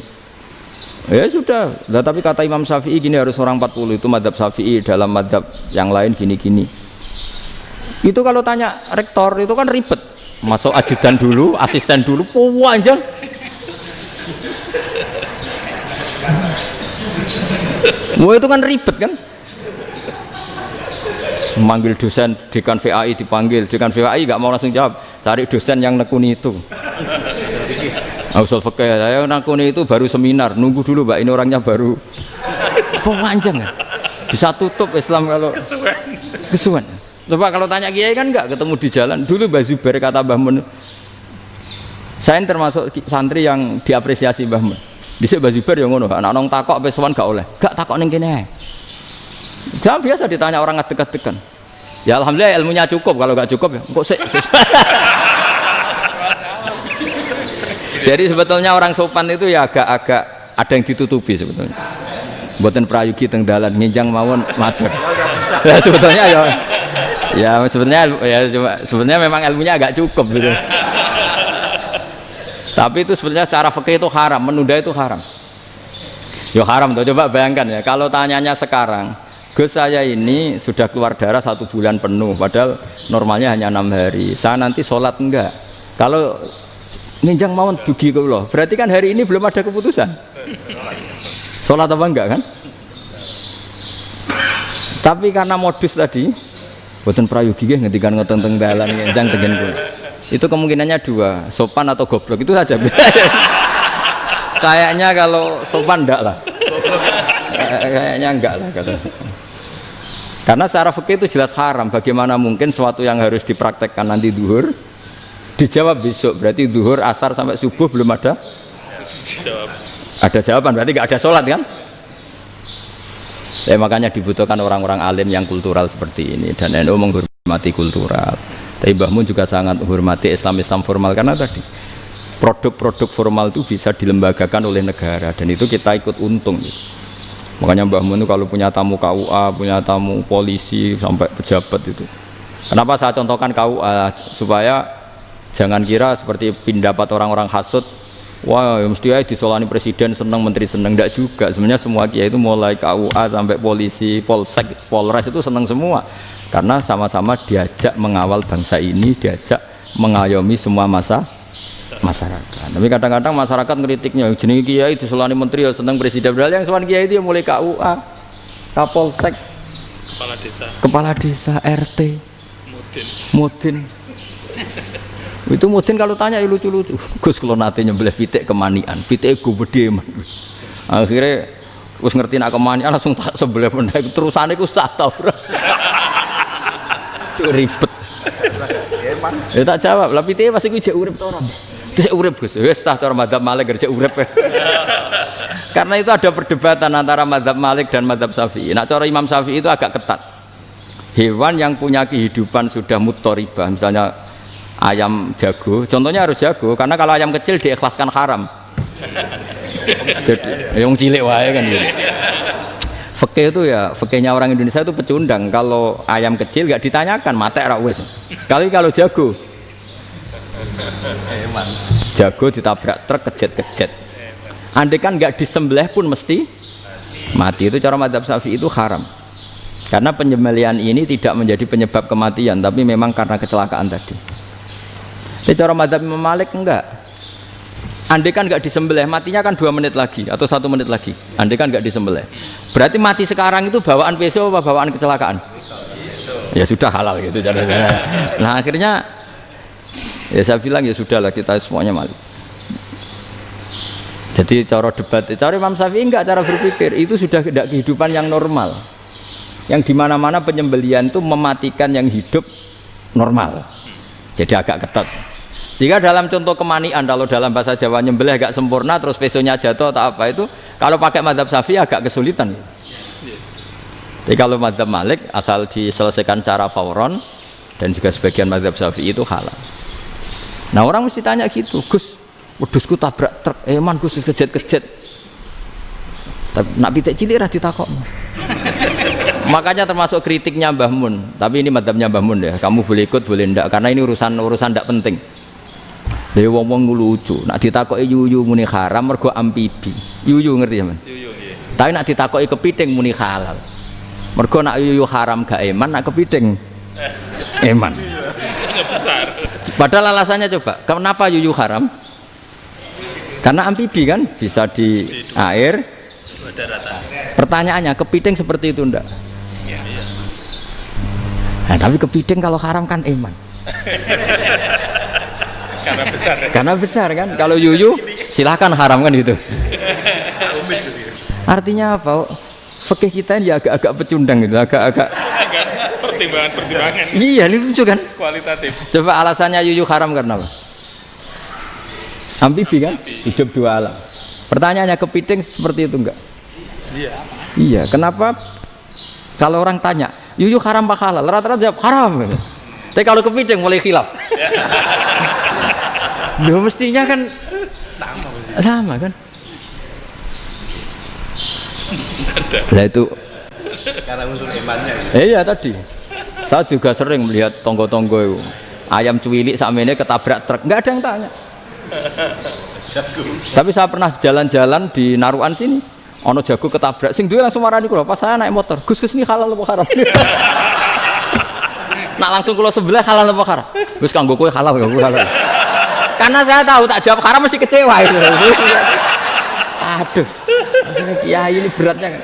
Ya sudah. Nah, tapi kata Imam Syafi'i gini, harus orang 40, itu madzhab Syafi'i, dalam madzhab yang lain gini-gini. Itu kalau tanya rektor itu kan ribet, masuk ajudan dulu, asisten dulu, panjang. Wah itu kan ribet kan. Memanggil dosen, dekan VAI dipanggil, dekan VAI nggak mau langsung jawab, cari dosen yang nekuni itu. Usul fikih, saya nekuni itu baru seminar, nunggu dulu mbak, ini orangnya baru. Panjang kan, bisa tutup Islam kalau kesuwen. Coba kalau tanya kiai kan enggak, ketemu di jalan. Dulu Mbah Zubair kata Mbah Mun, saya termasuk santri yang diapresiasi Mbah Mun. Dhisik Mbah Zubair yang ngono, anak nong takok pesuan gak oleh. Gak takok ning kene. Jangan biasa ditanya orang ngadeg-adegan. Ya alhamdulillah ilmunya cukup, kalau gak cukup ya kok sik. Jadi sebetulnya orang sopan itu ya agak-agak ada yang ditutupi sebetulnya. Mboten prayogi teng dalan nginjang mawon matur. Lah sebetulnya ya sebenarnya memang ilmunya agak cukup gitu. Tapi itu sebenarnya secara fikih itu haram, menunda itu haram. Ya haram tuh, coba bayangkan ya, kalau tanyanya sekarang, Gus saya ini sudah keluar darah 1 bulan penuh, padahal normalnya hanya 6 hari. Saya nanti sholat enggak? Kalau nginjang mawon dugi kula, berarti kan hari ini belum ada keputusan. Sholat apa enggak kan? Tapi karena modus tadi, boten prayogi nggih ngendikan ngoten teng dalan ngenjang tengen kula. Itu kemungkinannya 2, sopan atau goblok, itu saja. Kayaknya kalau sopan enggak lah. Kayaknya enggak lah kata. Karena secara fikih itu jelas haram. Bagaimana mungkin sesuatu yang harus dipraktekkan nanti duhur dijawab besok, berarti duhur, asar sampai subuh belum ada jawaban, berarti enggak ada sholat kan? Ya, makanya dibutuhkan orang-orang alim yang kultural seperti ini, dan NU menghormati kultural. Tapi Mbah Mun juga sangat menghormati Islam formal, karena tadi produk-produk formal itu bisa dilembagakan oleh negara, dan itu kita ikut untung. Makanya Mbah Mun itu kalau punya tamu KUA, punya tamu polisi sampai pejabat itu. Kenapa saya contohkan KUA? Supaya jangan kira seperti pendapat orang-orang hasud, wah ya mesti aja disolani presiden seneng, menteri seneng. Enggak juga, sebenarnya semua kiai itu mulai KUA sampai polisi, polsek, polres itu seneng semua, karena sama-sama diajak mengawal bangsa ini, diajak mengayomi semua masyarakat. Tapi kadang-kadang masyarakat ngeritiknya, jenenge kiai disolani menteri ya seneng, presiden, padahal yang sowan kiai itu ya mulai KUA, kapolsek, kepala desa, RT, mudin. Itu mudin kalau tanya ya lucu-lucu. Gus kalau nate nyembelih pitik kemanian, pitike go gede man. Akhirnya wis ngerti nak kemanian langsung tak sebelah meneh, terusane ku sah ta ora. Ribet. Ya tak jawab, lah pitike pasti ku jek urip ta ora? Terus urip Gus. Wis sah cara madzhab Malik jek urip. Karena itu ada perdebatan antara madzhab Malik dan madzhab Syafi'i. Nah cara Imam Syafi'i itu agak ketat. Hewan yang punya kehidupan sudah mutharibah, misalnya ayam jago, contohnya harus jago, karena kalau ayam kecil diikhlaskan haram. Jadi yang cilik wae kan gitu. Fikih itu ya, fikihnya orang Indonesia itu pecundang. Kalau ayam kecil nggak ditanyakan, matek ra wis. Kalau jago, jago ditabrak truk kejet-kejet. Andai kan nggak disembelih pun mesti mati. Itu cara madzhab Syafi'i itu haram. Karena penyembelihan ini tidak menjadi penyebab kematian, tapi memang karena kecelakaan tadi. Tapi cara madzhab Imam Malik enggak. Andai kan enggak disembelih, matinya kan 2 menit lagi atau 1 menit lagi. Andai kan enggak disembelih, berarti mati sekarang itu bawaan pisau apa bawaan kecelakaan? Ya sudah halal gitu caranya. Nah akhirnya ya saya bilang ya sudahlah kita semuanya Malik. Jadi cara debat, cara Imam Syafi'i enggak, cara berpikir itu sudah tidak kehidupan yang normal. Yang dimana-mana penyembelian itu mematikan yang hidup normal. Jadi agak ketat. Jika dalam contoh kemanian, kalau dalam bahasa Jawa nyembelih agak sempurna terus pesonya jatuh atau apa itu, kalau pakai mazhab Syafi'i agak kesulitan. Jadi kalau mazhab Malik asal diselesaikan cara fauron dan juga sebagian mazhab Syafi'i itu halal. Nah orang mesti tanya gitu, Gus, wedhusku tabrak truk, eman Gus kejet-kejet. Nak pitik cilik ra ditakokno. Makanya termasuk kritiknya Mbah Mun, tapi ini madhabnya Mbah Mun ya, kamu boleh ikut boleh ndak karena ini urusan ndak penting. Dewe wong-wong lucu, nak ditakoki yuyu muni haram mergo amfibi. Yuyu ngerti ya, Man? Yuyu nggih. Tapi nak ditakoki kepiting muni halal. Mergo nak yuyu haram gak eman, nak kepiting eman. Besar. Padahal alasannya coba, kenapa yuyu haram? Karena amfibi kan, bisa di air. Pertanyaannya, kepiting seperti itu ndak? Nah, tapi kepiting kalau haram kan eman. Karena besar. Karena besar kan. Kalau yuyu silahkan haram kan gitu. Artinya apa? Fikih kita ya agak-agak pecundang gitu, agak-agak pertimbangan. Iya, ini lucu kan? Kualitatif. Coba alasannya yuyu haram karena apa? Amfibi kan? Hidup dua alam. Pertanyaannya kepiting seperti itu enggak? Iya. Iya, kenapa kalau orang tanya, yuyu haram apa halal? Rata-rata jawab haram. Tapi kalau kepiting mulai khilaf. Loh mestinya kan sama kan? Nah itu karena unsur imannya. Iya tadi. Saya juga sering melihat tonggo-tonggo itu. Ayam cuwilik sakmene ketabrak truk, enggak ada yang tanya. Tapi saya pernah jalan-jalan di Naruan sini. Ono jago ketabrak, sing duwe langsung marani kula. Pas saya naik motor, Gus ini halal apa haram? Nak langsung kula sebelah halal apa haram? Gus kanggo kowe halal kanggo halal. Karena saya tahu tak jawab haram mesti kecewa itu. Aduh, akhirnya kiai ini beratnya kan.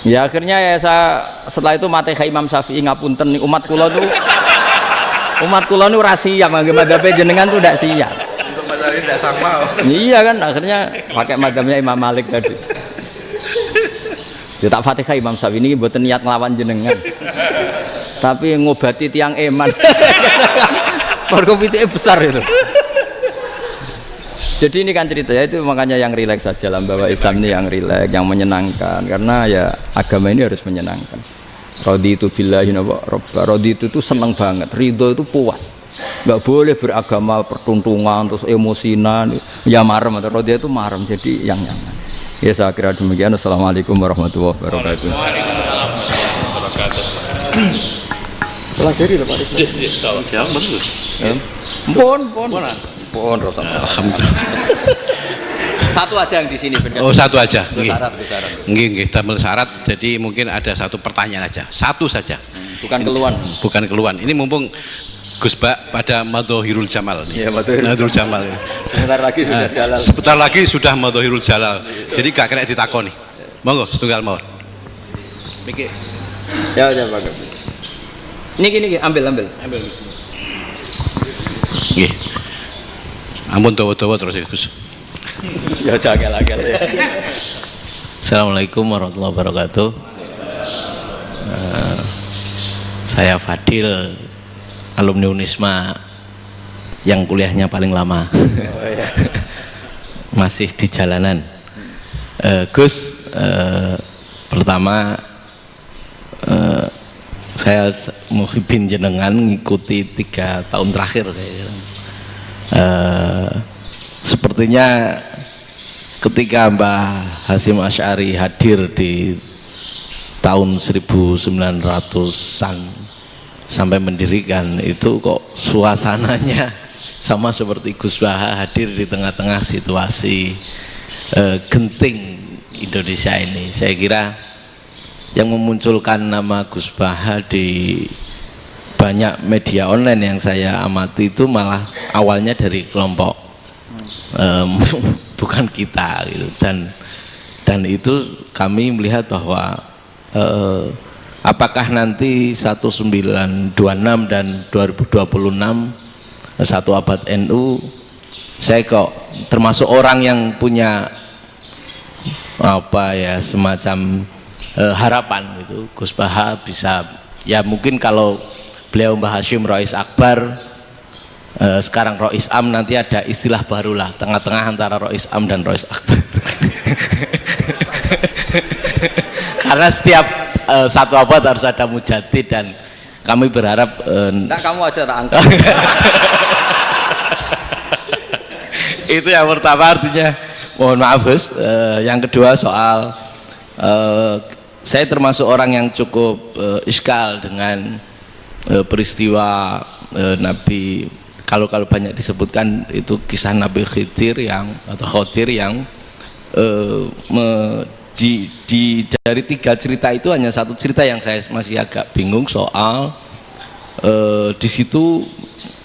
Ya akhirnya ya saya setelah itu mate Imam Syafi'i ngapunten nih umat kula nu rahasia mangke madhabe jenengan tuh ndak siap. Untuk madhab tidak sama. Iya kan akhirnya pakai madhabnya Imam Malik tadi. Ya tak Fatihah Imam Syafi'i ini mboten niat nglawan jenengan. Tapi ngobati tiang eman. Mergo pitike besar itu. Jadi ini kan ceritanya itu makanya yang rileks saja lah bahwa Islam ini yang rileks, yang menyenangkan karena ya agama ini harus menyenangkan. Raditu billahi robba, raditu itu seneng banget, ridho itu puas. Nggak boleh beragama pertuntungan terus emosinan, ya marem atau raditu itu marem jadi yang nyaman. Ya saya kira demikian. Assalamualaikum warahmatullahi wabarakatuh. Waalaikumsalam warahmatullahi wabarakatuh. Pelajari loh Pak Rizky. Ya, bagus. Pon, alhamdulillah. Satu aja yang di sini benar. Oh, satu aja. Nggih. Tambah syarat. Jadi mungkin ada satu pertanyaan aja. Satu saja. Bukan keluhan. Bukan keluhan. Ini mumpung Gus Bak pada Madhohirul Jamal nih. Iya, Madhohirul Jamal. Sebentar lagi sudah Jalal. Sebentar lagi sudah Madhohirul Jalal. Jadi gak kena ditakoni. Monggo, setunggal mawon. Mikir. Ya, bagus. Niki, ambil. Nggih. Ampun dawa-dawa terus Gus. Ya jagal-jagal ya. Assalamualaikum warahmatullahi wabarakatuh. Saya Fadil, alumni Unisma yang kuliahnya paling lama. Masih di jalanan. Gus, pertama saya muhibin jenengan ngikuti 3 tahun terakhir sepertinya ketika Mbah Hasyim Asy'ari hadir di tahun 1900-an sampai mendirikan itu kok suasananya sama seperti Gus Baha hadir di tengah-tengah situasi genting Indonesia ini. Saya kira yang memunculkan nama Gus Baha di banyak media online yang saya amati itu malah awalnya dari kelompok bukan kita gitu. Dan itu kami melihat bahwa apakah nanti 1926 dan 2026 satu abad NU, saya kok termasuk orang yang punya apa ya, semacam harapan gitu, Gus Baha bisa, ya mungkin kalau beliau Mbah Hashim Rais Akbar, sekarang Rois Am, nanti ada istilah barulah tengah-tengah antara Rois Am dan Rois Akbar. Karena setiap satu abad harus ada mujadid, dan kami berharap nah, kamu aja tak angkat. Itu yang pertama, artinya mohon maaf Gus. Yang kedua soal saya termasuk orang yang cukup iskal dengan peristiwa Nabi, kalau banyak disebutkan itu kisah Nabi Khidir yang, atau Khodir yang dari 3 cerita itu hanya satu cerita yang saya masih agak bingung soal di situ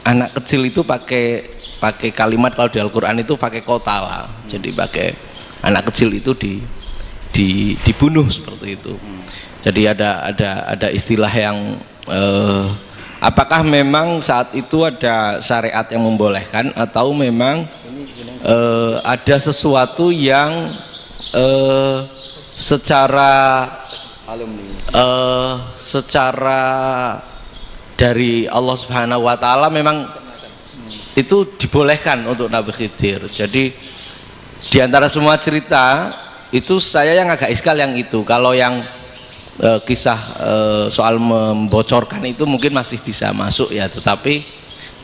anak kecil itu pakai kalimat, kalau di Al-Quran itu pakai kota lah, jadi pakai anak kecil itu dibunuh seperti itu. Jadi ada istilah yang apakah memang saat itu ada syariat yang membolehkan, atau memang ada sesuatu yang secara dari Allah Subhanahu wa Ta'ala memang itu dibolehkan untuk Nabi Khidir. Jadi di antara semua cerita itu saya yang agak iskal yang itu. Kalau yang kisah soal membocorkan itu mungkin masih bisa masuk ya, tetapi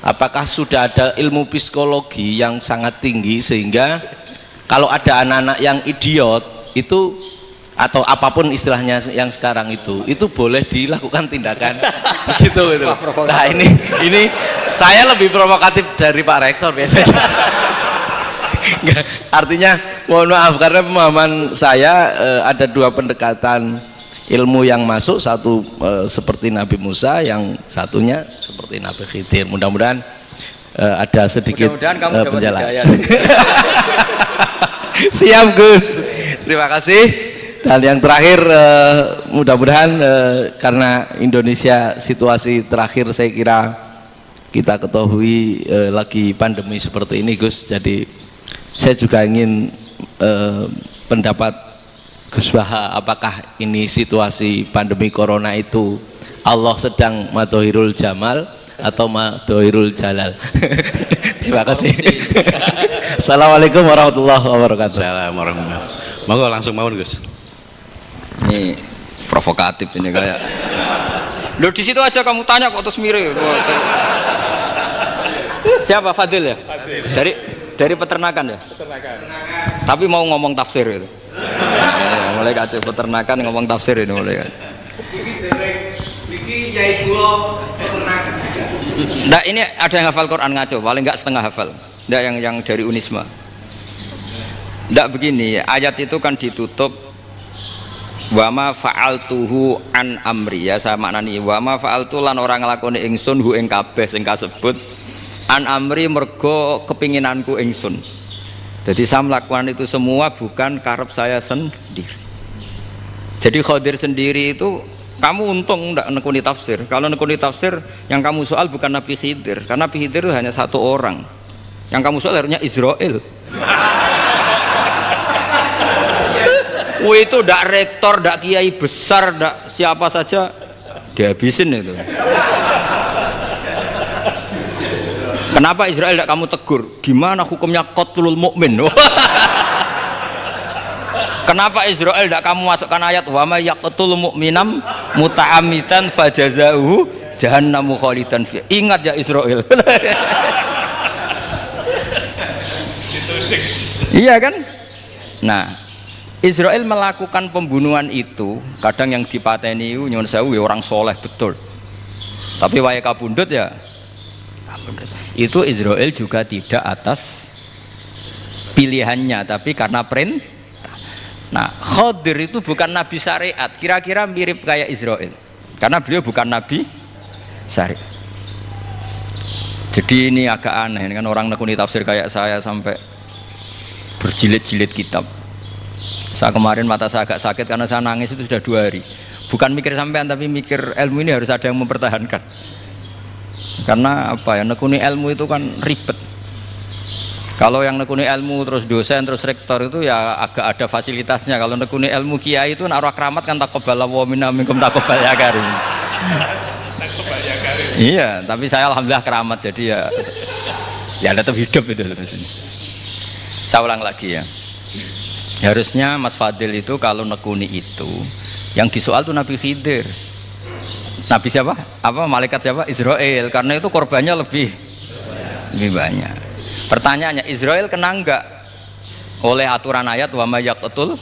apakah sudah ada ilmu psikologi yang sangat tinggi sehingga kalau ada anak-anak yang idiot itu, atau apapun istilahnya yang sekarang itu boleh dilakukan tindakan begitu gitu. Nah ini saya lebih provokatif dari Pak Rektor biasanya. Nggak, artinya mohon maaf karena pemahaman saya ada 2 pendekatan ilmu yang masuk, satu seperti Nabi Musa, yang satunya seperti Nabi Khidir. Mudah-mudahan ada sedikit penjelasan. Siap Gus, terima kasih. Dan yang terakhir, mudah-mudahan karena Indonesia situasi terakhir saya kira kita ketahui lagi pandemi seperti ini Gus, jadi saya juga ingin pendapat Gus Baha, apakah ini situasi pandemi corona itu Allah sedang madhohirul jamal atau madhohirul jalal? Terima kasih. Assalamualaikum warahmatullahi wabarakatuh. Assalamualaikum warahmatullahi wabarakatuh. Monggo langsung mawon Gus. Ini provokatif ini kayak. Loh di situ aja kamu tanya kok terus mirip. Siapa Fadil ya? Fadil. Dari peternakan ya? Peternakan. Tapi mau ngomong tafsir itu. Mulai kacau peternakan ngomong tafsir ini mulai kan. Nah ini ada yang hafal Quran ngaco, paling enggak setengah hafal. Enggak yang dari Unisma. Enggak begini, ayat itu kan ditutup wa ma fa'altuhu an amri, ya saya maknani wa ma fa'altu lan orang nglakoni ingsun hu ing kabeh sing kasebut an amri mergo kepinginanku ingsun. Jadi saya melakukan itu semua bukan karep saya sendiri. Jadi Khodir sendiri itu kamu untung enggak nekuni tafsir. Kalau nekuni tafsir yang kamu soal bukan Nabi Khidir, karena Nabi Khidir itu hanya satu orang. Yang kamu soal harusnya Israel. Itu ndak rektor, ndak kiai besar, ndak siapa saja dihabisin itu. Kenapa Israel ndak kamu tegur? Gimana hukumnya qatlul mukmin? Kenapa Israel ndak kamu masukkan ayat wa may yaqtul mu'minam muta'ammidan fajazauhu jahannamu khalidan fi. Ingat ya Israel. Iya kan? Nah, Israel melakukan pembunuhan itu, kadang yang dipateni nyuwun sewu orang soleh betul, tapi wae kabundut ya kabundut. Itu Israel juga tidak atas pilihannya, tapi karena perintah. Nah Khodir itu bukan nabi syariat, kira-kira mirip kayak Israel karena beliau bukan nabi syariat. Jadi ini agak aneh, ini kan orang nekuni tafsir kayak saya sampai berjilid-jilid kitab. Saya kemarin mata saya agak sakit karena saya nangis itu sudah 2 hari. Bukan mikir sampean tapi mikir ilmu ini harus ada yang mempertahankan. Karena apa ya, nekuni ilmu itu kan ribet. Kalau yang nekuni ilmu terus dosen terus rektor itu ya agak ada fasilitasnya. Kalau nekuni ilmu kiai itu naruh keramat kan taqabbalallahu minna minkum taqabbal ya karim. Iya, tapi saya alhamdulillah keramat jadi ya tetap hidup itu terus ini. Saya ulang lagi ya. Harusnya Mas Fadil itu kalau nekuni itu yang disoal tuh Nabi Khidir. Nabi siapa? Apa malaikat siapa? Israel. Karena itu korbannya lebih banyak. Pertanyaannya, Israel kena enggak oleh aturan ayat wa may yaqtul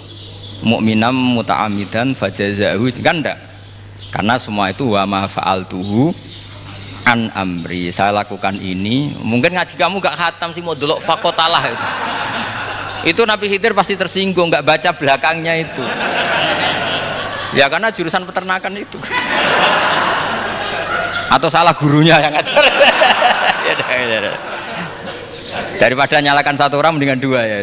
mu'minam muta'ammidan fajaza'uhu? Kan enggak. Karena semua itu wa ma fa'altuhu an amri. Saya lakukan ini. Mungkin ngaji kamu enggak khatam sih mau delok fakotalah itu. Itu Nabi Khidir pasti tersinggung, enggak baca belakangnya itu. Ya karena jurusan peternakan itu. Atau salah gurunya yang ngajar. Daripada nyalakan satu orang mendingan dua ya.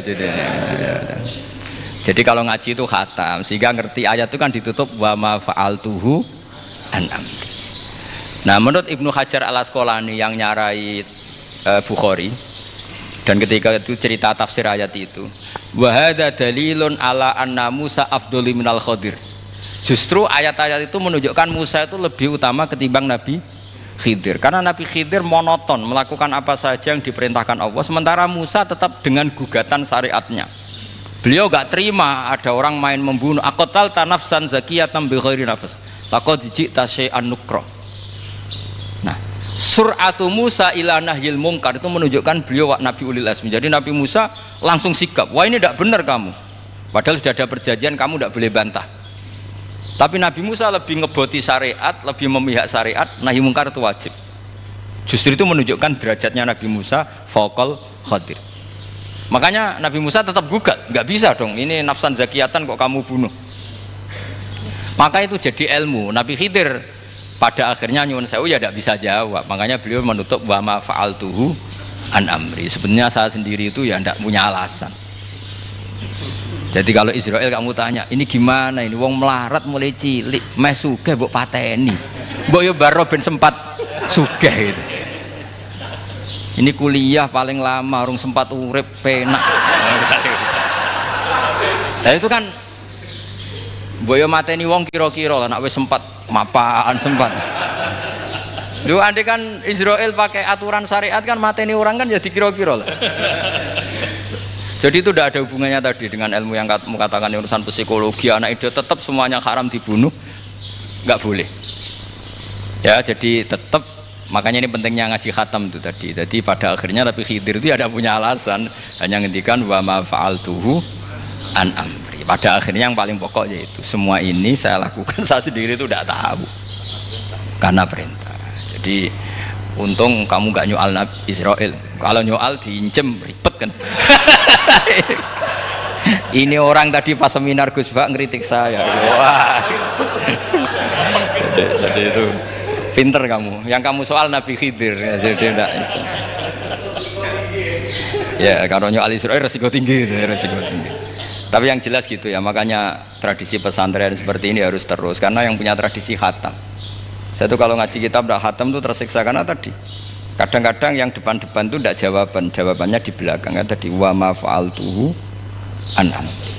Jadi kalau ngaji itu khatam sehingga ngerti ayat itu kan ditutup wa ma fa'altuhu an amri. Nah menurut Ibnu Hajar al-Asqalani yang nyarai Bukhari dan ketika itu cerita tafsir ayat itu wa hadza dalilun ala anna Musa afdhali minal Khadir. Justru ayat-ayat itu menunjukkan Musa itu lebih utama ketimbang Nabi Khidir, karena Nabi Khidir monoton melakukan apa saja yang diperintahkan Allah, sementara Musa tetap dengan gugatan syariatnya. Beliau gak terima ada orang main membunuh. Aqtal tanafsan zakiyatan bi ghairi nafs laqad ji'ta syai'an nukra. Nah, sur'atu Musa ila nahyil munkar itu menunjukkan beliau Nabi ulil azmi. Jadi Nabi Musa langsung sikap, wah ini tidak benar kamu, padahal sudah ada perjanjian, kamu tidak boleh bantah. Tapi Nabi Musa lebih ngeboti syariat, lebih memihak syariat, nahi mungkar itu wajib. Justru itu menunjukkan derajatnya Nabi Musa fauqal Khadir. Makanya Nabi Musa tetap gugat, nggak bisa dong, ini nafsan zakiyatan kok kamu bunuh. Maka itu jadi ilmu. Nabi Khidir pada akhirnya nyuwun sewu ya tidak bisa jawab. Makanya beliau menutup wa ma fa'altuhu an amri. Sebenarnya saya sendiri itu ya tidak punya alasan. Jadi kalau Israel kamu tanya, ini gimana ini wong melarat mulai cilik, meh sugih mbok pateni. Mbok yo baro ben sempat sugih itu. Ini kuliah paling lama urung sempat urip penak. Nah itu kan mbok yo mateni wong kira-kira lah nek wis sempat mapaan sempat. Lho andai kan Israel pakai aturan syariat kan mateni orang kan jadi kira-kira lah. Jadi itu tidak ada hubungannya tadi dengan ilmu yang kamu katakan urusan psikologi, anak itu tetap semuanya haram dibunuh, nggak boleh. Ya jadi tetap, makanya ini pentingnya ngaji khatam itu tadi. Jadi pada akhirnya Nabi Khidir itu ada punya alasan, hanya ngendikan wa ma fa'altuhu an amri. Pada akhirnya yang paling pokok yaitu semua ini saya lakukan, saya sendiri itu tidak tahu karena perintah. Jadi untung kamu nggak nyual Nabi Israel. Kalau nyual diinjem ribet kan. Ini orang tadi pas seminar Gus Bak ngeritik saya. Wah. Jadi itu pinter kamu. Yang kamu soal Nabi Khidir. Jadi enggak itu. Ya kalau nyual Israel resiko tinggi, resiko tinggi. Tapi yang jelas gitu ya. Makanya tradisi pesantren seperti ini harus terus. Karena yang punya tradisi khatam. Saya tuh kalau ngaji kitab tidak khatam tuh tersiksa karena tadi. Kadang-kadang yang depan-depan itu tidak jawaban, jawabannya di belakang. Tadi wa ma fa'altuhu an amri.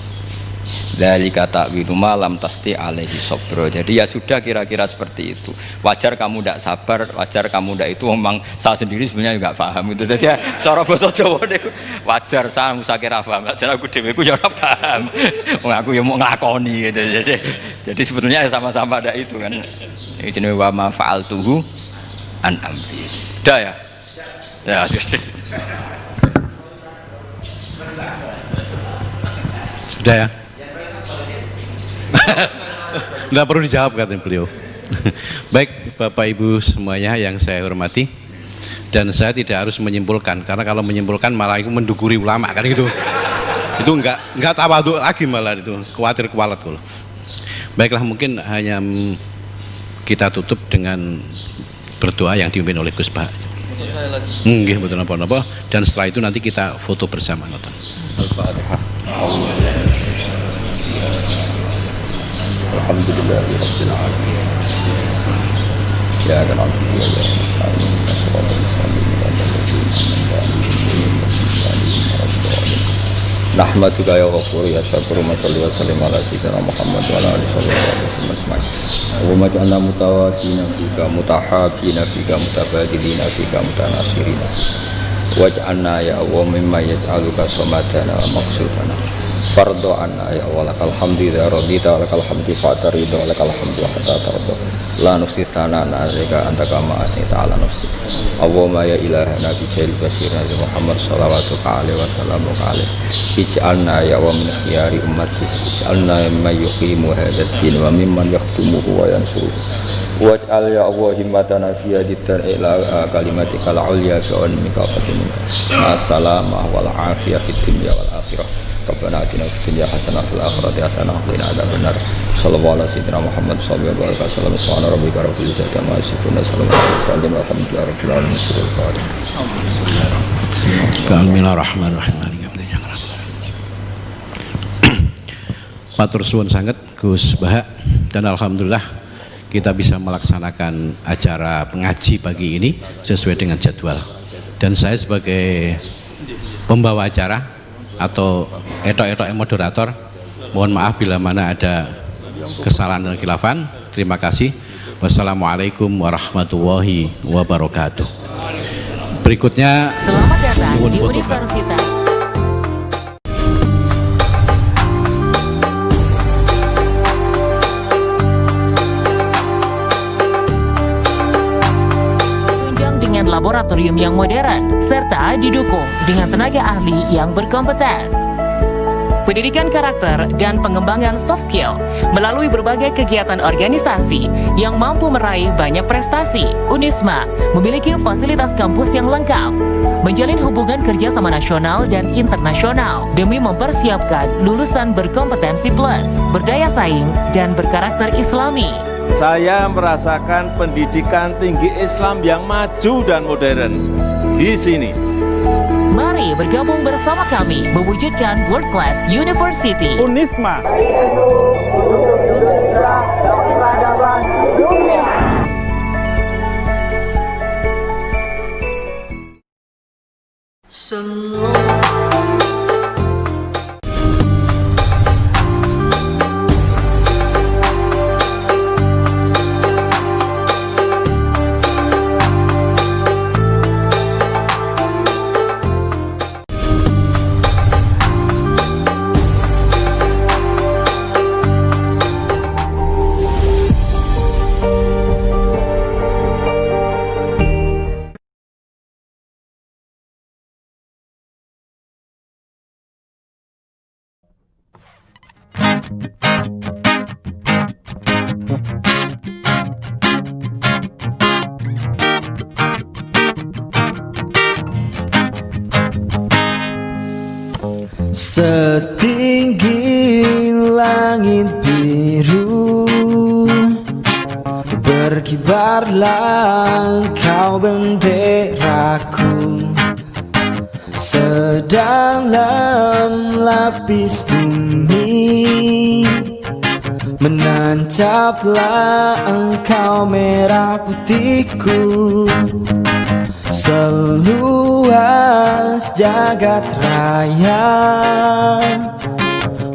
Dzalika ta'wilu ma lam tasti alaihi sabra. Jadi ya sudah kira-kira seperti itu. Wajar kamu tidak sabar, wajar kamu tidak itu memang saya sendiri sebenarnya enggak paham itu. Jadi cara basa Jawa niku wajar saya kira paham. Jadi aku dhewe ku ya ora paham. Wong aku ya mau nglakoni gitu. Jadi sebetulnya sama-sama ada itu kan. Ini jenenge wa ma fa'altuhu an amri. Sudah ya? Ya sudah. Sudah ya? Nggak perlu dijawab katanya beliau. Baik Bapak Ibu semuanya yang saya hormati, dan saya tidak harus menyimpulkan, karena kalau menyimpulkan malah itu menduguri ulama kan gitu. Itu nggak tawadhu lagi malah itu, khawatir kualat kalau. Baiklah, mungkin hanya kita tutup dengan berdoa yang dipimpin oleh Gus Bah. Nggih mboten napa-napa, dan setelah itu nanti kita foto bersama nonton. Al-Fatihah. Alhamdulillahirabbil alamin. Ya kan Nahmaduka ya ghafur ya syakur wa salli wa sallim ala sayyidina Muhammad wa ala alihi wa sahbihi. Wa maj'alna mutawafina fika mutahabina fika mutabadilina fika mutanasirina. Waj'alna ya Allah mimma yaj'aluka samadana wa maqsudana. Fardo anna ya Allah lakal hamdi ya radita lakal hamdi fa'tarida lakal hamdi hatta tarda. La nusi thanana alaika anta kama atita ala nafsi. Allahumma ya ilahana bi jail basir Nabi Muhammad sallallahu alaihi wasallam ij'alna ya wa min khiyari ummati ij'alna mimman yuqimu hadzal din wa mimman yakhtumuhu wa yansuru. Waj'al ya Allah himmatana fi hadithar ila kalimatikal ulya wa mika fatin. Assalamah wal afiyah fid dunya wal akhirah. Rabbana atina fid dunya hasanah wa fil akhirati hasanah wa qina adzabannar. Sallallahu alaihi sayyidina Muhammad sallallahu alaihi wasallam. Subhana rabbika rabbil izzati amma yasifun. Sallallahu alaihi wasallam. Alhamdulillahi rabbil alamin. Bismillahirrahmanirrahim. Matur suwun sanget Gus Baha, dan alhamdulillah kita bisa melaksanakan acara pengaji pagi ini sesuai dengan jadwal. Dan saya sebagai pembawa acara atau etok-etok moderator, mohon maaf bila mana ada kesalahan dan khilafan. Terima kasih. Wassalamualaikum warahmatullahi wabarakatuh. Berikutnya, selamat datang di Universitas. Dengan laboratorium yang modern serta didukung dengan tenaga ahli yang berkompeten. Pendidikan karakter dan pengembangan soft skill melalui berbagai kegiatan organisasi yang mampu meraih banyak prestasi. Unisma memiliki fasilitas kampus yang lengkap, menjalin hubungan kerjasama nasional dan internasional demi mempersiapkan lulusan berkompetensi plus, berdaya saing, dan berkarakter Islami. Saya merasakan pendidikan tinggi Islam yang maju dan modern di sini. Mari bergabung bersama kami mewujudkan World Class University. Unisma. Setinggi langit biru berkibarlah engkau benderaku, sedalam lapis bumi menancaplah engkau merah putihku. Seluas jagat raya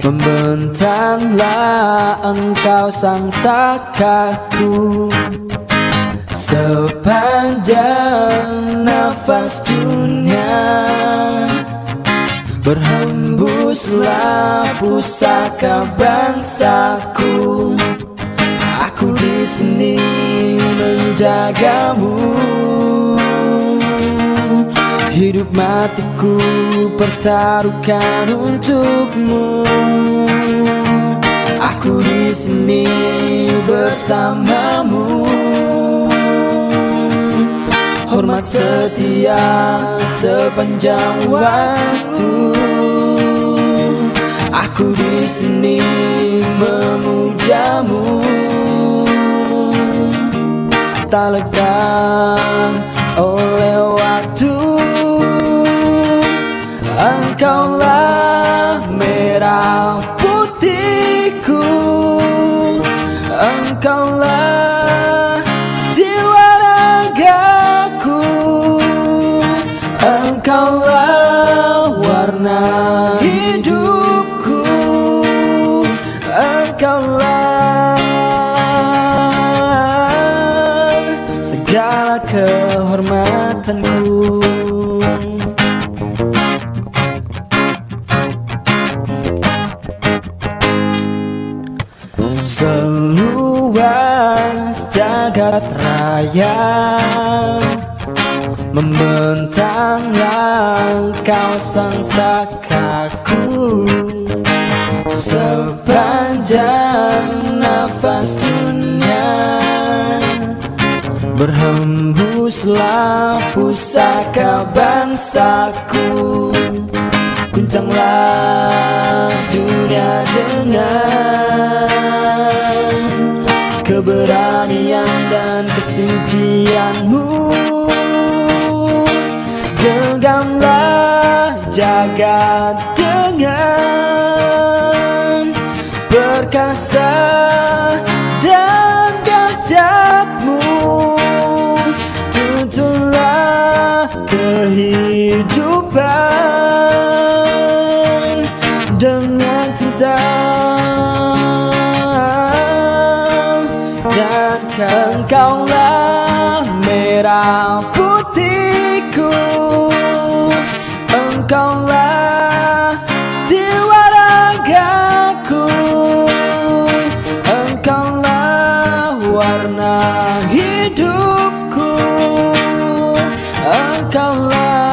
membentanglah engkau sang sakaku. Sepanjang nafas dunia berhembuslah pusaka bangsaku. Aku di sini menjagamu, hidup matiku pertaruhkan untukmu. Aku di sini bersamamu, hormat setia sepanjang waktu. Aku di sini memujamu, tak lekang oleh waktu. Engkaulah merah putihku, kehormatanku. Seluas jagat raya membentang engkau sang sakaku, sepanjang nafas dunia berhembuslah pusaka bangsaku. Guncanglah dunia dengan keberanian dan kesucianmu. Genggamlah jagat dengan perkasa dan dahsyatmu. Tuntunlah kehidupan dengan cinta, dan engkaulah merah putihku. Engkaulah jiwa ragaku, engkaulah warna hidupku, engkaulah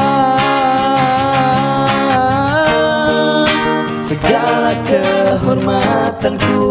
segala kehormatanku.